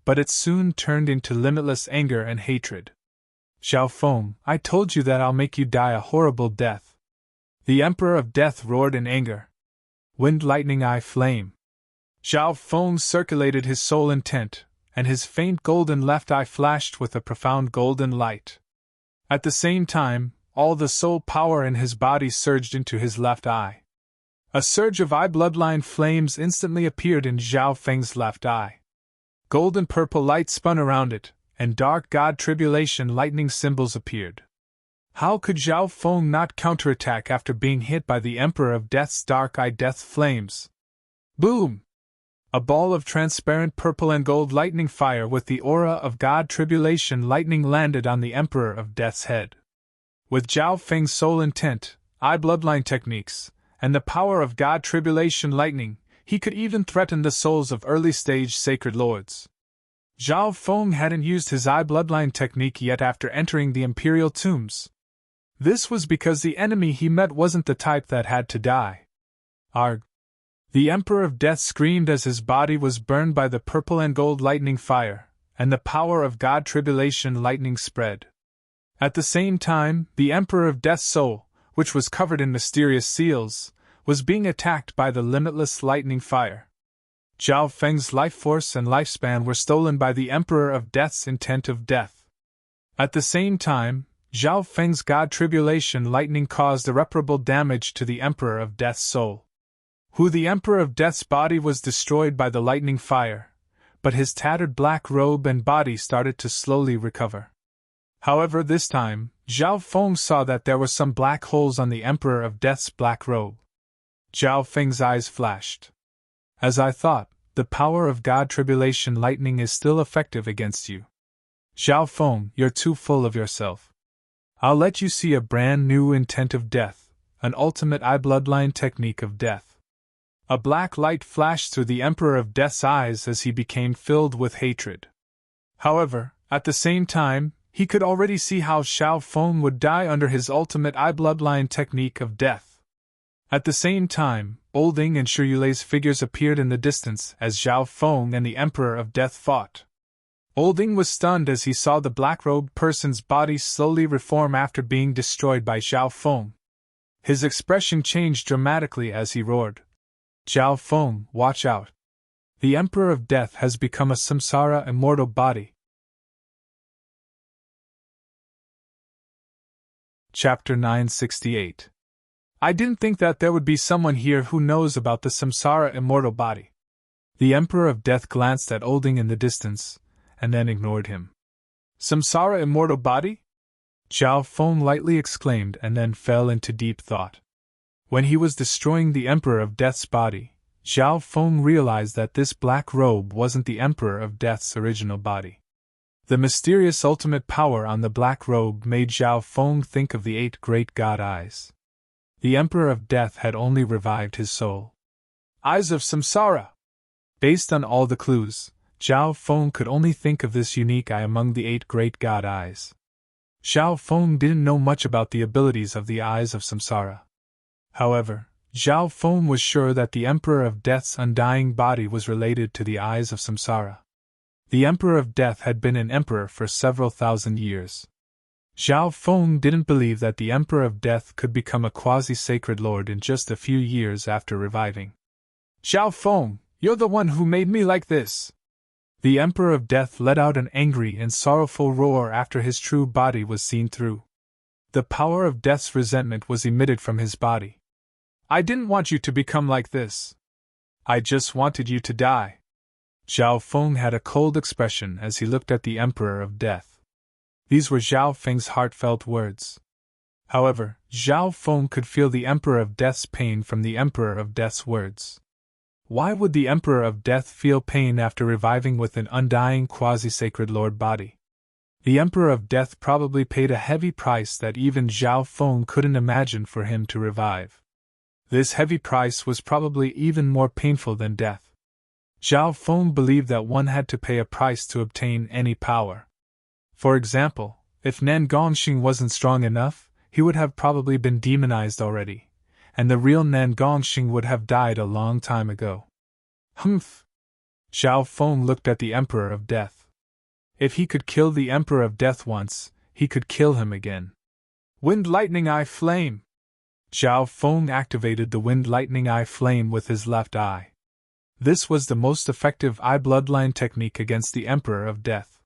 but it soon turned into limitless anger and hatred. Zhao Feng, I told you that I'll make you die a horrible death. The Emperor of Death roared in anger. Wind, lightning, eye, flame. Zhao Feng circulated his soul intent, and his faint golden left eye flashed with a profound golden light. At the same time, all the soul power in his body surged into his left eye. A surge of eye bloodline flames instantly appeared in Zhao Feng's left eye. Golden purple light spun around it, and dark god tribulation lightning symbols appeared. How could Zhao Feng not counterattack after being hit by the Emperor of Death's dark eye death flames? Boom! A ball of transparent purple and gold lightning fire with the aura of god tribulation lightning landed on the Emperor of Death's head. With Zhao Feng's soul intent, eye bloodline techniques, and the power of god tribulation lightning, he could even threaten the souls of early-stage sacred lords. Zhao Feng hadn't used his eye bloodline technique yet after entering the imperial tombs. This was because the enemy he met wasn't the type that had to die. Arg! The Emperor of Death screamed as his body was burned by the purple and gold lightning fire, and the power of god tribulation lightning spread. At the same time, the Emperor of Death's soul, which was covered in mysterious seals, was being attacked by the limitless lightning fire. Zhao Feng's life force and lifespan were stolen by the Emperor of Death's intent of death. At the same time, Zhao Feng's god tribulation lightning caused irreparable damage to the Emperor of Death's soul. The Emperor of Death's body was destroyed by the lightning fire, but his tattered black robe and body started to slowly recover. However, this time, Zhao Feng saw that there were some black holes on the Emperor of Death's black robe. Zhao Feng's eyes flashed. As I thought, the power of god tribulation lightning is still effective against you. Zhao Feng, you're too full of yourself. I'll let you see a brand new intent of death, an ultimate eye bloodline technique of death. A black light flashed through the Emperor of Death's eyes as he became filled with hatred. However, at the same time, he could already see how Zhao Feng would die under his ultimate eye bloodline technique of death. At the same time, Olding and Shiyulei's figures appeared in the distance as Zhao Feng and the Emperor of Death fought. Olding was stunned as he saw the black-robed person's body slowly reform after being destroyed by Zhao Feng. His expression changed dramatically as he roared. Zhao Feng, watch out. The Emperor of Death has become a samsara immortal body. Chapter 968. I didn't think that there would be someone here who knows about the samsara immortal body. The Emperor of Death glanced at Olding in the distance, and then ignored him. Samsara immortal body? Zhao Feng lightly exclaimed and then fell into deep thought. When he was destroying the Emperor of Death's body, Zhao Feng realized that this black robe wasn't the Emperor of Death's original body. The mysterious ultimate power on the black robe made Zhao Feng think of the 8 great god eyes. The Emperor of Death had only revived his soul. Eyes of Samsara! Based on all the clues, Zhao Feng could only think of this unique eye among the 8 great god eyes. Zhao Feng didn't know much about the abilities of the eyes of Samsara. However, Zhao Feng was sure that the Emperor of Death's undying body was related to the eyes of Samsara. The Emperor of Death had been an emperor for several thousand years. Zhao Feng didn't believe that the Emperor of Death could become a quasi-sacred lord in just a few years after reviving. Zhao Feng, you're the one who made me like this! The Emperor of Death let out an angry and sorrowful roar after his true body was seen through. The power of death's resentment was emitted from his body. I didn't want you to become like this. I just wanted you to die. Zhao Feng had a cold expression as he looked at the Emperor of Death. These were Zhao Feng's heartfelt words. However, Zhao Feng could feel the Emperor of Death's pain from the Emperor of Death's words. Why would the Emperor of Death feel pain after reviving with an undying quasi-sacred Lord body? The Emperor of Death probably paid a heavy price that even Zhao Feng couldn't imagine for him to revive. This heavy price was probably even more painful than death. Zhao Feng believed that one had to pay a price to obtain any power. For example, if Nan Gongxing wasn't strong enough, he would have probably been demonized already, and the real Nan Gongxing would have died a long time ago. Humph! Zhao Feng looked at the Emperor of Death. If he could kill the Emperor of Death once, he could kill him again. Wind Lightning Eye Flame! Zhao Feng activated the Wind Lightning Eye Flame with his left eye. This was the most effective eye bloodline technique against the Emperor of Death.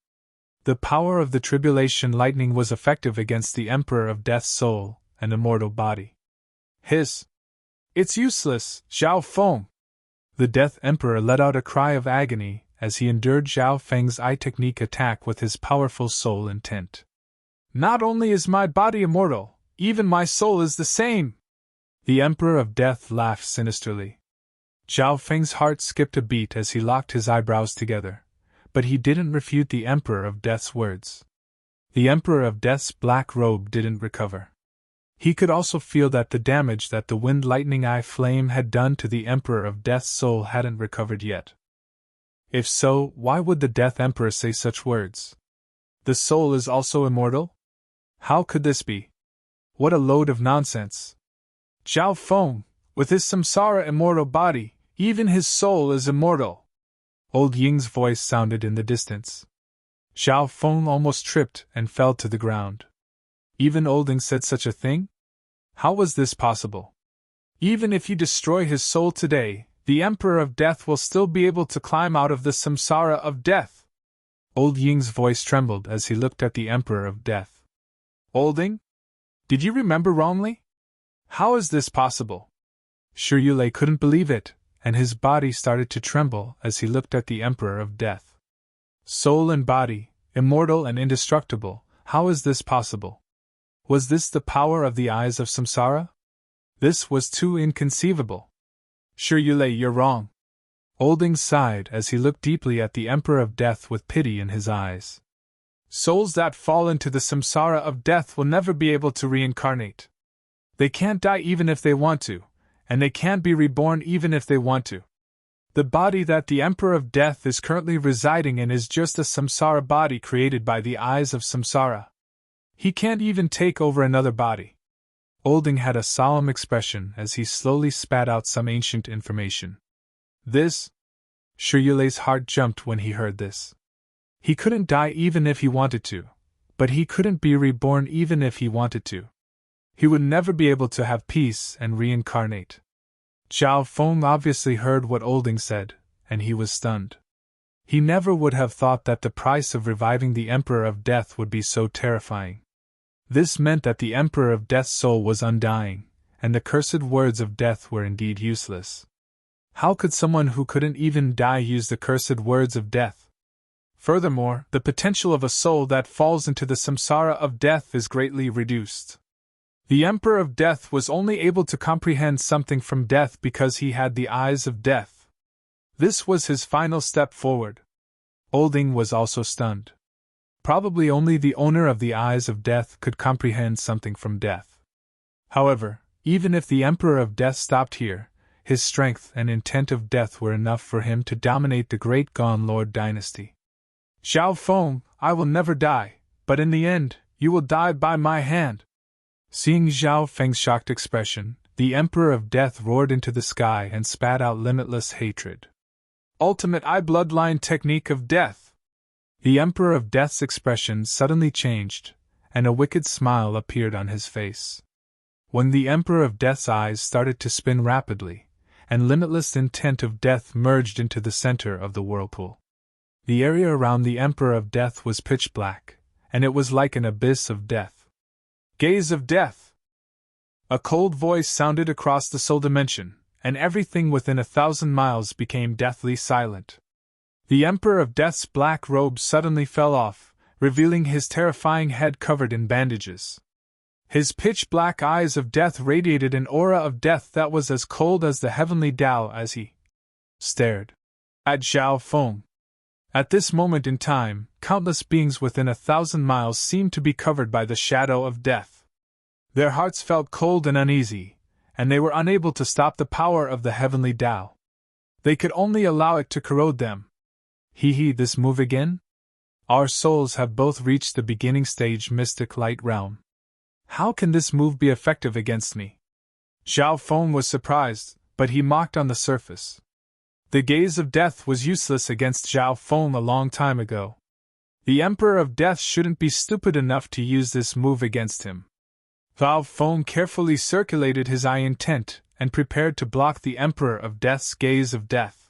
The power of the Tribulation Lightning was effective against the Emperor of Death's soul and immortal body. Hiss! It's useless, Zhao Feng! The Death Emperor let out a cry of agony as he endured Zhao Feng's eye technique attack with his powerful soul intent. Not only is my body immortal, even my soul is the same! The Emperor of Death laughed sinisterly. Zhao Feng's heart skipped a beat as he locked his eyebrows together, but he didn't refute the Emperor of Death's words. The Emperor of Death's black robe didn't recover. He could also feel that the damage that the Wind Lightning Eye Flame had done to the Emperor of Death's soul hadn't recovered yet. If so, why would the Death Emperor say such words? The soul is also immortal? How could this be? What a load of nonsense! Zhao Feng, with his samsara immortal body, even his soul is immortal. Old Ying's voice sounded in the distance. Zhao Feng almost tripped and fell to the ground. Even Old Ying said such a thing? How was this possible? Even if you destroy his soul today, the Emperor of Death will still be able to climb out of the samsara of death. Old Ying's voice trembled as he looked at the Emperor of Death. Old Ying? Did you remember wrongly? How is this possible? Shi Yulei couldn't believe it, and his body started to tremble as he looked at the Emperor of Death. Soul and body, immortal and indestructible, how is this possible? Was this the power of the eyes of samsara? This was too inconceivable. Shi Yulei, you're wrong. Old Ying sighed as he looked deeply at the Emperor of Death with pity in his eyes. Souls that fall into the samsara of death will never be able to reincarnate. They can't die even if they want to, and they can't be reborn even if they want to. The body that the Emperor of Death is currently residing in is just a samsara body created by the eyes of samsara. He can't even take over another body. Old Ying had a solemn expression as he slowly spat out some ancient information. This? Shi Yulei's heart jumped when he heard this. He couldn't die even if he wanted to, but he couldn't be reborn even if he wanted to. He would never be able to have peace and reincarnate. Zhao Feng obviously heard what Old Ying said, and he was stunned. He never would have thought that the price of reviving the Emperor of Death would be so terrifying. This meant that the Emperor of Death's soul was undying, and the cursed words of death were indeed useless. How could someone who couldn't even die use the cursed words of death? Furthermore, the potential of a soul that falls into the samsara of death is greatly reduced. The Emperor of Death was only able to comprehend something from death because he had the eyes of death. This was his final step forward. Old Ying was also stunned. Probably only the owner of the eyes of death could comprehend something from death. However, even if the Emperor of Death stopped here, his strength and intent of death were enough for him to dominate the great Gone Lord dynasty. Zhao Feng, I will never die, but in the end, you will die by my hand. Seeing Zhao Feng's shocked expression, the Emperor of Death roared into the sky and spat out limitless hatred. Ultimate eye bloodline technique of death! The Emperor of Death's expression suddenly changed, and a wicked smile appeared on his face. When the Emperor of Death's eyes started to spin rapidly, and limitless intent of death merged into the center of the whirlpool. The area around the Emperor of Death was pitch black, and it was like an abyss of death. Gaze of death! A cold voice sounded across the soul dimension, and everything within 1,000 miles became deathly silent. The Emperor of Death's black robe suddenly fell off, revealing his terrifying head covered in bandages. His pitch-black eyes of death radiated an aura of death that was as cold as the heavenly Tao as he stared at Zhao Feng. At this moment in time, countless beings within 1,000 miles seemed to be covered by the shadow of death. Their hearts felt cold and uneasy, and they were unable to stop the power of the heavenly Tao. They could only allow it to corrode them. This move again? Our souls have both reached the beginning stage mystic light realm. How can this move be effective against me? Zhao Feng was surprised, but he mocked on the surface. The gaze of death was useless against Zhao Feng a long time ago. The Emperor of Death shouldn't be stupid enough to use this move against him. Zhao Feng carefully circulated his eye intent and prepared to block the Emperor of Death's gaze of death.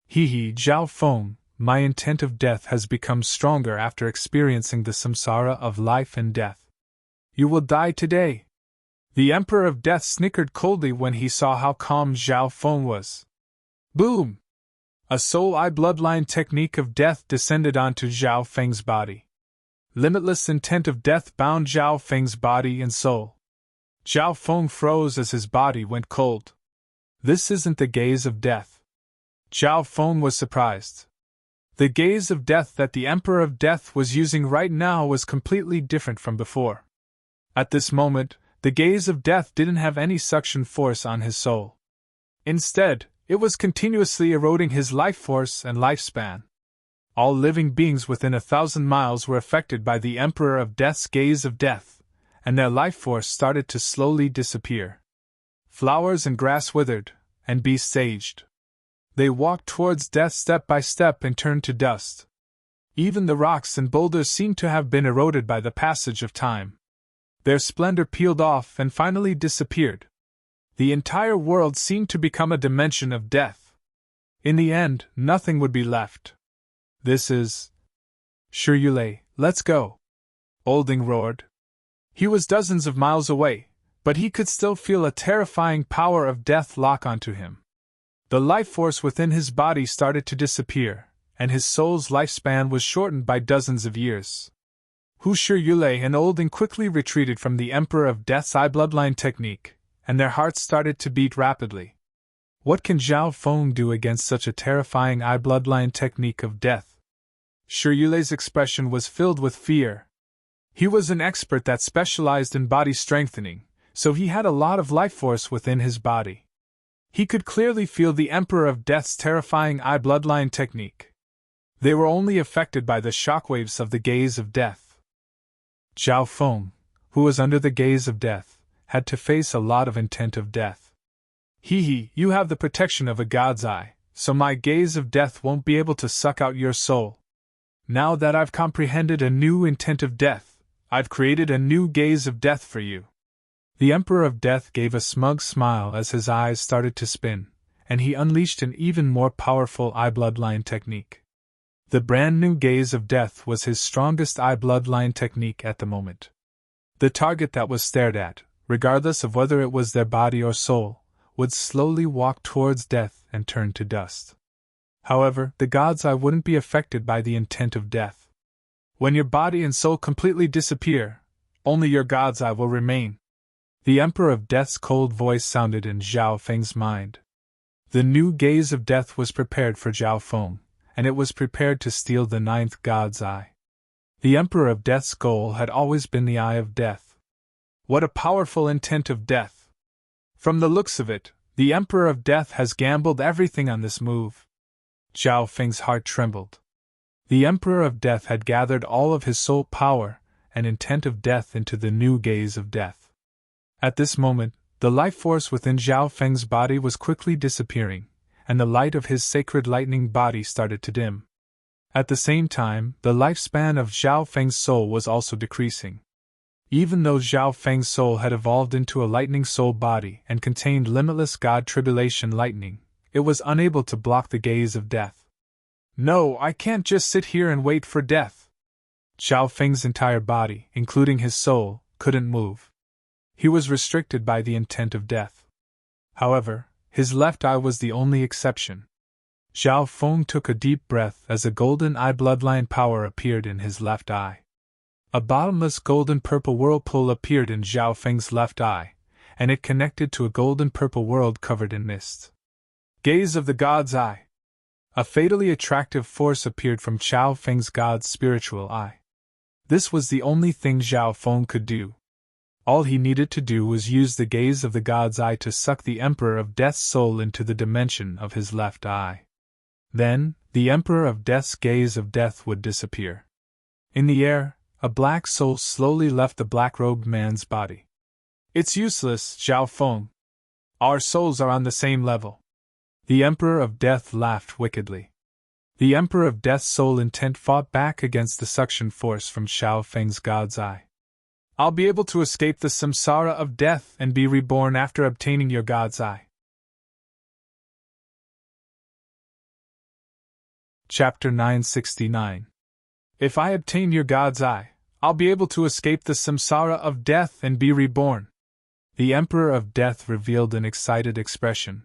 Zhao Feng, my intent of death has become stronger after experiencing the samsara of life and death. You will die today. The Emperor of Death snickered coldly when he saw how calm Zhao Feng was. Boom! A soul eye bloodline technique of death descended onto Zhao Feng's body. Limitless intent of death bound Zhao Feng's body and soul. Zhao Feng froze as his body went cold. This isn't the gaze of death. Zhao Feng was surprised. The gaze of death that the Emperor of Death was using right now was completely different from before. At this moment, the gaze of death didn't have any suction force on his soul. Instead, it was continuously eroding his life force and lifespan. All living beings within 1,000 miles were affected by the Emperor of Death's gaze of death, and their life force started to slowly disappear. Flowers and grass withered, and beasts aged. They walked towards death step by step and turned to dust. Even the rocks and boulders seemed to have been eroded by the passage of time. Their splendor peeled off and finally disappeared. The entire world seemed to become a dimension of death. In the end, nothing would be left. This is... Shirule, let's go! Olding roared. He was dozens of miles away, but he could still feel a terrifying power of death lock onto him. The life force within his body started to disappear, and his soul's lifespan was shortened by dozens of years. Shirule and Olding quickly retreated from the Emperor of Death's eye bloodline technique, and their hearts started to beat rapidly. What can Zhao Feng do against such a terrifying eye bloodline technique of death? Shirule's expression was filled with fear. He was an expert that specialized in body strengthening, so he had a lot of life force within his body. He could clearly feel the Emperor of Death's terrifying eye bloodline technique. They were only affected by the shockwaves of the gaze of death. Zhao Feng, who was under the gaze of death, had to face a lot of intent of death. You have the protection of a god's eye, so my gaze of death won't be able to suck out your soul. Now that I've comprehended a new intent of death, I've created a new gaze of death for you. The Emperor of Death gave a smug smile as his eyes started to spin, and he unleashed an even more powerful eye bloodline technique. The brand new gaze of death was his strongest eye bloodline technique at the moment. The target that was stared at, regardless of whether it was their body or soul, would slowly walk towards death and turn to dust. However, the god's eye wouldn't be affected by the intent of death. When your body and soul completely disappear, only your god's eye will remain. The Emperor of Death's cold voice sounded in Zhao Feng's mind. The new gaze of death was prepared for Zhao Feng, and it was prepared to steal the ninth god's eye. The Emperor of Death's goal had always been the eye of death. What a powerful intent of death! From the looks of it, the Emperor of Death has gambled everything on this move. Zhao Feng's heart trembled. The Emperor of Death had gathered all of his soul power and intent of death into the new gaze of death. At this moment, the life force within Zhao Feng's body was quickly disappearing, and the light of his sacred lightning body started to dim. At the same time, the lifespan of Zhao Feng's soul was also decreasing. Even though Zhao Feng's soul had evolved into a lightning soul body and contained limitless god tribulation lightning, it was unable to block the gaze of death. No, I can't just sit here and wait for death. Zhao Feng's entire body, including his soul, couldn't move. He was restricted by the intent of death. However, his left eye was the only exception. Zhao Feng took a deep breath as a golden eye bloodline power appeared in his left eye. A bottomless golden-purple whirlpool appeared in Zhao Feng's left eye, and it connected to a golden-purple world covered in mist. Gaze of the God's Eye. A fatally attractive force appeared from Zhao Feng's God's spiritual eye. This was the only thing Zhao Feng could do. All he needed to do was use the gaze of the God's Eye to suck the Emperor of Death's soul into the dimension of his left eye. Then, the Emperor of Death's gaze of death would disappear. In the air, a black soul slowly left the black-robed man's body. It's useless, Zhao Feng. Our souls are on the same level. The Emperor of Death laughed wickedly. The Emperor of Death's soul intent fought back against the suction force from Zhao Feng's God's Eye. I'll be able to escape the samsara of death and be reborn after obtaining your God's Eye. Chapter 969. If I obtain your God's Eye, I'll be able to escape the samsara of death and be reborn. The Emperor of Death revealed an excited expression.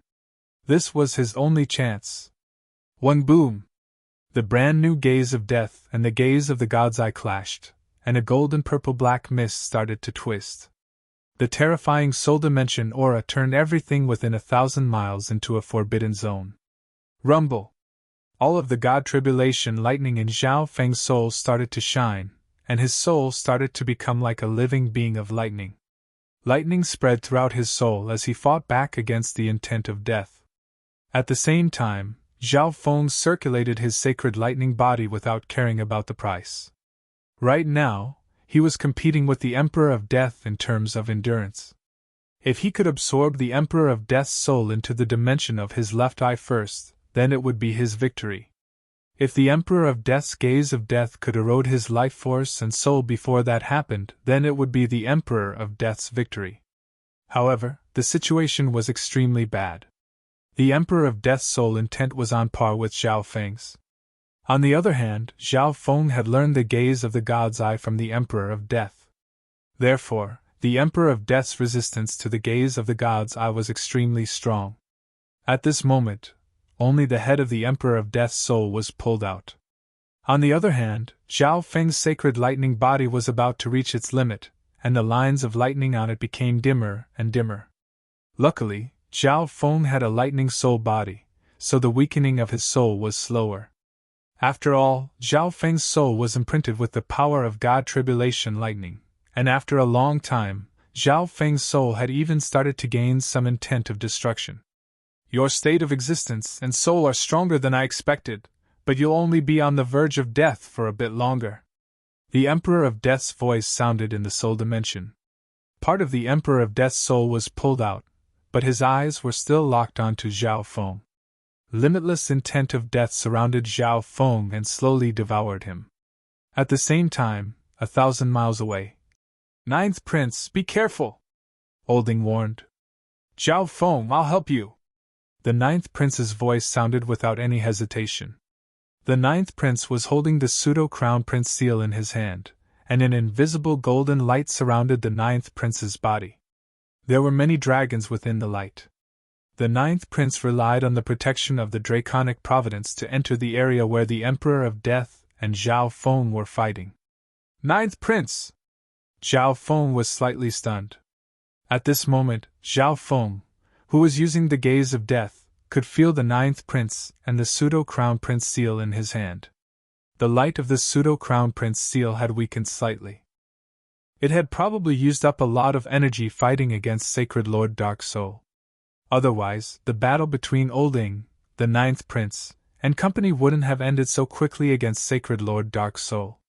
This was his only chance. One boom! The brand new gaze of death and the gaze of the God's Eye clashed, and a golden purple black mist started to twist. The terrifying soul dimension aura turned everything within 1,000 miles into a forbidden zone. Rumble! All of the God tribulation lightning in Zhao Feng's soul started to shine, and his soul started to become like a living being of lightning. Lightning spread throughout his soul as he fought back against the intent of death. At the same time, Zhao Feng circulated his sacred lightning body without caring about the price. Right now, he was competing with the Emperor of Death in terms of endurance. If he could absorb the Emperor of Death's soul into the dimension of his left eye first, then it would be his victory. If the Emperor of Death's gaze of death could erode his life force and soul before that happened, then it would be the Emperor of Death's victory. However, the situation was extremely bad. The Emperor of Death's soul intent was on par with Zhao Feng's. On the other hand, Zhao Feng had learned the gaze of the God's Eye from the Emperor of Death. Therefore, the Emperor of Death's resistance to the gaze of the God's Eye was extremely strong. At this moment, only the head of the Emperor of Death's soul was pulled out. On the other hand, Zhao Feng's sacred lightning body was about to reach its limit, and the lines of lightning on it became dimmer and dimmer. Luckily, Zhao Feng had a lightning soul body, so the weakening of his soul was slower. After all, Zhao Feng's soul was imprinted with the power of God tribulation lightning, and after a long time, Zhao Feng's soul had even started to gain some intent of destruction. Your state of existence and soul are stronger than I expected, but you'll only be on the verge of death for a bit longer. The Emperor of Death's voice sounded in the soul dimension. Part of the Emperor of Death's soul was pulled out, but his eyes were still locked onto Zhao Feng. Limitless intent of death surrounded Zhao Feng and slowly devoured him. At the same time, 1,000 miles away. Ninth Prince, be careful! Olding warned. Zhao Feng, I'll help you! The Ninth Prince's voice sounded without any hesitation. The Ninth Prince was holding the pseudo-crown prince seal in his hand, and an invisible golden light surrounded the Ninth Prince's body. There were many dragons within the light. The Ninth Prince relied on the protection of the draconic providence to enter the area where the Emperor of Death and Zhao Feng were fighting. Ninth Prince! Zhao Feng was slightly stunned. At this moment, Zhao Feng, who was using the gaze of death, could feel the Ninth Prince and the pseudo-crown prince seal in his hand. The light of the pseudo-crown prince seal had weakened slightly. It had probably used up a lot of energy fighting against Sacred Lord Dark Soul. Otherwise, the battle between Olding, the Ninth Prince, and company wouldn't have ended so quickly against Sacred Lord Dark Soul.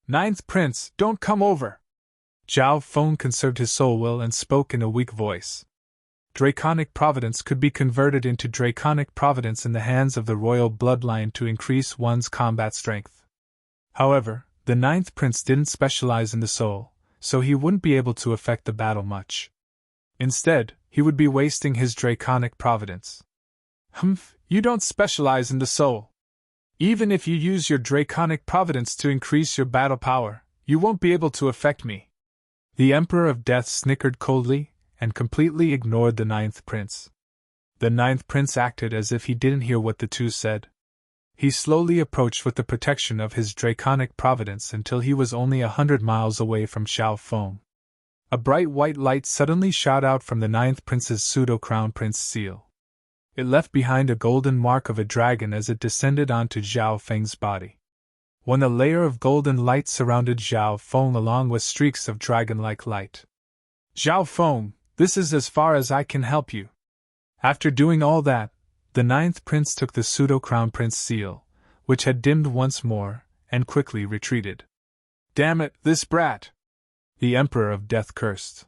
Ninth Prince, don't come over! Zhao Feng conserved his soul will and spoke in a weak voice. Draconic providence could be converted into draconic providence in the hands of the royal bloodline to increase one's combat strength. However, the Ninth Prince didn't specialize in the soul, so he wouldn't be able to affect the battle much. Instead, he would be wasting his draconic providence. You don't specialize in the soul. Even if you use your draconic providence to increase your battle power, you won't be able to affect me. The Emperor of Death snickered coldly and completely ignored the ninth prince. The ninth prince acted as if he didn't hear what the two said. He slowly approached with the protection of his draconic providence until he was only 100 miles away from Xiao Feng. A bright white light suddenly shot out from the ninth prince's pseudo-crown prince seal. It left behind a golden mark of a dragon as it descended onto Xiao Feng's body. When a layer of golden light surrounded Xiao Feng along with streaks of dragon-like light. Xiao Feng, this is as far as I can help you. After doing all that, the ninth prince took the pseudo-crown prince seal, which had dimmed once more, and quickly retreated. Damn it, this brat! The Emperor of Death cursed.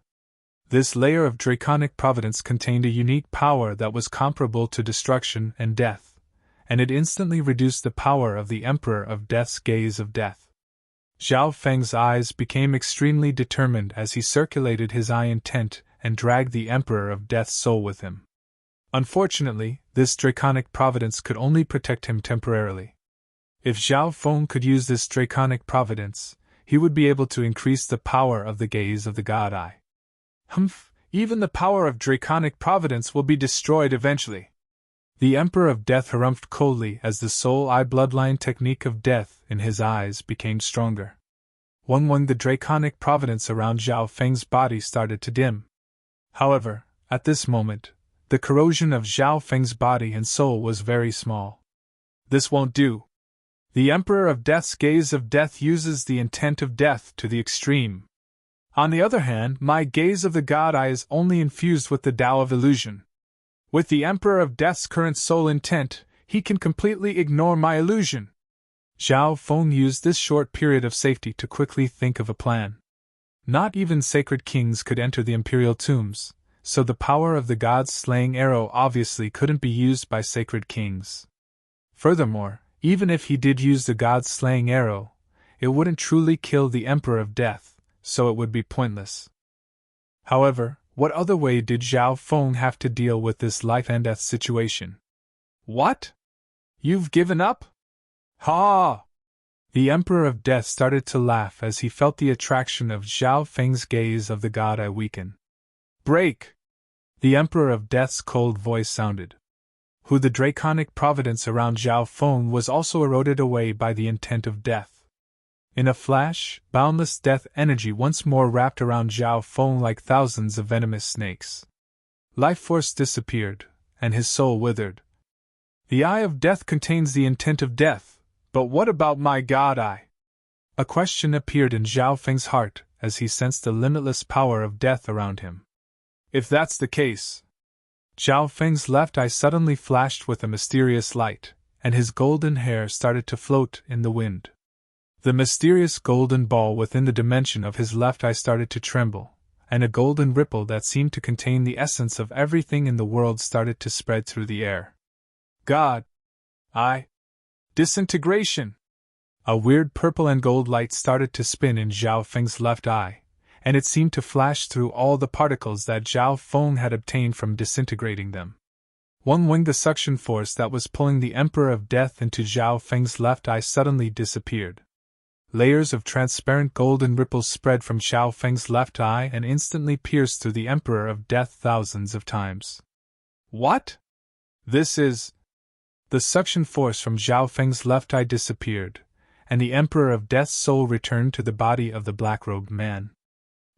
This layer of draconic providence contained a unique power that was comparable to destruction and death, and it instantly reduced the power of the Emperor of Death's gaze of death. Xiao Feng's eyes became extremely determined as he circulated his eye intent and dragged the Emperor of Death's soul with him. Unfortunately, this draconic providence could only protect him temporarily. If Xiao Feng could use this draconic providence, he would be able to increase the power of the gaze of the God Eye. Humph, even the power of draconic providence will be destroyed eventually. The Emperor of Death harumphed coldly as the soul eye bloodline technique of death in his eyes became stronger. When the draconic providence around Xiao Feng's body started to dim. However, at this moment, the corrosion of Xiao Feng's body and soul was very small. This won't do. The Emperor of Death's gaze of death uses the intent of death to the extreme. On the other hand, my gaze of the God Eye is only infused with the Tao of illusion. With the Emperor of Death's current soul intent, he can completely ignore my illusion. Xiao Feng used this short period of safety to quickly think of a plan. Not even sacred kings could enter the imperial tombs, so the power of the god's slaying arrow obviously couldn't be used by sacred kings. Furthermore, even if he did use the god's slaying arrow, it wouldn't truly kill the Emperor of Death, so it would be pointless. However, what other way did Xiao Feng have to deal with this life and death situation? What? You've given up? Ha! The Emperor of Death started to laugh as he felt the attraction of Xiao Feng's gaze of the God Eye weaken. Break! The Emperor of Death's cold voice sounded. Who the draconic providence around Xiao Feng was also eroded away by the intent of death. In a flash, boundless death energy once more wrapped around Xiao Feng like thousands of venomous snakes. Life force disappeared, and his soul withered. The Eye of Death contains the intent of death, but what about my God Eye? A question appeared in Xiao Feng's heart as he sensed the limitless power of death around him. If that's the case... Xiao Feng's left eye suddenly flashed with a mysterious light, and his golden hair started to float in the wind. The mysterious golden ball within the dimension of his left eye started to tremble, and a golden ripple that seemed to contain the essence of everything in the world started to spread through the air. God! Disintegration! A weird purple and gold light started to spin in Xiao Feng's left eye, and it seemed to flash through all the particles that Xiao Feng had obtained from disintegrating them. The suction force that was pulling the Emperor of Death into Xiao Feng's left eye suddenly disappeared. Layers of transparent golden ripples spread from Xiao Feng's left eye and instantly pierced through the Emperor of Death thousands of times. What? This is... The suction force from Xiao Feng's left eye disappeared, and the Emperor of Death's soul returned to the body of the black-robed man.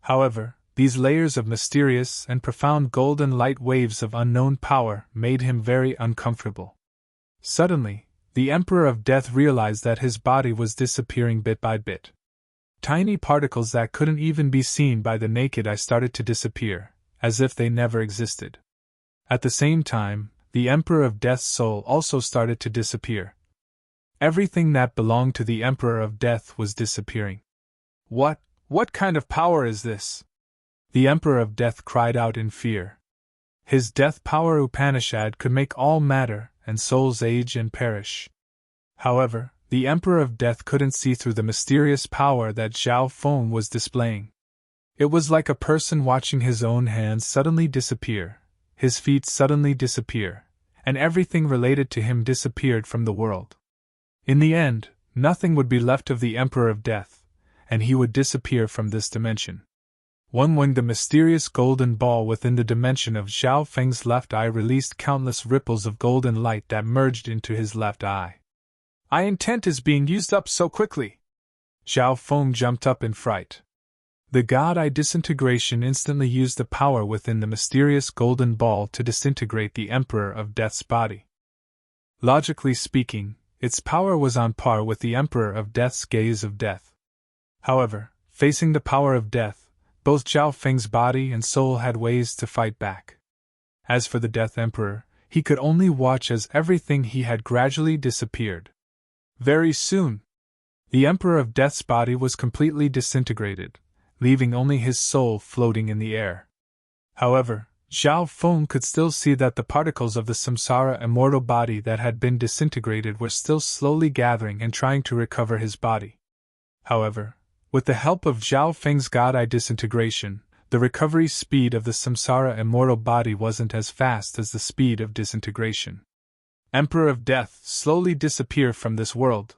However, these layers of mysterious and profound golden light waves of unknown power made him very uncomfortable. Suddenly, the Emperor of Death realized that his body was disappearing bit by bit. Tiny particles that couldn't even be seen by the naked eye started to disappear, as if they never existed. At the same time, the Emperor of Death's soul also started to disappear. Everything that belonged to the Emperor of Death was disappearing. What kind of power is this? The Emperor of Death cried out in fear. His death power Upanishad could make all matter and souls age and perish. However, the Emperor of Death couldn't see through the mysterious power that Xiao Feng was displaying. It was like a person watching his own hands suddenly disappear, his feet suddenly disappear, and everything related to him disappeared from the world. In the end, nothing would be left of the Emperor of Death, and he would disappear from this dimension. When the mysterious golden ball within the dimension of Zhao Feng's left eye released countless ripples of golden light that merged into his left eye. Intent is being used up so quickly. Zhao Feng jumped up in fright. The God Eye disintegration instantly used the power within the mysterious golden ball to disintegrate the Emperor of Death's body. Logically speaking, its power was on par with the Emperor of Death's gaze of death. However, facing the power of death, both Zhao Feng's body and soul had ways to fight back. As for the Death Emperor, he could only watch as everything he had gradually disappeared. Very soon, the Emperor of Death's body was completely disintegrated, leaving only his soul floating in the air. However, Zhao Feng could still see that the particles of the samsara immortal body that had been disintegrated were still slowly gathering and trying to recover his body. However, with the help of Zhao Feng's God Eye disintegration, the recovery speed of the samsara immortal body wasn't as fast as the speed of disintegration. Emperor of Death, slowly disappear from this world.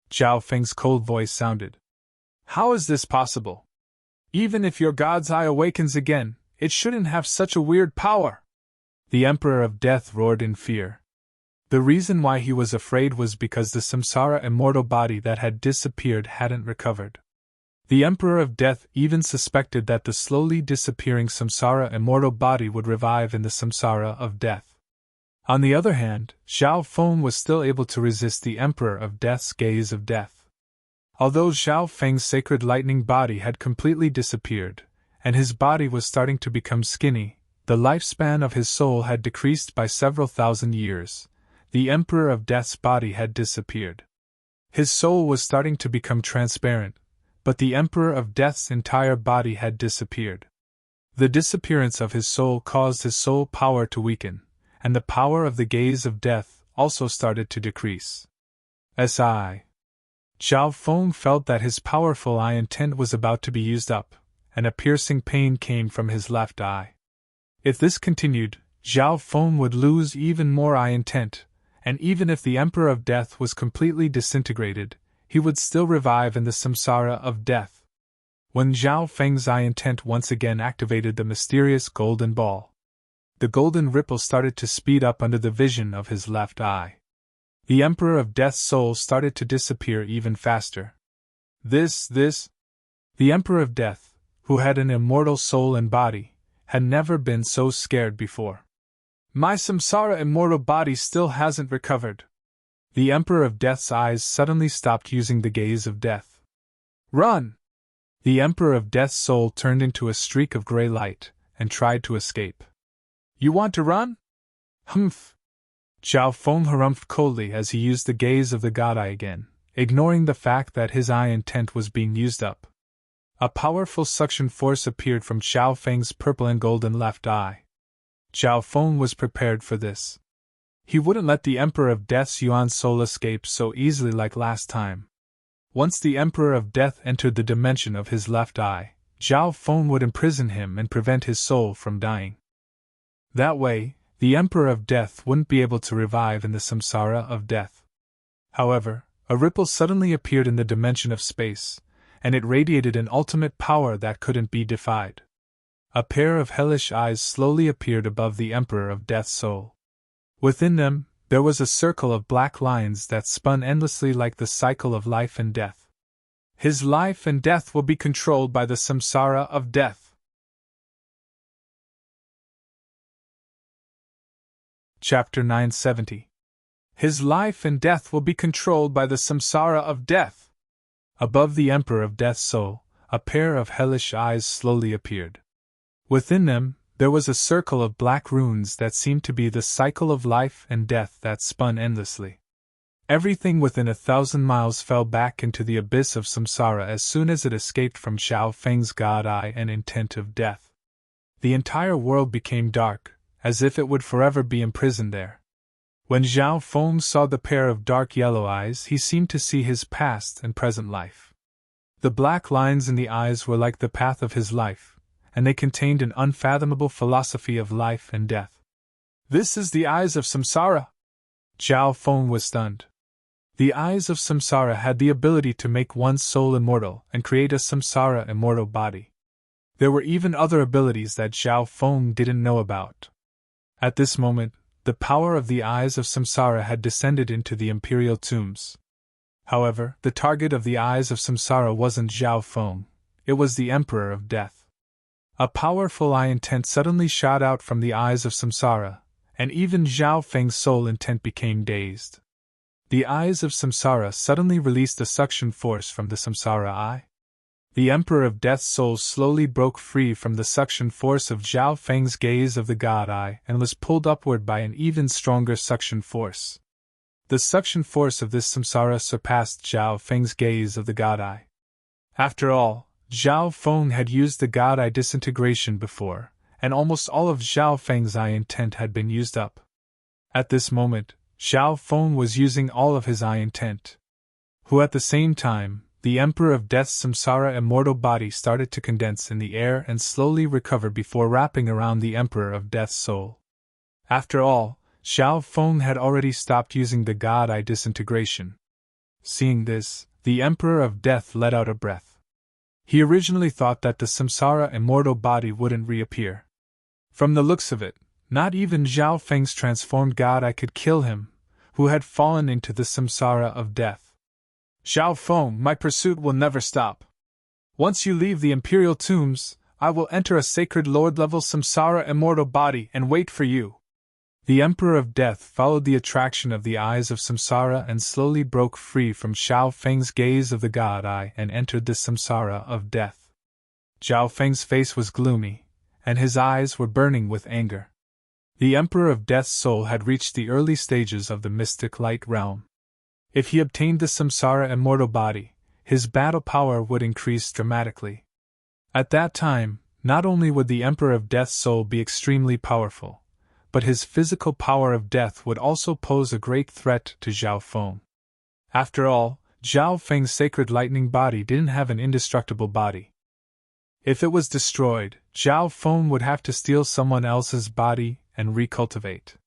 Zhao Feng's cold voice sounded. How is this possible? Even if your God's Eye awakens again, it shouldn't have such a weird power. The Emperor of Death roared in fear. The reason why he was afraid was because the samsara immortal body that had disappeared hadn't recovered. The Emperor of Death even suspected that the slowly disappearing samsara immortal body would revive in the samsara of death. On the other hand, Zhao Feng was still able to resist the Emperor of Death's gaze of death. Although Zhao Feng's sacred lightning body had completely disappeared, and his body was starting to become skinny, the lifespan of his soul had decreased by several thousand years. The Emperor of Death's body had disappeared. His soul was starting to become transparent, but the Emperor of Death's entire body had disappeared. The disappearance of his soul caused his soul power to weaken, and the power of the gaze of death also started to decrease. Zhao Feng felt that his powerful eye intent was about to be used up, and a piercing pain came from his left eye. If this continued, Zhao Feng would lose even more eye intent, and even if the Emperor of Death was completely disintegrated, he would still revive in the samsara of death. When Zhao Feng's eye intent once again activated the mysterious golden ball, the golden ripple started to speed up under the vision of his left eye. The Emperor of Death's soul started to disappear even faster. The Emperor of Death, who had an immortal soul and body, had never been so scared before. My samsara immortal body still hasn't recovered. The Emperor of Death's eyes suddenly stopped using the gaze of death. Run! The Emperor of Death's soul turned into a streak of gray light, and tried to escape. You want to run? Humph! Zhao Feng harumphed coldly as he used the gaze of the God Eye again, ignoring the fact that his eye intent was being used up. A powerful suction force appeared from Zhao Feng's purple and golden left eye. Zhao Feng was prepared for this. He wouldn't let the Emperor of Death's Yuan soul escape so easily like last time. Once the Emperor of Death entered the dimension of his left eye, Zhao Feng would imprison him and prevent his soul from dying. That way, the Emperor of Death wouldn't be able to revive in the samsara of death. However, a ripple suddenly appeared in the dimension of space, and it radiated an ultimate power that couldn't be defied. A pair of hellish eyes slowly appeared above the Emperor of Death's soul. Within them, there was a circle of black lines that spun endlessly like the cycle of life and death. His life and death will be controlled by the samsara of death. Chapter 970. His life and death will be controlled by the samsara of death. Above the Emperor of Death's soul, a pair of hellish eyes slowly appeared. Within them, there was a circle of black runes that seemed to be the cycle of life and death that spun endlessly. Everything within 1,000 miles fell back into the abyss of samsara as soon as it escaped from Zhao Feng's God Eye and intent of death. The entire world became dark, as if it would forever be imprisoned there. When Zhao Feng saw the pair of dark yellow eyes, he seemed to see his past and present life. The black lines in the eyes were like the path of his life, and they contained an unfathomable philosophy of life and death. This is the eyes of samsara! Zhao Feng was stunned. The eyes of samsara had the ability to make one's soul immortal and create a samsara immortal body. There were even other abilities that Zhao Feng didn't know about. At this moment, the power of the eyes of Samsara had descended into the imperial tombs. However, the target of the eyes of Samsara wasn't Zhao Feng, it was the Emperor of Death. A powerful eye intent suddenly shot out from the eyes of Samsara, and even Zhao Feng's soul intent became dazed. The eyes of Samsara suddenly released a suction force from the Samsara eye. The Emperor of Death's soul slowly broke free from the suction force of Zhao Feng's gaze of the God Eye and was pulled upward by an even stronger suction force. The suction force of this Samsara surpassed Zhao Feng's gaze of the God Eye. After all, Zhao Feng had used the God Eye disintegration before, and almost all of Zhao Feng's eye intent had been used up. At this moment, Zhao Feng was using all of his eye intent. Who at the same time, the Emperor of Death's Samsara immortal body started to condense in the air and slowly recover before wrapping around the Emperor of Death's soul. After all, Zhao Feng had already stopped using the God Eye disintegration. Seeing this, the Emperor of Death let out a breath. He originally thought that the Samsara immortal body wouldn't reappear. From the looks of it, not even Zhao Feng's transformed God Eye could kill him, who had fallen into the Samsara of Death. Zhao Feng, my pursuit will never stop. Once you leave the Imperial Tombs, I will enter a sacred Lord-level Samsara immortal body and wait for you. The Emperor of Death followed the attraction of the eyes of Samsara and slowly broke free from Zhao Feng's gaze of the God Eye and entered the Samsara of Death. Zhao Feng's face was gloomy, and his eyes were burning with anger. The Emperor of Death's soul had reached the early stages of the mystic light realm. If he obtained the Samsara immortal body, his battle power would increase dramatically. At that time, not only would the Emperor of Death's soul be extremely powerful, but his physical power of death would also pose a great threat to Zhao Feng. After all, Zhao Feng's sacred lightning body didn't have an indestructible body. If it was destroyed, Zhao Feng would have to steal someone else's body and recultivate.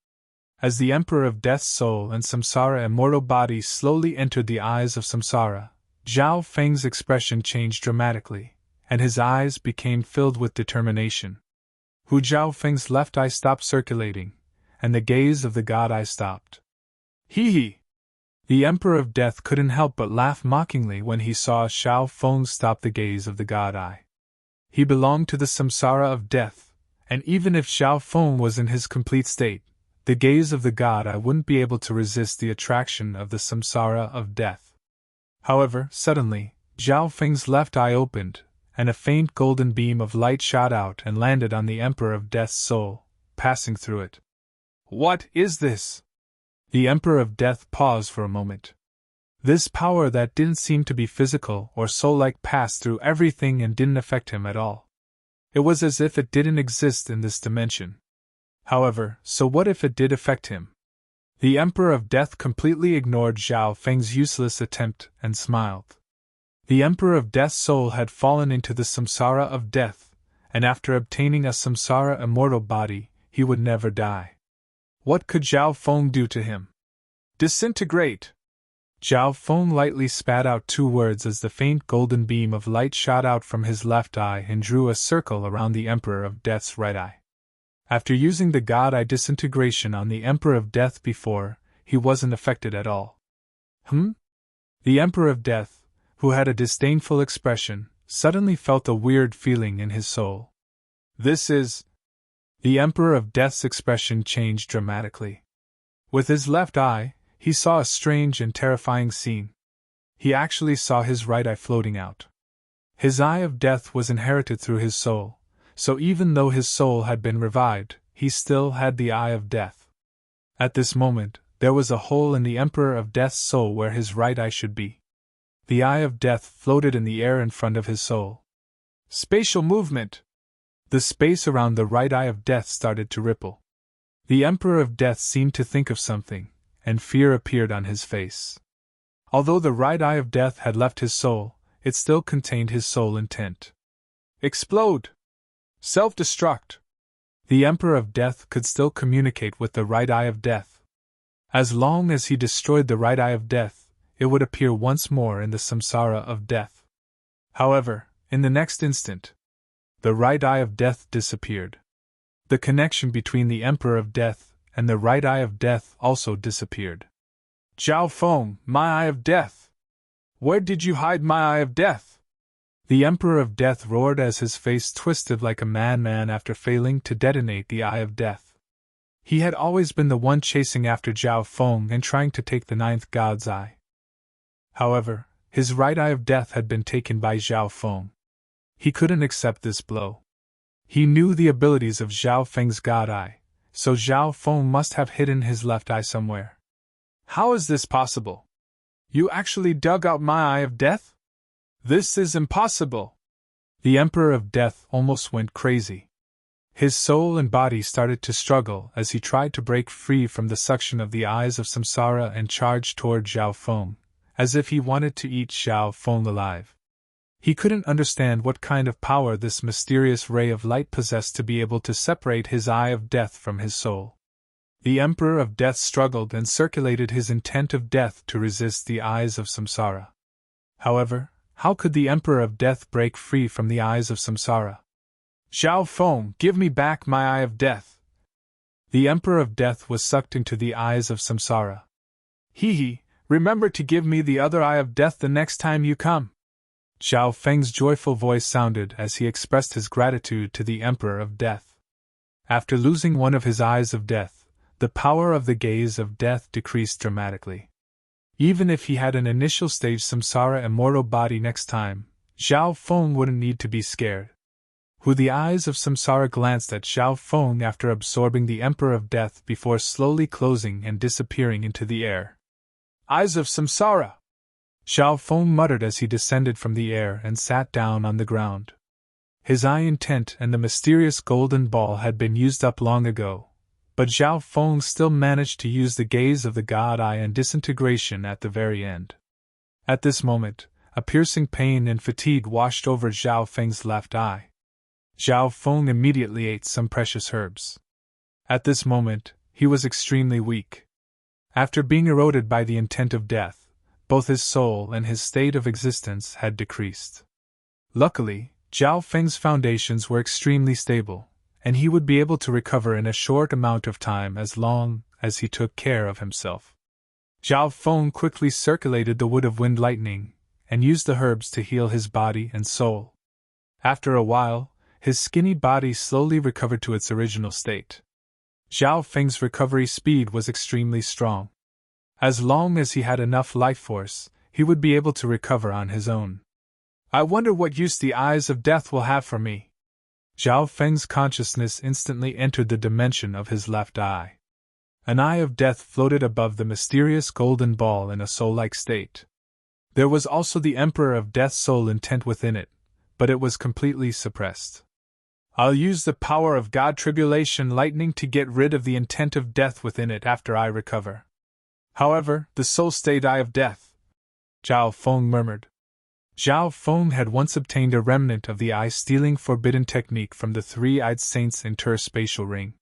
As the Emperor of Death's soul and Samsara immortal body slowly entered the eyes of Samsara, Zhao Feng's expression changed dramatically, and his eyes became filled with determination. Hu Zhao Feng's left eye stopped circulating, and the gaze of the God Eye stopped. Hee hee! The Emperor of Death couldn't help but laugh mockingly when he saw Zhao Feng stop the gaze of the God Eye. He belonged to the Samsara of Death, and even if Zhao Feng was in his complete state, the gaze of the God Eye wouldn't be able to resist the attraction of the Samsara of Death. However, suddenly, Zhao Feng's left eye opened, and a faint golden beam of light shot out and landed on the Emperor of Death's soul, passing through it. What is this? The Emperor of Death paused for a moment. This power that didn't seem to be physical or soul-like passed through everything and didn't affect him at all. It was as if it didn't exist in this dimension. However, so what if it did affect him? The Emperor of Death completely ignored Zhao Feng's useless attempt and smiled. The Emperor of Death's soul had fallen into the Samsara of Death, and after obtaining a Samsara immortal body, he would never die. What could Zhao Feng do to him? Disintegrate! Zhao Feng lightly spat out 2 words as the faint golden beam of light shot out from his left eye and drew a circle around the Emperor of Death's right eye. After using the God Eye disintegration on the Emperor of Death before, he wasn't affected at all. The Emperor of Death, who had a disdainful expression, suddenly felt a weird feeling in his soul. This is... The Emperor of Death's expression changed dramatically. With his left eye, he saw a strange and terrifying scene. He actually saw his right eye floating out. His eye of death was inherited through his soul, so even though his soul had been revived, he still had the eye of death. At this moment, there was a hole in the Emperor of Death's soul where his right eye should be. The eye of death floated in the air in front of his soul. Spatial movement! The space around the right eye of death started to ripple. The Emperor of Death seemed to think of something, and fear appeared on his face. Although the right eye of death had left his soul, it still contained his soul intent. Explode! Self-destruct! The Emperor of Death could still communicate with the right eye of death. As long as he destroyed the right eye of death, it would appear once more in the Samsara of Death. However, in the next instant, The right eye of death disappeared. The connection between the Emperor of Death and the right eye of death also disappeared. Zhao Feng, my eye of death! Where did you hide my eye of death? The Emperor of Death roared as his face twisted like a madman after failing to detonate the eye of death. He had always been the one chasing after Zhao Feng and trying to take the ninth god's eye. However, his right eye of death had been taken by Zhao Feng. He couldn't accept this blow. He knew the abilities of Zhao Feng's god eye, so Zhao Feng must have hidden his left eye somewhere. How is this possible? You actually dug out my eye of death? This is impossible! The Emperor of Death almost went crazy. His soul and body started to struggle as he tried to break free from the suction of the eyes of samsara and charge toward Zhao Feng, as if he wanted to eat Zhao Feng alive. He couldn't understand what kind of power this mysterious ray of light possessed to be able to separate his eye of death from his soul. The Emperor of Death struggled and circulated his intent of death to resist the eyes of samsara. However, how could the Emperor of Death break free from the eyes of samsara? Zhao Feng, give me back my eye of death! The Emperor of Death was sucked into the eyes of samsara. Hee, remember to give me the other eye of death the next time you come! Zhao Feng's joyful voice sounded as he expressed his gratitude to the Emperor of Death. After losing one of his eyes of death, the power of the gaze of death decreased dramatically. Even if he had an initial stage samsara immortal body next time, Zhao Feng wouldn't need to be scared. The eyes of samsara glanced at Zhao Feng after absorbing the Emperor of Death before slowly closing and disappearing into the air. Eyes of samsara! Zhao Feng muttered as he descended from the air and sat down on the ground. His eye intent and the mysterious golden ball had been used up long ago, but Zhao Feng still managed to use the gaze of the god eye and disintegration at the very end. At this moment, a piercing pain and fatigue washed over Zhao Feng's left eye. Zhao Feng immediately ate some precious herbs. At this moment, he was extremely weak. After being eroded by the intent of death, both his soul and his state of existence had decreased. Luckily, Zhao Feng's foundations were extremely stable, and he would be able to recover in a short amount of time as long as he took care of himself. Zhao Feng quickly circulated the wood of wind lightning, and used the herbs to heal his body and soul. After a while, his skinny body slowly recovered to its original state. Zhao Feng's recovery speed was extremely strong. As long as he had enough life force, he would be able to recover on his own. I wonder what use the eyes of death will have for me. Zhao Feng's consciousness instantly entered the dimension of his left eye. An eye of death floated above the mysterious golden ball in a soul-like state. There was also the Emperor of Death's soul intent within it, but it was completely suppressed. I'll use the power of God Tribulation Lightning to get rid of the intent of death within it after I recover. However, the soul-state eye of death, Zhao Feng murmured. Zhao Feng had once obtained a remnant of the eye-stealing forbidden technique from the three-eyed saint's interspatial ring.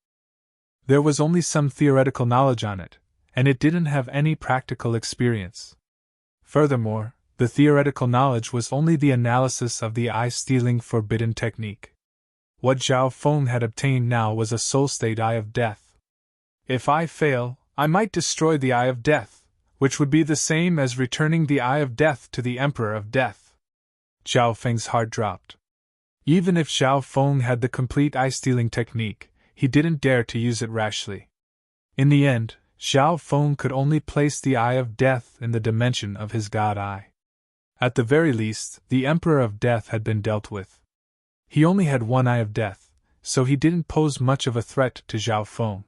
There was only some theoretical knowledge on it, and it didn't have any practical experience. Furthermore, the theoretical knowledge was only the analysis of the eye-stealing forbidden technique. What Zhao Feng had obtained now was a soul-state eye of death. If I fail, I might destroy the eye of death, which would be the same as returning the eye of death to the Emperor of Death. Zhao Feng's heart dropped. Even if Zhao Feng had the complete eye-stealing technique, he didn't dare to use it rashly. In the end, Zhao Feng could only place the eye of death in the dimension of his god eye. At the very least, the Emperor of Death had been dealt with. He only had one eye of death, so he didn't pose much of a threat to Zhao Feng.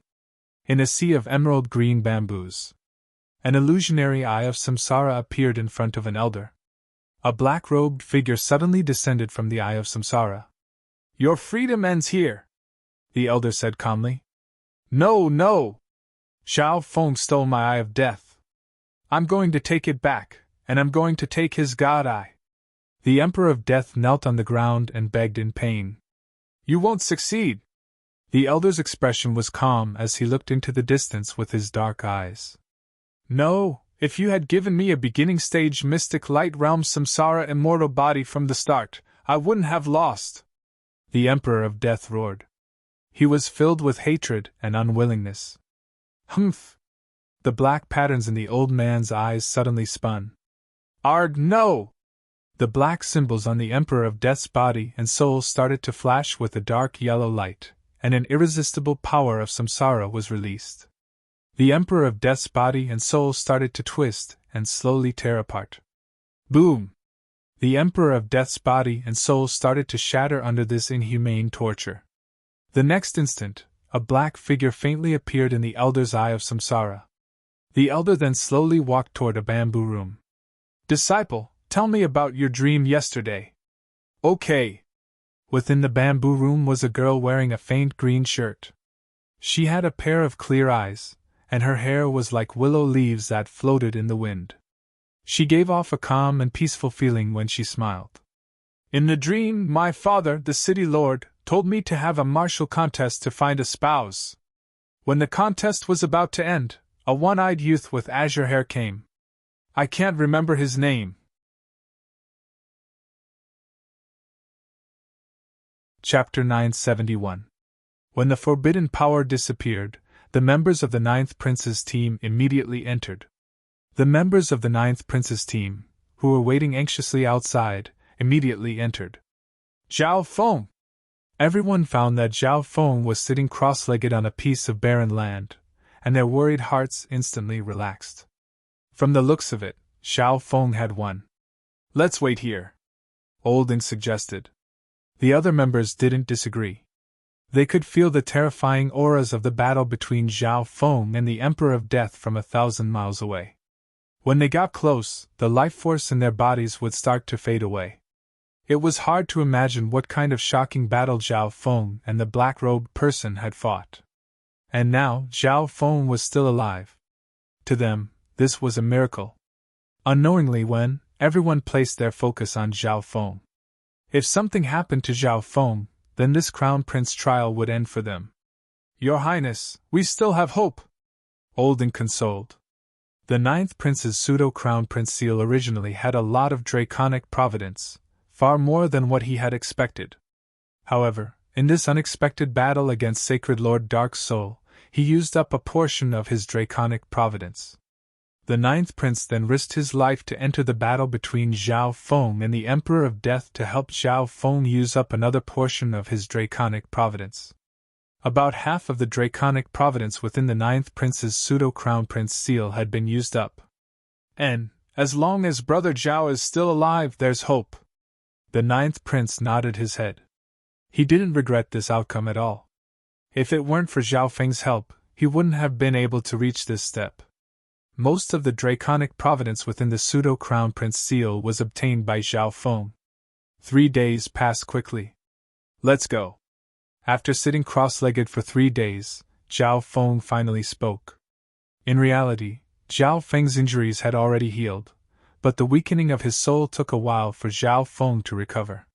In a sea of emerald green bamboos, an illusionary eye of samsara appeared in front of an elder. A black-robed figure suddenly descended from the eye of samsara. Your freedom ends here, the elder said calmly. No, no! Zhao Feng stole my eye of death. I'm going to take it back, and I'm going to take his god eye. The Emperor of Death knelt on the ground and begged in pain. You won't succeed. The elder's expression was calm as he looked into the distance with his dark eyes. No, if you had given me a beginning stage mystic light realm samsara immortal body from the start, I wouldn't have lost. The Emperor of Death roared. He was filled with hatred and unwillingness. Humph! The black patterns in the old man's eyes suddenly spun. Arg, no! The black symbols on the Emperor of Death's body and soul started to flash with a dark yellow light, and an irresistible power of samsara was released. The Emperor of Death's body and soul started to twist and slowly tear apart. Boom! The Emperor of Death's body and soul started to shatter under this inhumane torture. The next instant, a black figure faintly appeared in the elder's eye of samsara. The elder then slowly walked toward a bamboo room. Disciple, tell me about your dream yesterday. Okay. Within the bamboo room was a girl wearing a faint green shirt. She had a pair of clear eyes, and her hair was like willow leaves that floated in the wind. She gave off a calm and peaceful feeling when she smiled. In the dream, my father, the city lord, told me to have a martial contest to find a spouse. When the contest was about to end, a one-eyed youth with azure hair came. I can't remember his name. Chapter 971. When the forbidden power disappeared, the members of the Ninth Prince's team immediately entered. The members of the Ninth Prince's team, who were waiting anxiously outside, immediately entered. Zhao Feng! Everyone found that Zhao Feng was sitting cross-legged on a piece of barren land, and their worried hearts instantly relaxed. From the looks of it, Zhao Feng had won. Let's wait here, Olding suggested. The other members didn't disagree. They could feel the terrifying auras of the battle between Zhao Feng and the Emperor of Death from 1,000 miles away. When they got close, the life force in their bodies would start to fade away. It was hard to imagine what kind of shocking battle Zhao Feng and the black-robed person had fought. And now, Zhao Feng was still alive. To them, this was a miracle. Unknowingly, when everyone placed their focus on Zhao Feng. If something happened to Zhao Feng, then this Crown Prince trial would end for them. Your Highness, we still have hope, Olding consoled. The Ninth Prince's pseudo-Crown Prince seal originally had a lot of draconic providence, far more than what he had expected. However, in this unexpected battle against Sacred Lord Dark Soul, he used up a portion of his draconic providence. The Ninth Prince then risked his life to enter the battle between Zhao Feng and the Emperor of Death to help Zhao Feng use up another portion of his draconic providence. About half of the draconic providence within the Ninth Prince's pseudo-Crown Prince seal had been used up. And, as long as Brother Zhao is still alive, there's hope. The Ninth Prince nodded his head. He didn't regret this outcome at all. If it weren't for Zhao Feng's help, he wouldn't have been able to reach this step. Most of the draconic providence within the pseudo-Crown Prince seal was obtained by Zhao Feng. 3 days passed quickly. Let's go. After sitting cross-legged for 3 days, Zhao Feng finally spoke. In reality, Zhao Feng's injuries had already healed, but the weakening of his soul took a while for Zhao Feng to recover.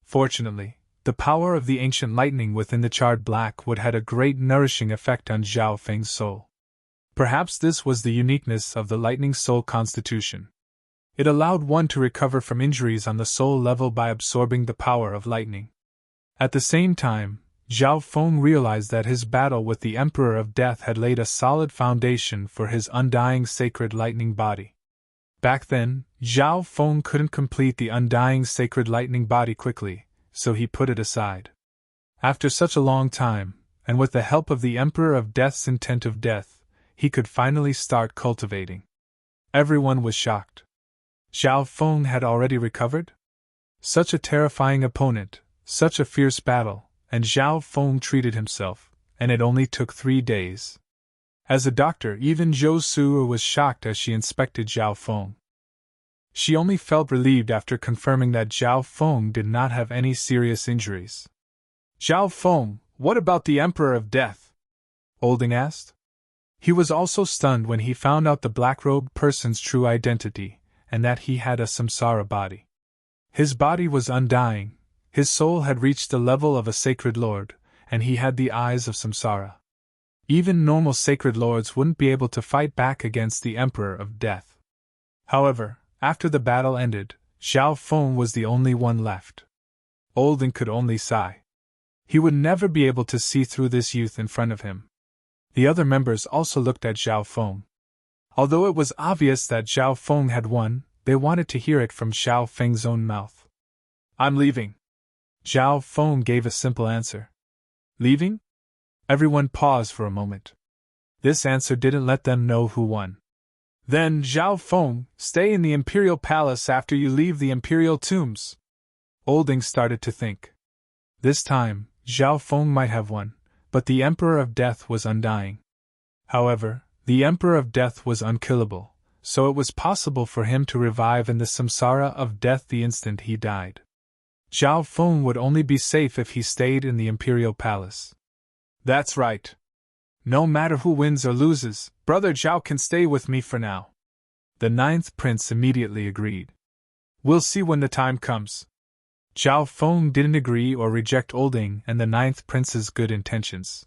Fortunately, the power of the ancient lightning within the charred black wood had a great nourishing effect on Zhao Feng's soul. Perhaps this was the uniqueness of the lightning soul constitution. It allowed one to recover from injuries on the soul level by absorbing the power of lightning. At the same time, Zhao Feng realized that his battle with the Emperor of Death had laid a solid foundation for his undying sacred lightning body. Back then, Zhao Feng couldn't complete the undying sacred lightning body quickly, so he put it aside. After such a long time, and with the help of the Emperor of Death's intent of death, he could finally start cultivating. Everyone was shocked. Zhao Feng had already recovered? Such a terrifying opponent, such a fierce battle, and Zhao Feng treated himself, and it only took 3 days. As a doctor, even Zhou Su was shocked as she inspected Zhao Feng. She only felt relieved after confirming that Zhao Feng did not have any serious injuries. Zhao Feng, what about the Emperor of Death? Olding asked. He was also stunned when he found out the black-robed person's true identity, and that he had a samsara body. His body was undying, his soul had reached the level of a sacred lord, and he had the eyes of samsara. Even normal sacred lords wouldn't be able to fight back against the Emperor of Death. However, after the battle ended, Zhao Feng was the only one left. Olding could only sigh. He would never be able to see through this youth in front of him. The other members also looked at Zhao Feng. Although it was obvious that Zhao Feng had won, they wanted to hear it from Xiao Feng's own mouth. "I'm leaving." Zhao Feng gave a simple answer. "Leaving?" Everyone paused for a moment. This answer didn't let them know who won. "Then, Zhao Feng, stay in the Imperial Palace after you leave the Imperial Tombs." Olding started to think. This time, Zhao Feng might have won, but the Emperor of Death was undying. However, the Emperor of Death was unkillable, so it was possible for him to revive in the samsara of death the instant he died. Zhao Feng would only be safe if he stayed in the Imperial Palace. "That's right. No matter who wins or loses, Brother Zhao can stay with me for now." The ninth prince immediately agreed. "We'll see when the time comes." Zhao Feng didn't agree or reject Olding and the ninth prince's good intentions.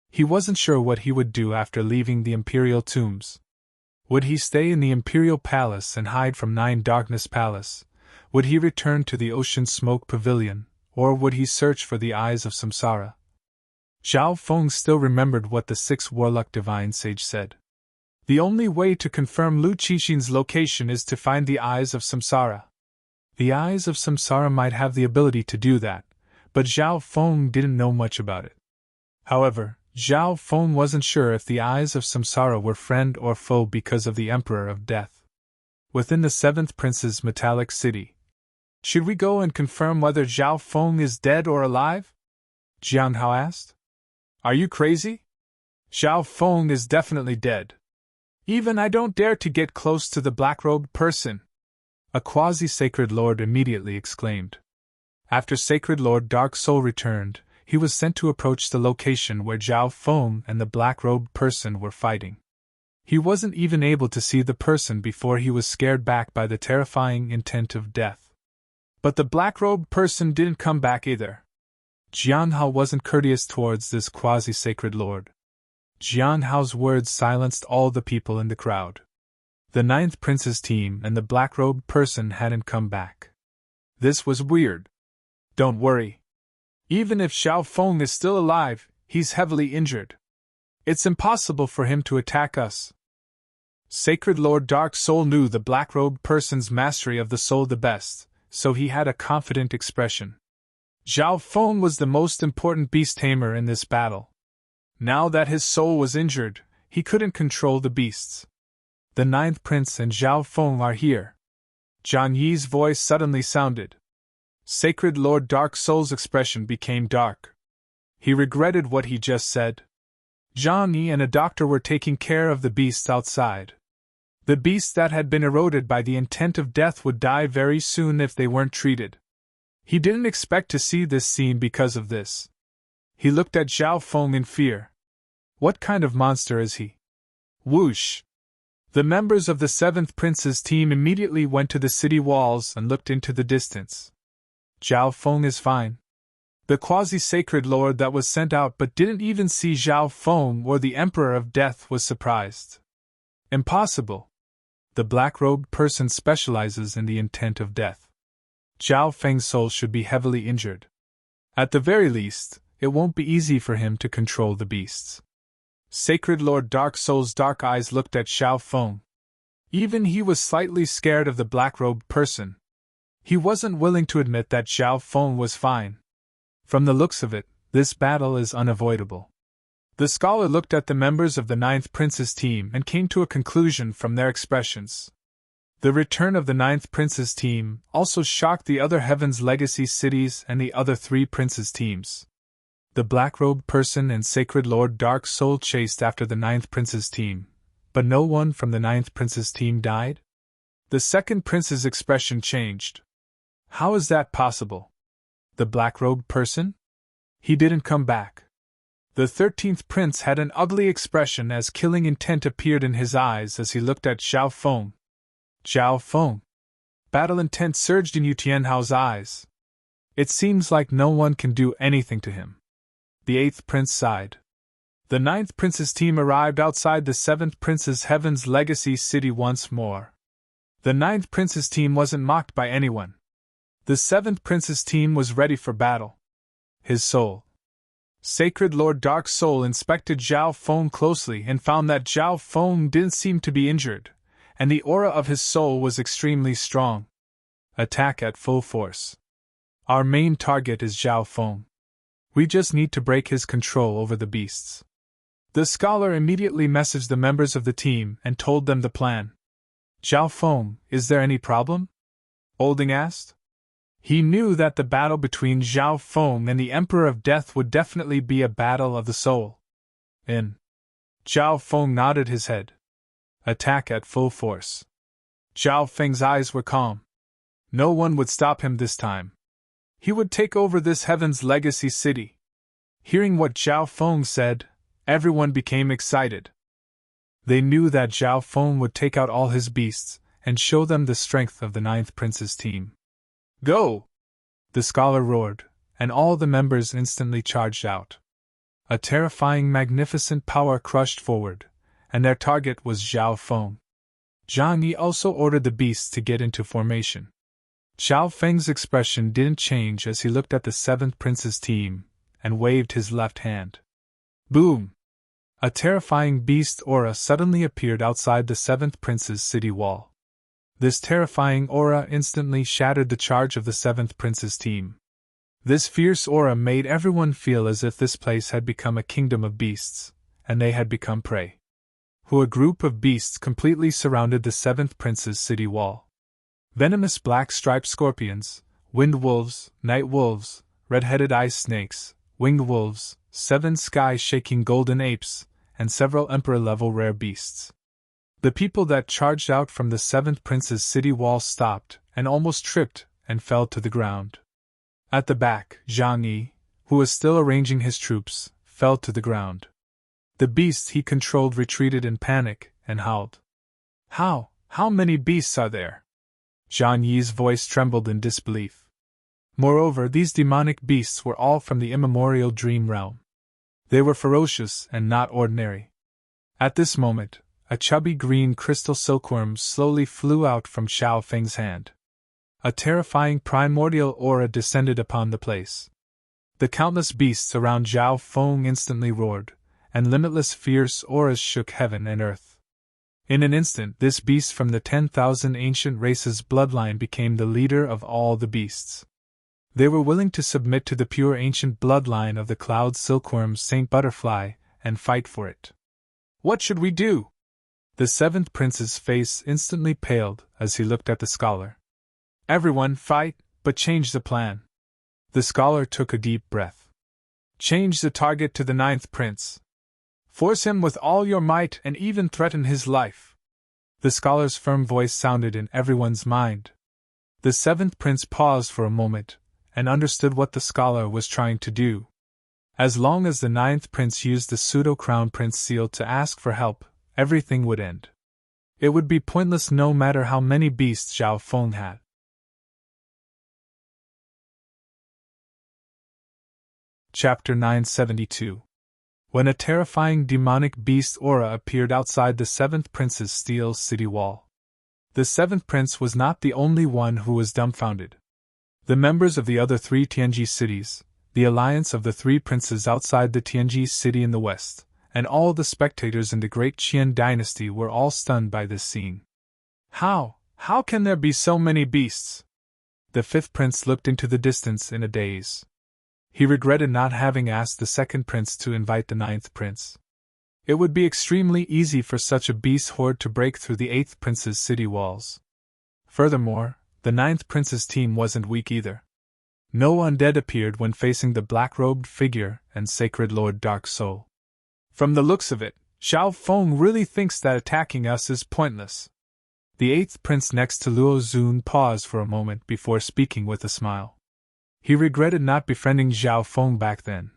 He wasn't sure what he would do after leaving the Imperial Tombs. Would he stay in the Imperial Palace and hide from Nine Darkness Palace? Would he return to the Ocean Smoke Pavilion, or would he search for the Eyes of Samsara? Zhao Feng still remembered what the sixth Warlock Divine Sage said. The only way to confirm Lu Qixin's location is to find the Eyes of Samsara. The Eyes of Samsara might have the ability to do that, but Zhao Feng didn't know much about it. However, Zhao Feng wasn't sure if the Eyes of Samsara were friend or foe because of the Emperor of Death. Within the Seventh Prince's metallic city. "Should we go and confirm whether Zhao Feng is dead or alive?" Jiang Hao asked. "Are you crazy? Zhao Feng is definitely dead. Even I don't dare to get close to the black-robed person," a quasi-sacred lord immediately exclaimed. After Sacred Lord Dark Soul returned, he was sent to approach the location where Zhao Feng and the black-robed person were fighting. He wasn't even able to see the person before he was scared back by the terrifying intent of death. But the black-robed person didn't come back either. Jiang Hao wasn't courteous towards this quasi-sacred lord. Jiang Hao's words silenced all the people in the crowd. The ninth prince's team and the black-robed person hadn't come back. This was weird. "Don't worry. Even if Zhao Feng is still alive, he's heavily injured. It's impossible for him to attack us." Sacred Lord Dark Soul knew the black-robed person's mastery of the soul the best, so he had a confident expression. Zhao Feng was the most important beast tamer in this battle. Now that his soul was injured, he couldn't control the beasts. "The ninth prince and Zhao Feng are here." Zhang Yi's voice suddenly sounded. Sacred Lord Dark Soul's expression became dark. He regretted what he just said. Zhang Yi and a doctor were taking care of the beasts outside. The beasts that had been eroded by the intent of death would die very soon if they weren't treated. He didn't expect to see this scene because of this. He looked at Zhao Feng in fear. What kind of monster is he? Whoosh! The members of the Seventh Prince's team immediately went to the city walls and looked into the distance. Zhao Feng is fine. The quasi-sacred lord that was sent out but didn't even see Zhao Feng or the Emperor of Death was surprised. Impossible. The black-robed person specializes in the intent of death. Zhao Feng's soul should be heavily injured. At the very least, it won't be easy for him to control the beasts. Sacred Lord Dark Soul's dark eyes looked at Zhao Feng. Even he was slightly scared of the black-robed person. He wasn't willing to admit that Zhao Feng was fine. From the looks of it, this battle is unavoidable. The scholar looked at the members of the Ninth Prince's team and came to a conclusion from their expressions. The return of the Ninth Prince's team also shocked the other Heaven's Legacy cities and the other three Prince's teams. The black-robed person and Sacred Lord Dark Soul chased after the Ninth Prince's team, but no one from the Ninth Prince's team died? The second Prince's expression changed. How is that possible? The black-robed person? He didn't come back. The 13th Prince had an ugly expression as killing intent appeared in his eyes as he looked at Zhao Feng. Zhao Feng. Battle intent surged in Yu Tianhao's eyes. It seems like no one can do anything to him. The 8th Prince sighed. The 9th Prince's team arrived outside the 7th Prince's Heaven's Legacy city once more. The 9th Prince's team wasn't mocked by anyone. The 7th Prince's team was ready for battle. His soul, Sacred Lord Dark Soul inspected Zhao Feng closely and found that Zhao Feng didn't seem to be injured, and the aura of his soul was extremely strong. Attack at full force. Our main target is Zhao Feng. We just need to break his control over the beasts. The scholar immediately messaged the members of the team and told them the plan. Zhao Feng, is there any problem? Olding asked. He knew that the battle between Zhao Feng and the Emperor of Death would definitely be a battle of the soul. Zhao Feng nodded his head. Attack at full force. Zhao Feng's eyes were calm. No one would stop him this time. He would take over this Heaven's Legacy city. Hearing what Zhao Feng said, everyone became excited. They knew that Zhao Feng would take out all his beasts and show them the strength of the Ninth Prince's team. Go! The scholar roared, and all the members instantly charged out. A terrifying, magnificent power crushed forward, and their target was Zhao Feng. Zhang Yi also ordered the beasts to get into formation. Zhao Feng's expression didn't change as he looked at the Seventh Prince's team and waved his left hand. Boom! A terrifying beast aura suddenly appeared outside the Seventh Prince's city wall. This terrifying aura instantly shattered the charge of the Seventh Prince's team. This fierce aura made everyone feel as if this place had become a kingdom of beasts, and they had become prey. A group of beasts completely surrounded the Seventh Prince's city wall. Venomous black-striped scorpions, wind wolves, night wolves, red-headed ice snakes, winged wolves, 7 sky-shaking golden apes, and several emperor-level rare beasts. The people that charged out from the Seventh Prince's city wall stopped and almost tripped and fell to the ground. At the back, Zhang Yi, who was still arranging his troops, fell to the ground. The beasts he controlled retreated in panic and howled. How many beasts are there? Zhang Yi's voice trembled in disbelief. Moreover, these demonic beasts were all from the immemorial dream realm. They were ferocious and not ordinary. At this moment, a chubby green crystal silkworm slowly flew out from Zhao Feng's hand. A terrifying primordial aura descended upon the place. The countless beasts around Zhao Feng instantly roared, and limitless fierce auras shook heaven and earth. In an instant, this beast from the 10,000 ancient races bloodline became the leader of all the beasts. They were willing to submit to the pure ancient bloodline of the cloud silkworm Saint Butterfly and fight for it. What should we do? The Seventh Prince's face instantly paled as he looked at the scholar. Everyone fight, but change the plan. The scholar took a deep breath. Change the target to the Ninth Prince. Force him with all your might and even threaten his life. The scholar's firm voice sounded in everyone's mind. The Seventh Prince paused for a moment and understood what the scholar was trying to do. As long as the Ninth Prince used the pseudo-Crown Prince seal to ask for help, everything would end. It would be pointless no matter how many beasts Zhao Feng had. Chapter 972. When a terrifying demonic beast aura appeared outside the Seventh Prince's steel city wall. The Seventh Prince was not the only one who was dumbfounded. The members of the other 3 Tianji cities, the alliance of the 3 princes outside the Tianji city in the west, and all the spectators in the Great Qian dynasty were all stunned by this scene. How can there be so many beasts? The 5th prince looked into the distance in a daze. He regretted not having asked the 2nd prince to invite the 9th prince. It would be extremely easy for such a beast horde to break through the 8th prince's city walls. Furthermore, the 9th prince's team wasn't weak either. No undead appeared when facing the black-robed figure and Sacred Lord Dark Soul. From the looks of it, Zhao Feng really thinks that attacking us is pointless. The 8th prince next to Luo Zun paused for a moment before speaking with a smile. He regretted not befriending Zhao Feng back then,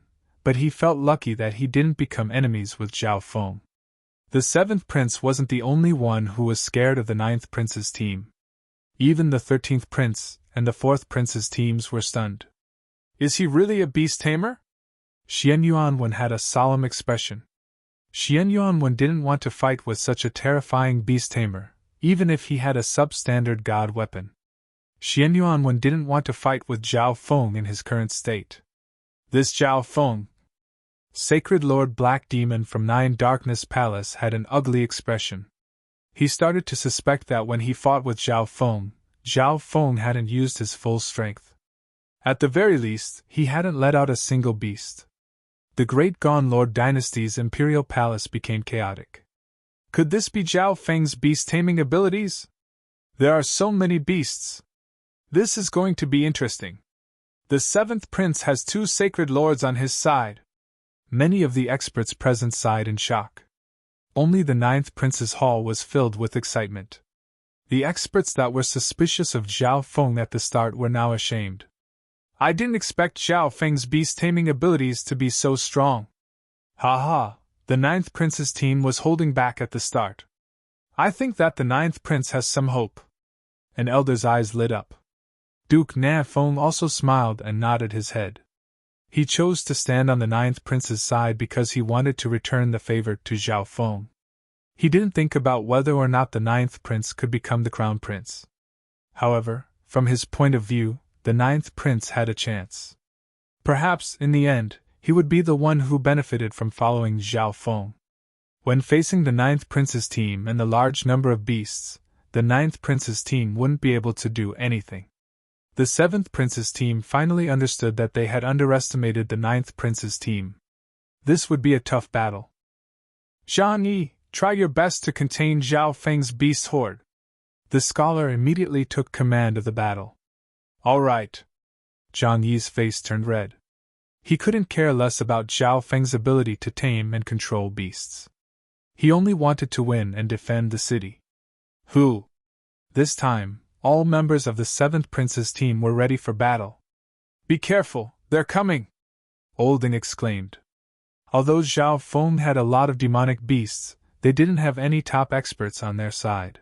but he felt lucky that he didn't become enemies with Zhao Feng. The 7th prince wasn't the only one who was scared of the 9th prince's team. Even the 13th prince and the 4th prince's teams were stunned. Is he really a beast tamer? Xian Yuanwen had a solemn expression. Xian Yuanwen didn't want to fight with such a terrifying beast tamer, even if he had a substandard god weapon. Xian Yuanwen didn't want to fight with Zhao Feng in his current state. This Zhao Feng, Sacred Lord Black Demon from Nine Darkness Palace had an ugly expression. He started to suspect that when he fought with Zhao Feng hadn't used his full strength. At the very least, he hadn't let out a single beast. The Great Gone Lord Dynasty's Imperial Palace became chaotic. Could this be Zhao Feng's beast-taming abilities? There are so many beasts. This is going to be interesting. The seventh prince has 2 sacred lords on his side. Many of the experts present sighed in shock. Only the ninth prince's hall was filled with excitement. The experts that were suspicious of Zhao Feng at the start were now ashamed. I didn't expect Zhao Feng's beast-taming abilities to be so strong. Ha! The ninth prince's team was holding back at the start. I think that the ninth prince has some hope. An elder's eyes lit up. Duke Na Feng also smiled and nodded his head. He chose to stand on the ninth prince's side because he wanted to return the favor to Zhao Feng. He didn't think about whether or not the ninth prince could become the crown prince. However, from his point of view, the ninth prince had a chance. Perhaps, in the end, he would be the one who benefited from following Zhao Feng. When facing the ninth prince's team and the large number of beasts, the ninth prince's team wouldn't be able to do anything. The seventh prince's team finally understood that they had underestimated the ninth prince's team. This would be a tough battle. Zhang Yi, try your best to contain Zhao Feng's beast horde. The scholar immediately took command of the battle. All right. Zhang Yi's face turned red. He couldn't care less about Zhao Feng's ability to tame and control beasts. He only wanted to win and defend the city. Who? This time, all members of the seventh prince's team were ready for battle. Be careful, they're coming! Olding exclaimed. Although Zhao Feng had a lot of demonic beasts, they didn't have any top experts on their side.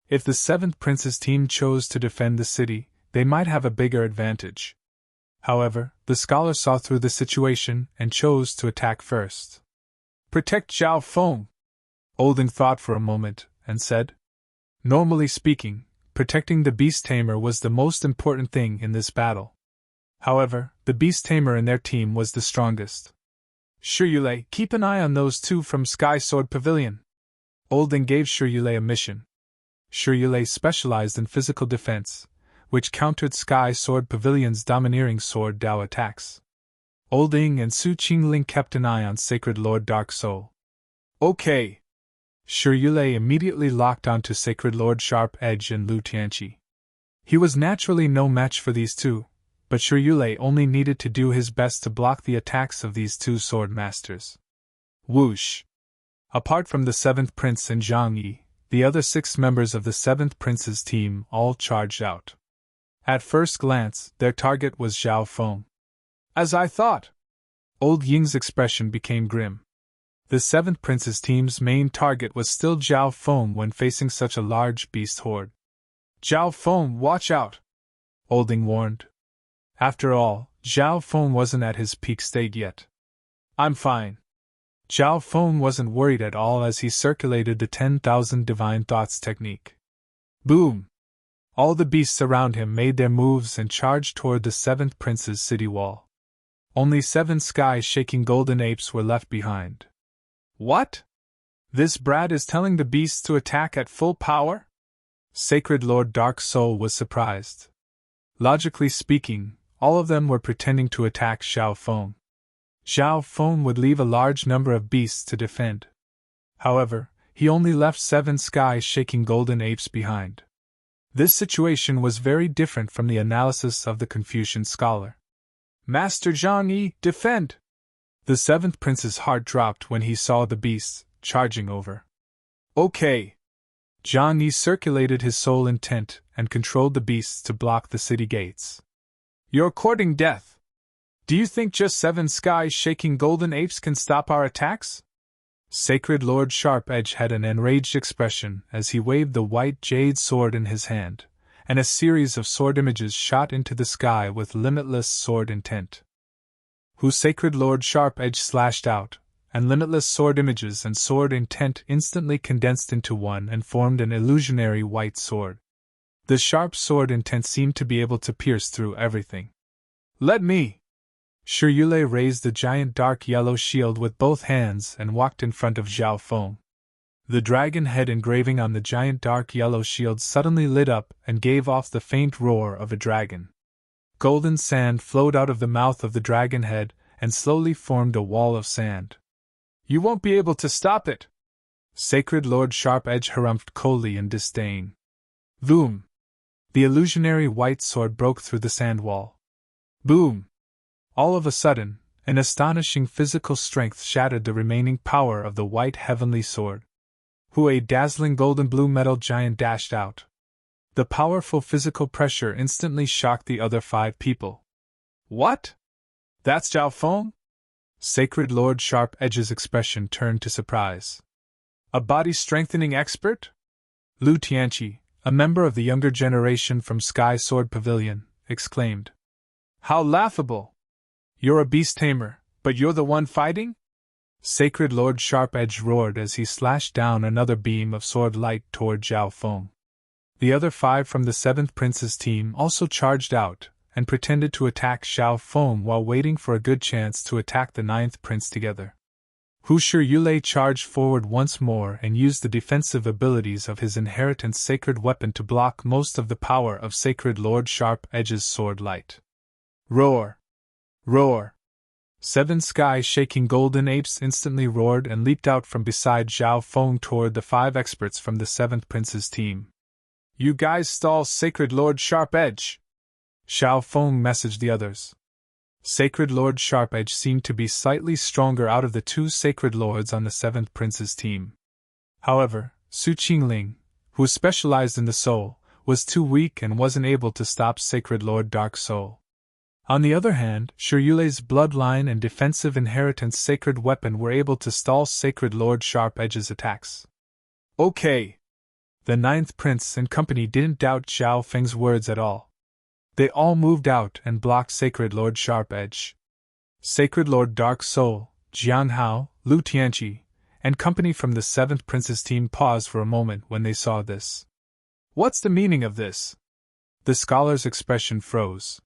If the seventh prince's team chose to defend the city, they might have a bigger advantage. However, the scholar saw through the situation and chose to attack first. Protect Zhao Feng! Olding thought for a moment, and said. Normally speaking, protecting the beast tamer was the most important thing in this battle. However, the beast tamer in their team was the strongest. Shiyule, keep an eye on those 2 from Sky Sword Pavilion. Olding gave Shiyule a mission. Shiyule specialized in physical defense, which countered Sky Sword Pavilion's domineering sword Dao attacks. Olding and Su Qingling kept an eye on Sacred Lord Dark Soul. Okay. Shiyule immediately locked onto Sacred Lord Sharp Edge and Lu Tianqi. He was naturally no match for these 2, but Shiyule only needed to do his best to block the attacks of these 2 sword masters. Whoosh! Apart from the seventh prince and Zhang Yi, the other 6 members of the seventh prince's team all charged out. At first glance, their target was Zhao Feng. As I thought! Old Ying's expression became grim. The seventh prince's team's main target was still Zhao Feng when facing such a large beast horde. Zhao Feng, watch out! Olding warned. After all, Zhao Feng wasn't at his peak state yet. I'm fine. Zhao Feng wasn't worried at all as he circulated the 10,000 divine thoughts technique. Boom! All the beasts around him made their moves and charged toward the seventh prince's city wall. Only 7 sky-shaking golden apes were left behind. What? This brat is telling the beasts to attack at full power? Sacred Lord Dark Soul was surprised. Logically speaking, all of them were pretending to attack Zhao Feng. Zhao Feng would leave a large number of beasts to defend. However, he only left 7 sky-shaking golden apes behind. This situation was very different from the analysis of the Confucian scholar. Master Zhang Yi, defend! The seventh prince's heart dropped when he saw the beasts charging over. Okay. Zhang Yi circulated his soul intent and controlled the beasts to block the city gates. You're courting death. Do you think just 7 sky-shaking golden apes can stop our attacks? Sacred Lord Sharp Edge had an enraged expression as he waved the white jade sword in his hand, and a series of sword images shot into the sky with limitless sword intent. Whose Sacred Lord Sharp Edge slashed out, and limitless sword images and sword intent instantly condensed into one and formed an illusionary white sword. The sharp sword intent seemed to be able to pierce through everything. Let me! Shirule raised the giant dark yellow shield with both hands and walked in front of Zhao Feng. The dragon head engraving on the giant dark yellow shield suddenly lit up and gave off the faint roar of a dragon. Golden sand flowed out of the mouth of the dragon head and slowly formed a wall of sand. "You won't be able to stop it!" Sacred Lord Sharp Edge harumphed coldly in disdain. Boom! The illusionary white sword broke through the sand wall. Boom! All of a sudden, an astonishing physical strength shattered the remaining power of the white heavenly sword. A dazzling golden blue metal giant dashed out. The powerful physical pressure instantly shocked the other 5 people. "What? That's Zhao Feng?" Sacred Lord Sharp Edge's expression turned to surprise. "A body-strengthening expert?" Lu Tianqi, a member of the younger generation from Sky Sword Pavilion, exclaimed. "How laughable! You're a beast tamer, but you're the one fighting?" Sacred Lord Sharp Edge roared as he slashed down another beam of sword light toward Zhao Feng. The other 5 from the 7th Prince's team also charged out and pretended to attack Zhao Feng while waiting for a good chance to attack the 9th Prince together. Shirule charged forward once more and used the defensive abilities of his inheritance sacred weapon to block most of the power of Sacred Lord Sharp Edge's sword light. Roar! Roar! 7 sky-shaking golden apes instantly roared and leaped out from beside Zhao Feng toward the 5 experts from the 7th Prince's team. "You guys stall Sacred Lord Sharp Edge!" Zhao Feng messaged the others. Sacred Lord Sharp Edge seemed to be slightly stronger out of the 2 Sacred Lords on the 7th Prince's team. However, Su Qingling, who specialized in the soul, was too weak and wasn't able to stop Sacred Lord Dark Soul. On the other hand, Shirule's bloodline and defensive inheritance sacred weapon were able to stall Sacred Lord Sharp Edge's attacks. "Okay." The 9th Prince and company didn't doubt Zhao Feng's words at all. They all moved out and blocked Sacred Lord Sharp Edge. Sacred Lord Dark Soul, Jian Hao, Lu Tianqi, and company from the 7th Prince's team paused for a moment when they saw this. "What's the meaning of this?" The scholar's expression froze.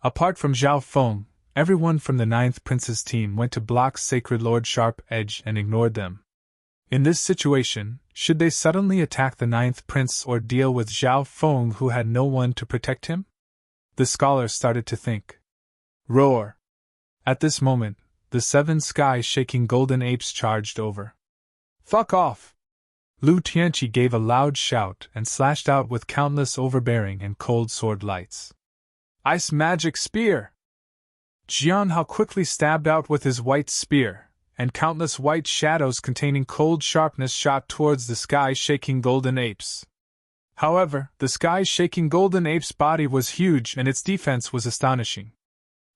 Apart from Zhao Feng, everyone from the 9th Prince's team went to block Sacred Lord Sharp Edge and ignored them. In this situation, should they suddenly attack the 9th Prince or deal with Zhao Feng who had no one to protect him? The scholar started to think. Roar! At this moment, the 7 sky-shaking golden apes charged over. "Fuck off!" Lu Tianqi gave a loud shout and slashed out with countless overbearing and cold sword lights. "Ice magic spear!" Jian Hao quickly stabbed out with his white spear, and countless white shadows containing cold sharpness shot towards the sky-shaking golden apes. However, the sky-shaking golden ape's body was huge and its defense was astonishing.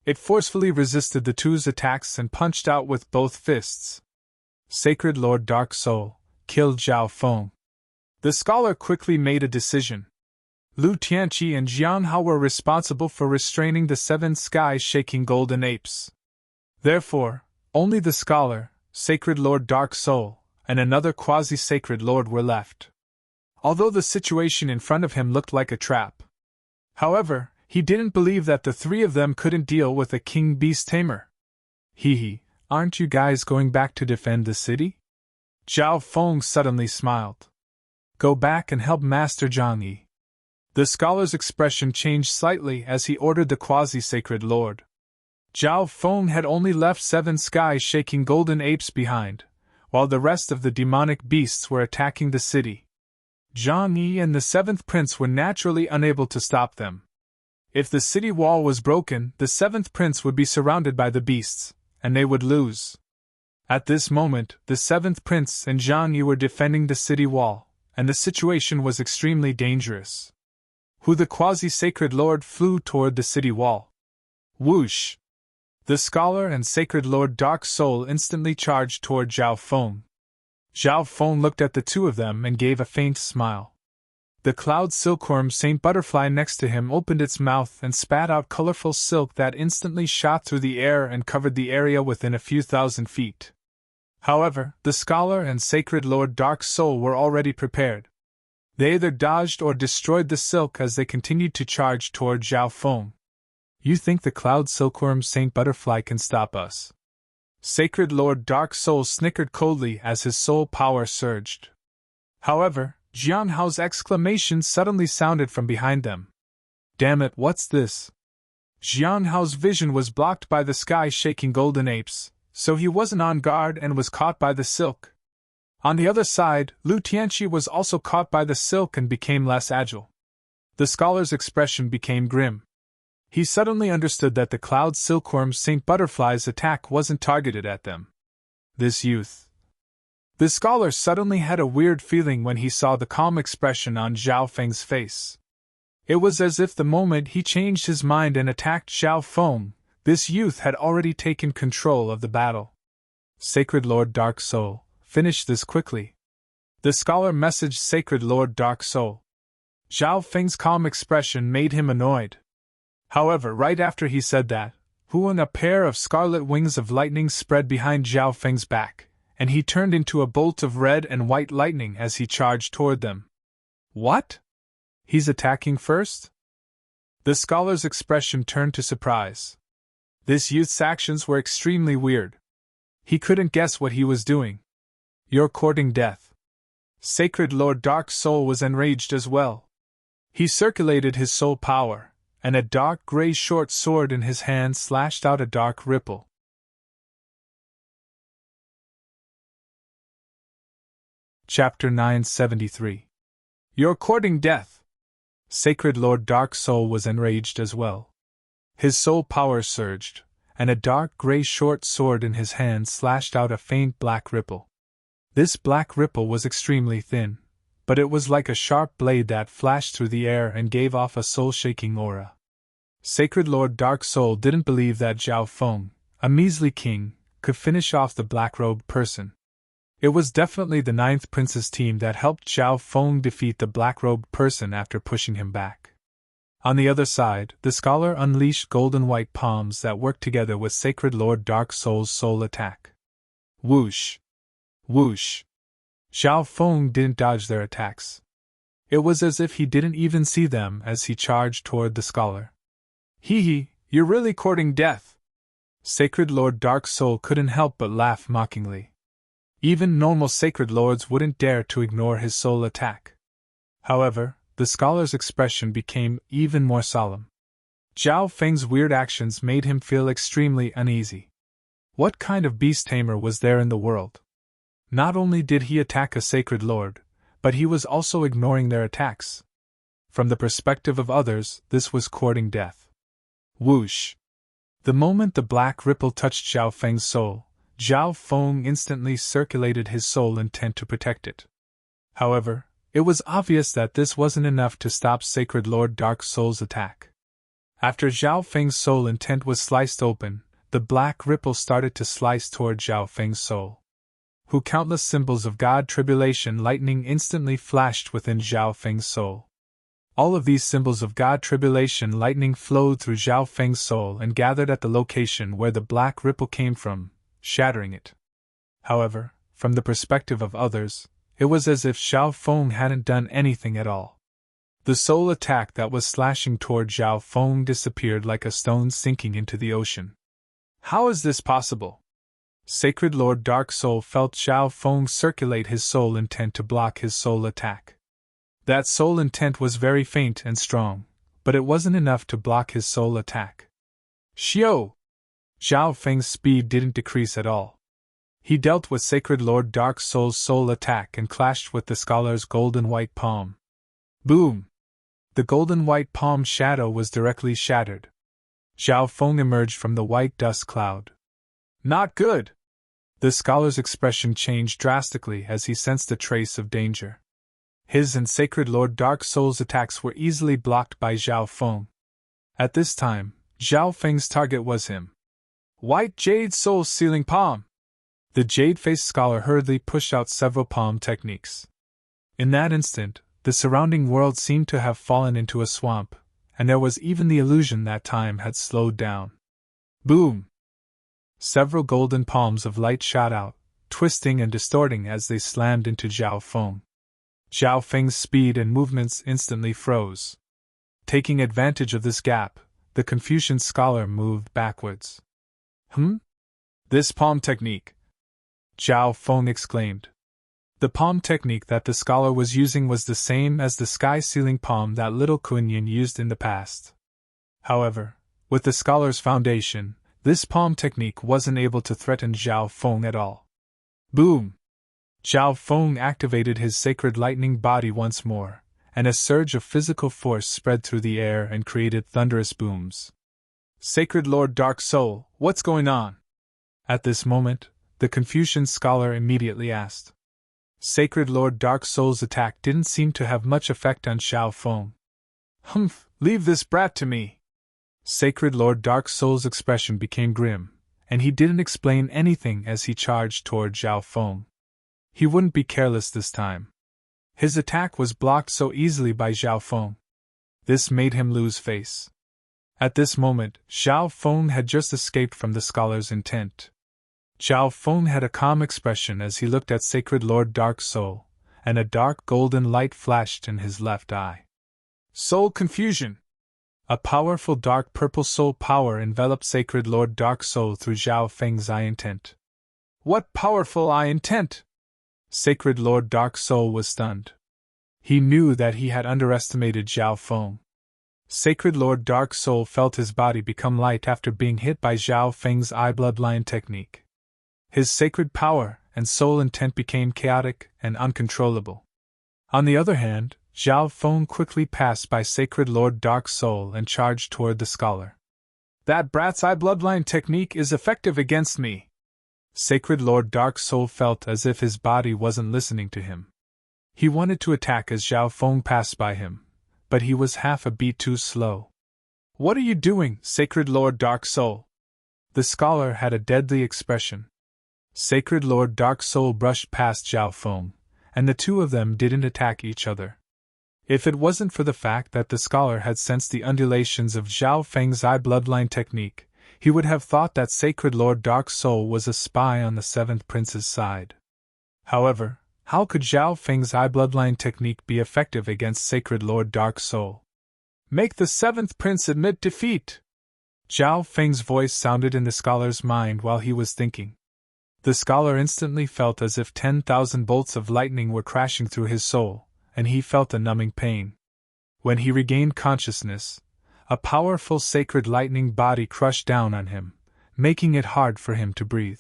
It forcefully resisted the 2's attacks and punched out with both fists. Sacred Lord Dark Soul, killed Zhao Feng. The scholar quickly made a decision. Lu Tianqi and Jian Hao were responsible for restraining the 7 sky-shaking golden apes. Therefore, only the scholar, Sacred Lord Dark Soul, and another quasi-sacred lord were left. Although the situation in front of him looked like a trap. However, he didn't believe that the 3 of them couldn't deal with a king beast tamer. Hee, aren't you guys going back to defend the city? Zhao Feng suddenly smiled. Go back and help Master Zhang Yi. The scholar's expression changed slightly as he ordered the quasi-sacred lord. Zhao Feng had only left 7 sky-shaking golden apes behind, while the rest of the demonic beasts were attacking the city. Zhang Yi and the 7th Prince were naturally unable to stop them. If the city wall was broken, the 7th Prince would be surrounded by the beasts, and they would lose. At this moment, the 7th Prince and Zhang Yi were defending the city wall, and the situation was extremely dangerous. The quasi-sacred lord flew toward the city wall. Whoosh! The scholar and sacred lord Dark Soul instantly charged toward Zhao Feng. Zhao Feng looked at the 2 of them and gave a faint smile. The cloud silkworm Saint Butterfly next to him opened its mouth and spat out colorful silk that instantly shot through the air and covered the area within a few thousand feet. However, the scholar and sacred lord Dark Soul were already prepared. They either dodged or destroyed the silk as they continued to charge toward Zhao Feng. You think the cloud silkworm Saint Butterfly can stop us? Sacred Lord Dark Soul snickered coldly as his soul power surged. However, Jiang Hao's exclamation suddenly sounded from behind them. Damn it, what's this? Jiang Hao's vision was blocked by the sky-shaking golden apes, so he wasn't on guard and was caught by the silk. On the other side, Lu Tianqi was also caught by the silk and became less agile. The scholar's expression became grim. He suddenly understood that the cloud silkworm Saint Butterfly's attack wasn't targeted at them. This youth. The scholar suddenly had a weird feeling when he saw the calm expression on Zhao Feng's face. It was as if the moment he changed his mind and attacked Zhao Feng, this youth had already taken control of the battle. Sacred Lord Dark Soul, finish this quickly. The scholar messaged Sacred Lord Dark Soul. Zhao Feng's calm expression made him annoyed. However, right after he said that, Huan, a pair of scarlet wings of lightning spread behind Zhao Feng's back, and he turned into a bolt of red and white lightning as he charged toward them. What? He's attacking first? The scholar's expression turned to surprise. This youth's actions were extremely weird. He couldn't guess what he was doing. You're courting death. Sacred Lord Dark Soul was enraged as well. He circulated his soul power, and a dark gray short sword in his hand slashed out a dark ripple. Chapter 973. You're courting death. Sacred Lord Dark Soul was enraged as well. His soul power surged, and a dark gray short sword in his hand slashed out a faint black ripple. This black ripple was extremely thin, but it was like a sharp blade that flashed through the air and gave off a soul-shaking aura. Sacred Lord Dark Soul didn't believe that Zhao Feng, a measly king, could finish off the black-robed person. It was definitely the 9th Prince's team that helped Zhao Feng defeat the black-robed person after pushing him back. On the other side, the scholar unleashed golden white palms that worked together with Sacred Lord Dark Soul's soul attack. Whoosh! Whoosh! Zhao Feng didn't dodge their attacks. It was as if he didn't even see them as he charged toward the scholar. Hee hee, you're really courting death! Sacred Lord Dark Soul couldn't help but laugh mockingly. Even normal Sacred Lords wouldn't dare to ignore his soul attack. However, the scholar's expression became even more solemn. Zhao Feng's weird actions made him feel extremely uneasy. What kind of beast tamer was there in the world? Not only did he attack a Sacred Lord, but he was also ignoring their attacks. From the perspective of others, this was courting death. Whoosh! The moment the black ripple touched Zhao Feng's soul, Zhao Feng instantly circulated his soul intent to protect it. However, it was obvious that this wasn't enough to stop Sacred Lord Dark Soul's attack. After Zhao Feng's soul intent was sliced open, the black ripple started to slice toward Zhao Feng's soul. Countless symbols of God Tribulation lightning instantly flashed within Zhao Feng's soul. All of these symbols of God Tribulation lightning flowed through Zhao Feng's soul and gathered at the location where the black ripple came from, shattering it. However, from the perspective of others, it was as if Zhao Feng hadn't done anything at all. The soul attack that was slashing toward Zhao Feng disappeared like a stone sinking into the ocean. How is this possible? Sacred Lord Dark Soul felt Zhao Feng circulate his soul intent to block his soul attack. That soul intent was very faint and strong, but it wasn't enough to block his soul attack. Xiao! Zhao Feng's speed didn't decrease at all. He dealt with Sacred Lord Dark Soul's soul attack and clashed with the scholar's golden white palm. Boom! The golden white palm shadow was directly shattered. Zhao Feng emerged from the white dust cloud. Not good! The scholar's expression changed drastically as he sensed a trace of danger. His and Sacred Lord Dark Soul's attacks were easily blocked by Zhao Feng. At this time, Zhao Feng's target was him. White Jade Soul Sealing Palm! The jade-faced scholar hurriedly pushed out several palm techniques. In that instant, the surrounding world seemed to have fallen into a swamp, and there was even the illusion that time had slowed down. Boom! Several golden palms of light shot out, twisting and distorting as they slammed into Zhao Feng. Zhao Feng's speed and movements instantly froze. Taking advantage of this gap, the Confucian scholar moved backwards. This palm technique! Zhao Feng exclaimed. The palm technique that the scholar was using was the same as the sky-ceiling palm that little Kuan-Yin used in the past. However, with the scholar's foundation, this palm technique wasn't able to threaten Zhao Feng at all. Boom! Zhao Feng activated his sacred lightning body once more, and a surge of physical force spread through the air and created thunderous booms. Sacred Lord Dark Soul, what's going on? At this moment, the Confucian scholar immediately asked. Sacred Lord Dark Soul's attack didn't seem to have much effect on Zhao Feng. Leave this brat to me. Sacred Lord Dark Soul's expression became grim, and he didn't explain anything as he charged toward Zhao Feng. He wouldn't be careless this time. His attack was blocked so easily by Zhao Feng. This made him lose face. At this moment, Zhao Feng had just escaped from the scholar's intent. Zhao Feng had a calm expression as he looked at Sacred Lord Dark Soul, and a dark golden light flashed in his left eye. Soul confusion! A powerful dark purple soul power enveloped Sacred Lord Dark Soul through Zhao Feng's eye intent. What powerful eye intent! Sacred Lord Dark Soul was stunned. He knew that he had underestimated Zhao Feng. Sacred Lord Dark Soul felt his body become light after being hit by Zhao Feng's eye bloodline technique. His sacred power and soul intent became chaotic and uncontrollable. On the other hand, Zhao Feng quickly passed by Sacred Lord Dark Soul and charged toward the scholar. That brat's eye bloodline technique is effective against me. Sacred Lord Dark Soul felt as if his body wasn't listening to him. He wanted to attack as Zhao Feng passed by him, but he was half a beat too slow. What are you doing, Sacred Lord Dark Soul? The scholar had a deadly expression. Sacred Lord Dark Soul brushed past Zhao Feng, and the two of them didn't attack each other. If it wasn't for the fact that the scholar had sensed the undulations of Zhao Feng's eye bloodline technique, he would have thought that Sacred Lord Dark Soul was a spy on the Seventh Prince's side. However, how could Zhao Feng's eye bloodline technique be effective against Sacred Lord Dark Soul? Make the Seventh Prince admit defeat! Zhao Feng's voice sounded in the scholar's mind while he was thinking. The scholar instantly felt as if 10,000 bolts of lightning were crashing through his soul, and he felt a numbing pain. When he regained consciousness, a powerful sacred lightning body crushed down on him, making it hard for him to breathe.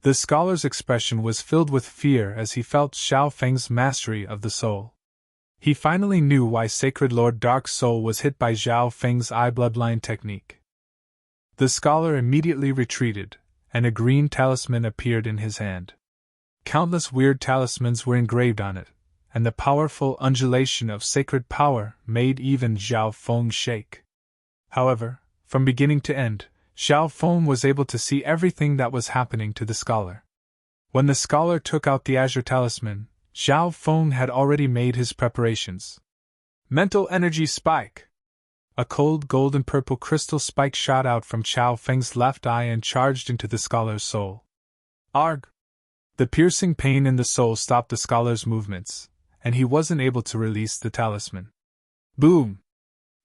The scholar's expression was filled with fear as he felt Zhao Feng's mastery of the soul. He finally knew why Sacred Lord Dark Soul was hit by Zhao Feng's eye bloodline technique. The scholar immediately retreated, and a green talisman appeared in his hand. Countless weird talismans were engraved on it, and the powerful undulation of sacred power made even Zhao Feng shake. However, from beginning to end, Zhao Feng was able to see everything that was happening to the scholar. When the scholar took out the azure talisman, Zhao Feng had already made his preparations. Mental energy spike! A cold golden purple crystal spike shot out from Zhao Feng's left eye and charged into the scholar's soul. Arg! The piercing pain in the soul stopped the scholar's movements, and he wasn't able to release the talisman. Boom!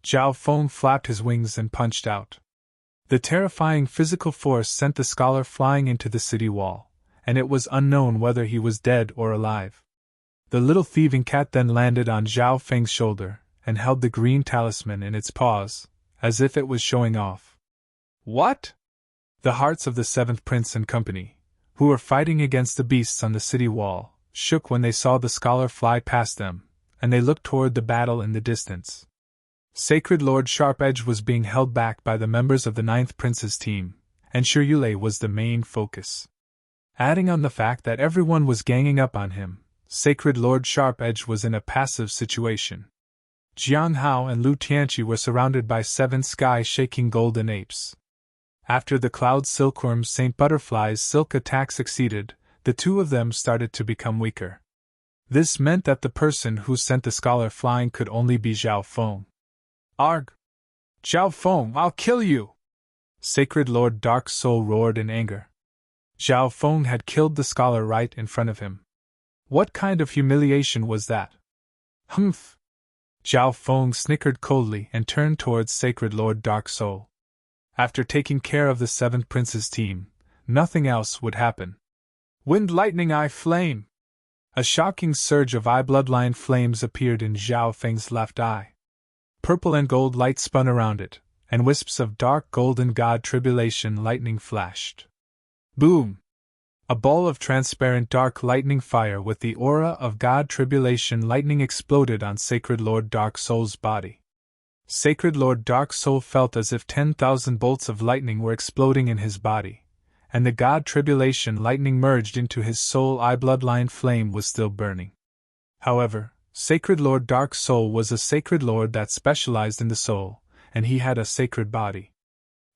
Zhao Feng flapped his wings and punched out. The terrifying physical force sent the scholar flying into the city wall, and it was unknown whether he was dead or alive. The little thieving cat then landed on Zhao Feng's shoulder and held the green talisman in its paws, as if it was showing off. What? The hearts of the Seventh Prince and company, who were fighting against the beasts on the city wall, shook when they saw the scholar fly past them, and they looked toward the battle in the distance. Sacred Lord Sharp-Edge was being held back by the members of the Ninth Prince's team, and Shirule was the main focus. Adding on the fact that everyone was ganging up on him, Sacred Lord Sharp-Edge was in a passive situation. Jiang Hao and Lu Tianqi were surrounded by 7 sky-shaking golden apes. After the Cloud Silkworm's Saint Butterfly's silk attack succeeded, the two of them started to become weaker. This meant that the person who sent the scholar flying could only be Zhao Feng. Arg! Zhao Feng, I'll kill you! Sacred Lord Dark Soul roared in anger. Zhao Feng had killed the scholar right in front of him. What kind of humiliation was that? Humph! Zhao Feng snickered coldly and turned towards Sacred Lord Dark Soul. After taking care of the 7th Prince's team, nothing else would happen. Wind Lightning Eye Flame! A shocking surge of eye bloodline flames appeared in Zhao Feng's left eye. Purple and gold light spun around it, and wisps of dark golden god tribulation lightning flashed. Boom! A ball of transparent dark lightning fire with the aura of god tribulation lightning exploded on Sacred Lord Dark Soul's body. Sacred Lord Dark Soul felt as if 10,000 bolts of lightning were exploding in his body, and the god tribulation lightning merged into his soul eye bloodline flame was still burning. However, Sacred Lord Dark Soul was a sacred lord that specialized in the soul, and he had a sacred body.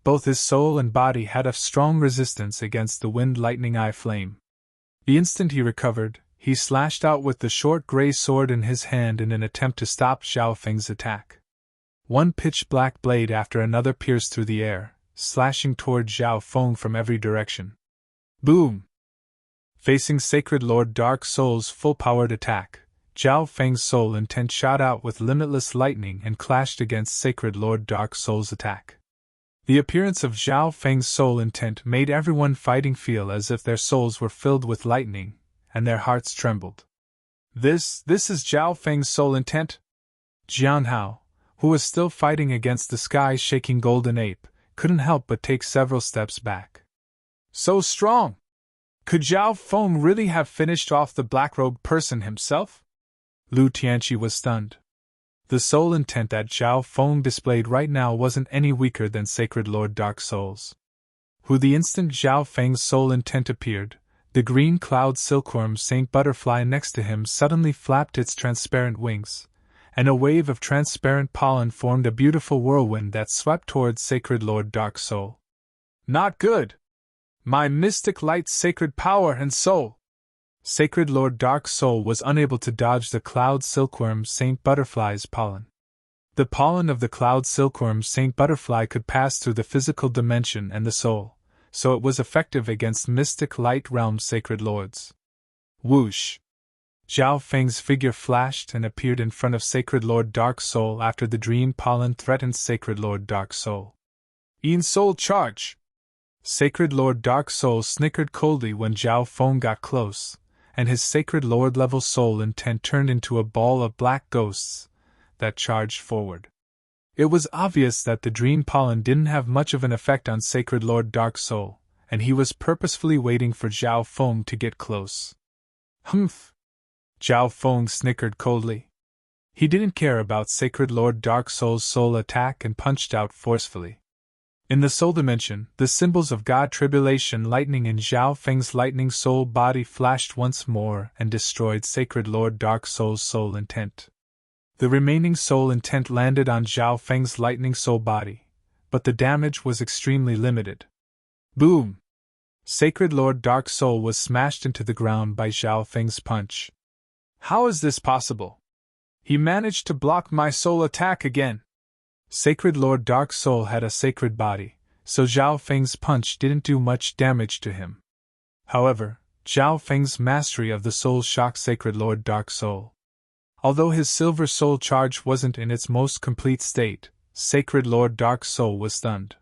Both his soul and body had a strong resistance against the Wind Lightning Eye flame. The instant he recovered, he slashed out with the short gray sword in his hand in an attempt to stop Zhao Feng's attack. One pitch-black blade after another pierced through the air, slashing toward Zhao Feng from every direction. Boom! Facing Sacred Lord Dark Soul's full-powered attack, Zhao Feng's soul intent shot out with limitless lightning and clashed against Sacred Lord Dark Soul's attack. The appearance of Zhao Feng's soul intent made everyone fighting feel as if their souls were filled with lightning, and their hearts trembled. This is Zhao Feng's soul intent? Jian Hao, who was still fighting against the sky-shaking golden ape, couldn't help but take several steps back. So strong! Could Zhao Feng really have finished off the black-robed person himself? Lu Tianqi was stunned. The soul intent that Zhao Feng displayed right now wasn't any weaker than Sacred Lord Dark Soul's. The instant Zhao Feng's soul intent appeared, the green cloud silkworm Saint Butterfly next to him suddenly flapped its transparent wings, and a wave of transparent pollen formed a beautiful whirlwind that swept towards Sacred Lord Dark Soul. Not good! My mystic light sacred power and soul! Sacred Lord Dark Soul was unable to dodge the cloud silkworm Saint Butterfly's pollen. The pollen of the cloud silkworm Saint Butterfly could pass through the physical dimension and the soul, so it was effective against mystic light realm sacred lords. Whoosh! Zhao Feng's figure flashed and appeared in front of Sacred Lord Dark Soul after the dream pollen threatened Sacred Lord Dark Soul. Yin Soul Charge! Sacred Lord Dark Soul snickered coldly when Zhao Feng got close, and his Sacred Lord level soul intent turned into a ball of black ghosts that charged forward. It was obvious that the dream pollen didn't have much of an effect on Sacred Lord Dark Soul, and he was purposefully waiting for Zhao Feng to get close. Humph! Zhao Feng snickered coldly. He didn't care about Sacred Lord Dark Soul's soul attack and punched out forcefully. In the soul dimension, the symbols of God Tribulation lightning in Zhao Feng's lightning soul body flashed once more and destroyed Sacred Lord Dark Soul's soul intent. The remaining soul intent landed on Zhao Feng's lightning soul body, but the damage was extremely limited. Boom! Sacred Lord Dark Soul was smashed into the ground by Zhao Feng's punch. How is this possible? He managed to block my soul attack again. Sacred Lord Dark Soul had a sacred body, so Zhao Feng's punch didn't do much damage to him. However, Zhao Feng's mastery of the soul shocked Sacred Lord Dark Soul. Although his silver soul charge wasn't in its most complete state, Sacred Lord Dark Soul was stunned.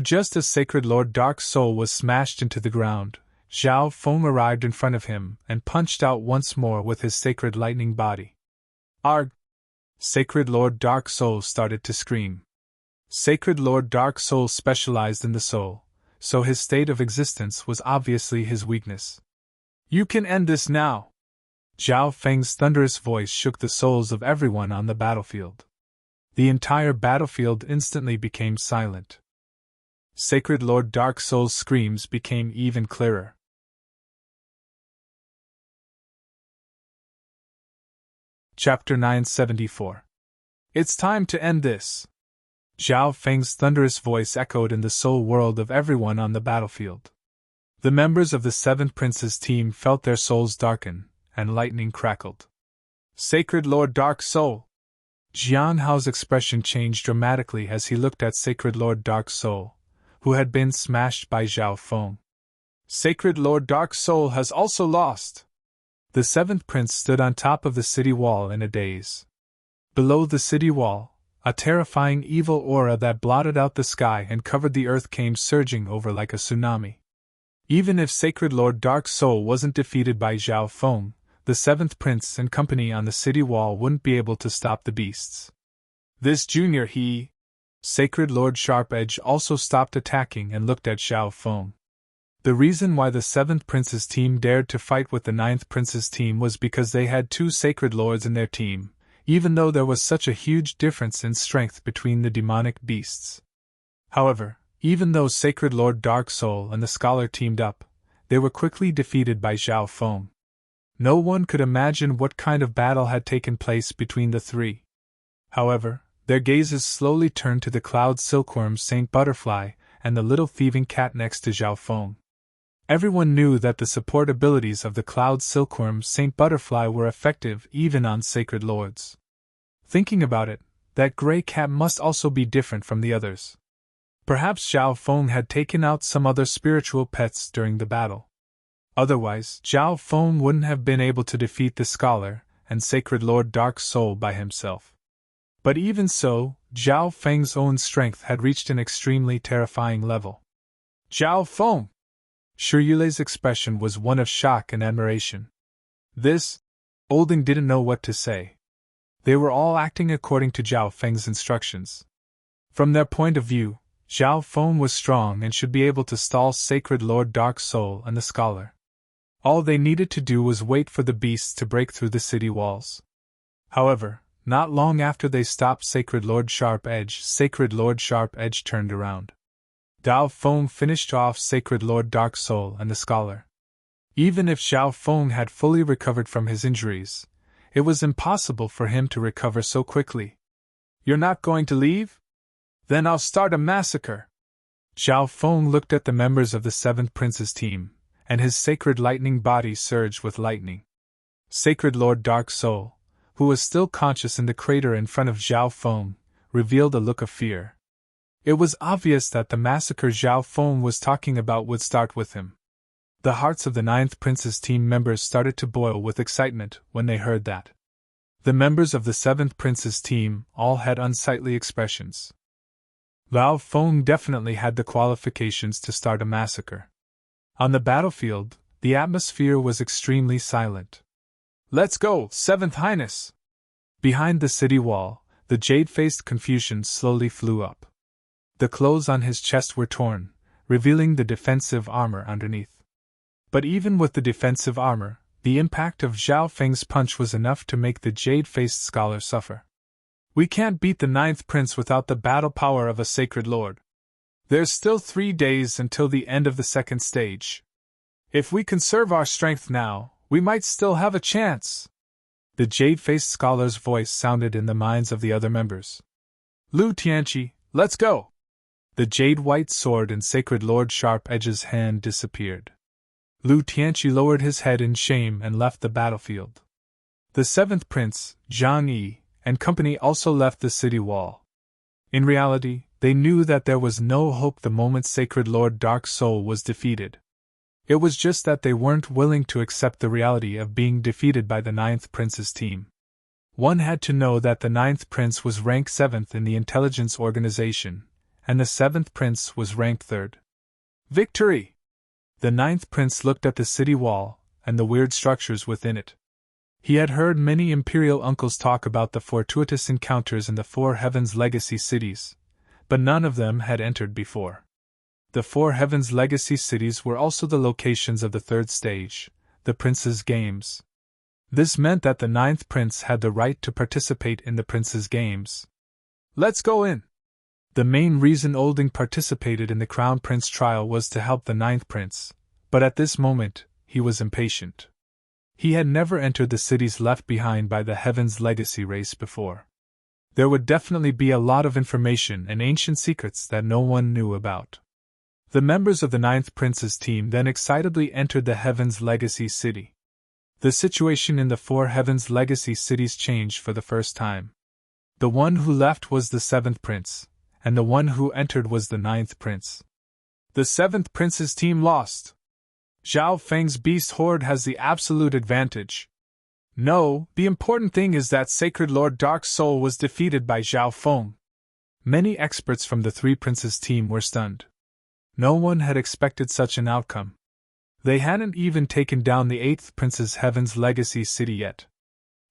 Just as Sacred Lord Dark Soul was smashed into the ground, Zhao Feng arrived in front of him and punched out once more with his sacred lightning body. Arg! Sacred Lord Dark Soul started to scream. Sacred Lord Dark Soul specialized in the soul, so his state of existence was obviously his weakness. You can end this now! Zhao Feng's thunderous voice shook the souls of everyone on the battlefield. The entire battlefield instantly became silent. Sacred Lord Dark Soul's screams became even clearer. Chapter 974. It's time to end this. Zhao Feng's thunderous voice echoed in the soul world of everyone on the battlefield. The members of the 7th Prince's team felt their souls darken, and lightning crackled. Sacred Lord Dark Soul! Jian Hao's expression changed dramatically as he looked at Sacred Lord Dark Soul, who had been smashed by Zhao Feng. Sacred Lord Dark Soul has also lost! The 7th Prince stood on top of the city wall in a daze. Below the city wall, a terrifying evil aura that blotted out the sky and covered the earth came surging over like a tsunami. Even if Sacred Lord Dark Soul wasn't defeated by Zhao Feng, the seventh prince and company on the city wall wouldn't be able to stop the beasts. This junior Sacred Lord Sharp Edge also stopped attacking and looked at Zhao Feng. The reason why the 7th Prince's team dared to fight with the 9th Prince's team was because they had 2 Sacred Lords in their team, even though there was such a huge difference in strength between the demonic beasts. However, even though Sacred Lord Dark Soul and the Scholar teamed up, they were quickly defeated by Zhao Feng. No one could imagine what kind of battle had taken place between the three. However, their gazes slowly turned to the cloud silkworm Saint Butterfly and the little thieving cat next to Zhao Feng. Everyone knew that the support abilities of the cloud silkworm Saint Butterfly were effective even on Sacred Lords. Thinking about it, that gray cat must also be different from the others. Perhaps Zhao Feng had taken out some other spiritual pets during the battle. Otherwise, Zhao Feng wouldn't have been able to defeat the Scholar and Sacred Lord Dark Soul by himself. But even so, Zhao Feng's own strength had reached an extremely terrifying level. Zhao Feng! Shiyule's expression was one of shock and admiration. Olding didn't know what to say. They were all acting according to Zhao Feng's instructions. From their point of view, Zhao Feng was strong and should be able to stall Sacred Lord Dark Soul and the Scholar. All they needed to do was wait for the beasts to break through the city walls. However, not long after they stopped Sacred Lord Sharp Edge turned around. Zhao Feng finished off Sacred Lord Dark Soul and the Scholar. Even if Zhao Feng had fully recovered from his injuries, it was impossible for him to recover so quickly. "You're not going to leave? Then I'll start a massacre." Zhao Feng looked at the members of the 7th Prince's team, and his sacred lightning body surged with lightning. Sacred Lord Dark Soul, who was still conscious in the crater in front of Zhao Feng, revealed a look of fear. It was obvious that the massacre Zhao Feng was talking about would start with him. The hearts of the 9th Prince's team members started to boil with excitement when they heard that. The members of the 7th Prince's team all had unsightly expressions. Zhao Feng definitely had the qualifications to start a massacre. On the battlefield, the atmosphere was extremely silent. "Let's go, 7th Highness!" Behind the city wall, the jade-faced Confucian slowly flew up. The clothes on his chest were torn, revealing the defensive armor underneath. But even with the defensive armor, the impact of Zhao Feng's punch was enough to make the jade-faced scholar suffer. "We can't beat the 9th Prince without the battle power of a Sacred Lord. There's still 3 days until the end of the 2nd stage. If we conserve our strength now, we might still have a chance." The jade-faced scholar's voice sounded in the minds of the other members. "Lu Tianqi, let's go!" The jade-white sword in Sacred Lord Sharp Edge's hand disappeared. Lu Tianqi lowered his head in shame and left the battlefield. The 7th Prince, Zhang Yi, and company also left the city wall. In reality, they knew that there was no hope the moment Sacred Lord Dark Soul was defeated. It was just that they weren't willing to accept the reality of being defeated by the 9th Prince's team. One had to know that the 9th Prince was ranked 7th in the intelligence organization, and the 7th Prince was ranked 3rd. Victory! The 9th Prince looked at the city wall and the weird structures within it. He had heard many Imperial uncles talk about the fortuitous encounters in the 4 Heavens Legacy cities, but none of them had entered before. The 4 Heavens Legacy cities were also the locations of the 3rd stage, the Prince's Games. This meant that the 9th Prince had the right to participate in the Prince's Games. "Let's go in!" The main reason Olding participated in the Crown Prince trial was to help the 9th Prince, but at this moment, he was impatient. He had never entered the cities left behind by the Heaven's Legacy race before. There would definitely be a lot of information and ancient secrets that no one knew about. The members of the 9th Prince's team then excitedly entered the Heaven's Legacy city. The situation in the 4 Heaven's Legacy cities changed for the first time. The one who left was the 7th Prince, and the one who entered was the 9th Prince. The 7th Prince's team lost. Zhao Feng's beast horde has the absolute advantage. No, the important thing is that Sacred Lord Dark Soul was defeated by Zhao Feng. Many experts from the Three Princes team were stunned. No one had expected such an outcome. They hadn't even taken down the 8th Prince's Heaven's Legacy City yet.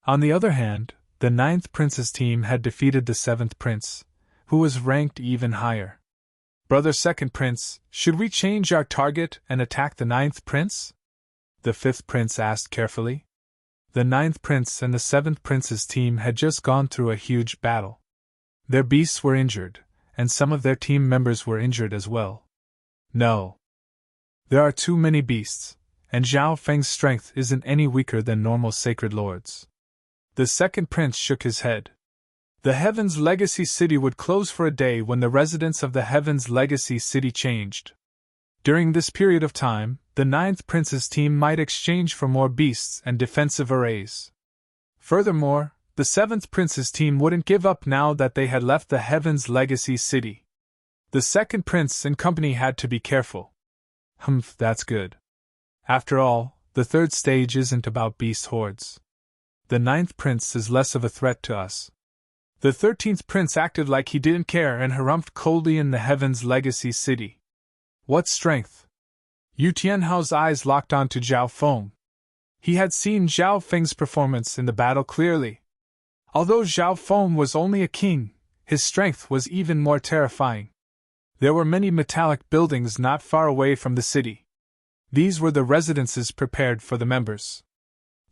On the other hand, the 9th Prince's team had defeated the 7th Prince, who was ranked even higher. Brother Second Prince, should we change our target and attack the 9th Prince? The 5th Prince asked carefully. The 9th Prince and the 7th Prince's team had just gone through a huge battle. Their beasts were injured, and some of their team members were injured as well. No. There are too many beasts, and Zhao Feng's strength isn't any weaker than normal sacred lords. The 2nd Prince shook his head. The Heaven's Legacy City would close for a day when the residents of the Heaven's Legacy City changed. During this period of time, the 9th Prince's team might exchange for more beasts and defensive arrays. Furthermore, the 7th Prince's team wouldn't give up now that they had left the Heaven's Legacy City. The 2nd Prince and company had to be careful. That's good. After all, the 3rd stage isn't about beast hordes. The 9th Prince is less of a threat to us. The 13th Prince acted like he didn't care and harumphed coldly in the Heaven's Legacy City. What strength! Yu Tianhao's eyes locked onto Zhao Feng. He had seen Zhao Feng's performance in the battle clearly. Although Zhao Feng was only a king, his strength was even more terrifying. There were many metallic buildings not far away from the city. These were the residences prepared for the members.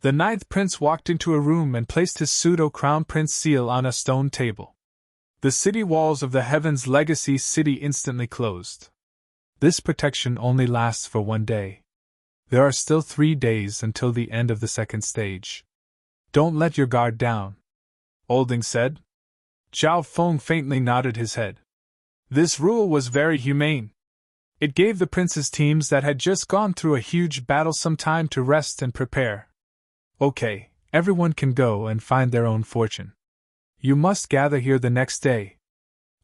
The 9th Prince walked into a room and placed his pseudo-crown prince seal on a stone table. The city walls of the Heaven's Legacy City instantly closed. This protection only lasts for 1 day. There are still 3 days until the end of the 2nd stage. Don't let your guard down, Olding said. Zhao Feng faintly nodded his head. This rule was very humane. It gave the prince's teams that had just gone through a huge battle some time to rest and prepare. Okay, everyone can go and find their own fortune. You must gather here the next day.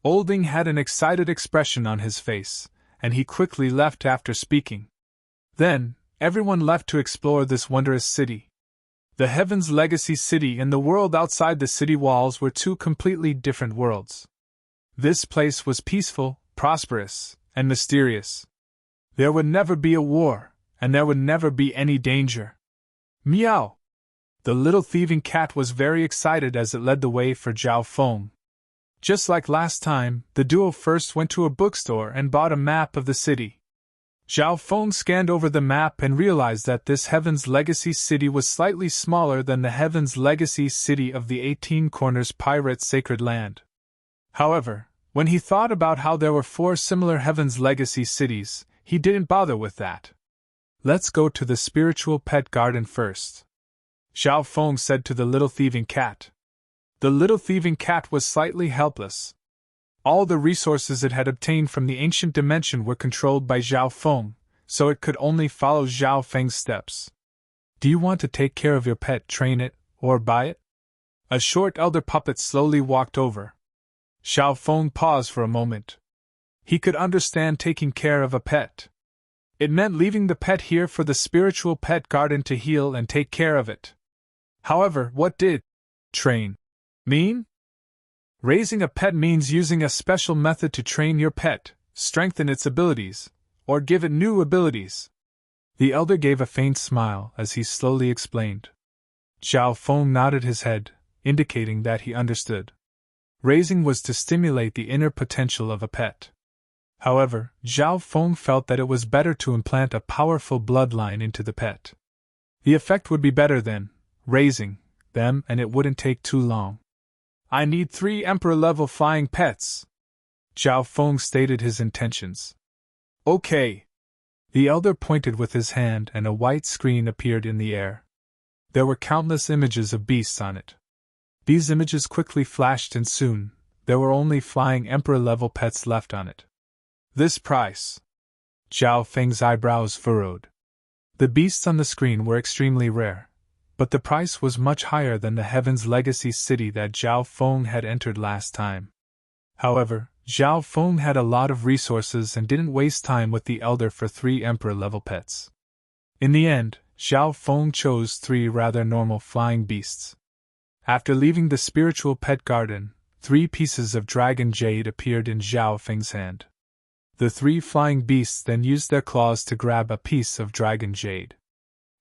Olding had an excited expression on his face, and he quickly left after speaking. Then, everyone left to explore this wondrous city. The Heaven's Legacy City and the world outside the city walls were 2 completely different worlds. This place was peaceful, prosperous, and mysterious. There would never be a war, and there would never be any danger. Meow! The little thieving cat was very excited as it led the way for Zhao Feng. Just like last time, the duo first went to a bookstore and bought a map of the city. Zhao Feng scanned over the map and realized that this Heaven's Legacy City was slightly smaller than the Heaven's Legacy City of the 18 Corners Pirate Sacred Land. However, when he thought about how there were 4 similar Heaven's Legacy cities, he didn't bother with that. Let's go to the spiritual pet garden first, Zhao Feng said to the little thieving cat. The little thieving cat was slightly helpless. All the resources it had obtained from the ancient dimension were controlled by Zhao Feng, so it could only follow Zhao Feng's steps. Do you want to take care of your pet, train it, or buy it? A short elder puppet slowly walked over. Zhao Feng paused for a moment. He could understand taking care of a pet. It meant leaving the pet here for the spiritual pet garden to heal and take care of it. However, what did train mean? Raising a pet means using a special method to train your pet, strengthen its abilities, or give it new abilities. The elder gave a faint smile as he slowly explained. Zhao Feng nodded his head, indicating that he understood. Raising was to stimulate the inner potential of a pet. However, Zhao Feng felt that it was better to implant a powerful bloodline into the pet. The effect would be better than raising them, and it wouldn't take too long. I need 3 Emperor-level flying pets. Zhao Feng stated his intentions. Okay. The elder pointed with his hand and a white screen appeared in the air. There were countless images of beasts on it. These images quickly flashed and soon, there were only flying Emperor-level pets left on it. This price. Zhao Feng's eyebrows furrowed. The beasts on the screen were extremely rare, but the price was much higher than the Heaven's Legacy City that Zhao Feng had entered last time. However, Zhao Feng had a lot of resources and didn't waste time with the elder for 3 Emperor-level pets. In the end, Xiao Feng chose 3 rather normal flying beasts. After leaving the spiritual pet garden, 3 pieces of dragon jade appeared in Xiao Feng's hand. The 3 flying beasts then used their claws to grab a piece of dragon jade.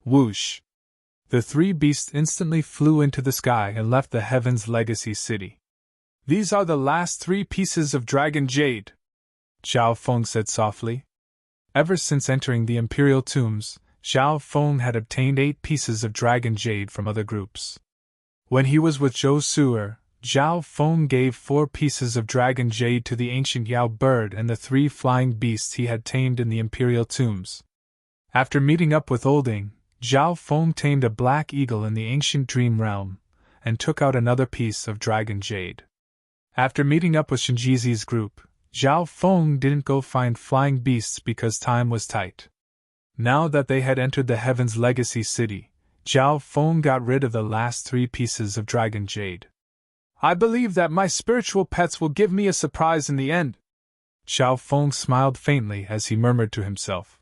Whoosh! The 3 beasts instantly flew into the sky and left the Heaven's Legacy City. "These are the last 3 pieces of dragon jade," Xiao Feng said softly. Ever since entering the Imperial Tombs, Xiao Feng had obtained 8 pieces of dragon jade from other groups. When he was with Zhou Suer, Xiao Feng gave 4 pieces of dragon jade to the ancient Yao bird and the 3 flying beasts he had tamed in the Imperial Tombs. After meeting up with Olding, Xiao Feng tamed a black eagle in the ancient dream realm, and took out another piece of dragon jade. After meeting up with Shinjizi's group, Xiao Feng didn't go find flying beasts because time was tight. Now that they had entered the Heaven's Legacy City, Xiao Feng got rid of the last 3 pieces of dragon jade. "I believe that my spiritual pets will give me a surprise in the end." Xiao Feng smiled faintly as he murmured to himself.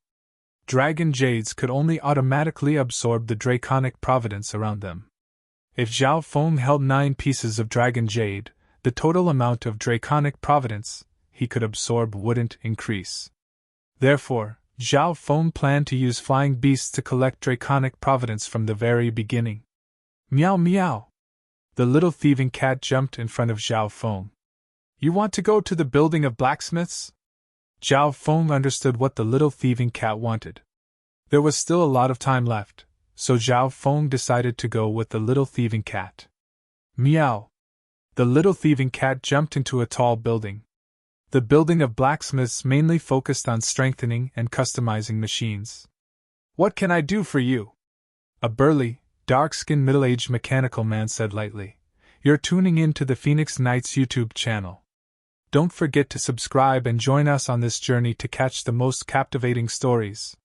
Dragon jades could only automatically absorb the draconic providence around them. If Xiao Feng held 9 pieces of dragon jade, the total amount of draconic providence he could absorb wouldn't increase. Therefore, Xiao Feng planned to use flying beasts to collect draconic providence from the very beginning. Meow meow! The little thieving cat jumped in front of Xiao Feng. "You want to go to the building of blacksmiths?" Xiao Feng understood what the little thieving cat wanted. There was still a lot of time left, so Xiao Feng decided to go with the little thieving cat. Meow! The little thieving cat jumped into a tall building. The building of blacksmiths mainly focused on strengthening and customizing machines. "What can I do for you?" A burly, dark-skinned middle-aged mechanical man said lightly. "You're tuning in to the Phoenix Knights YouTube channel. Don't forget to subscribe and join us on this journey to catch the most captivating stories.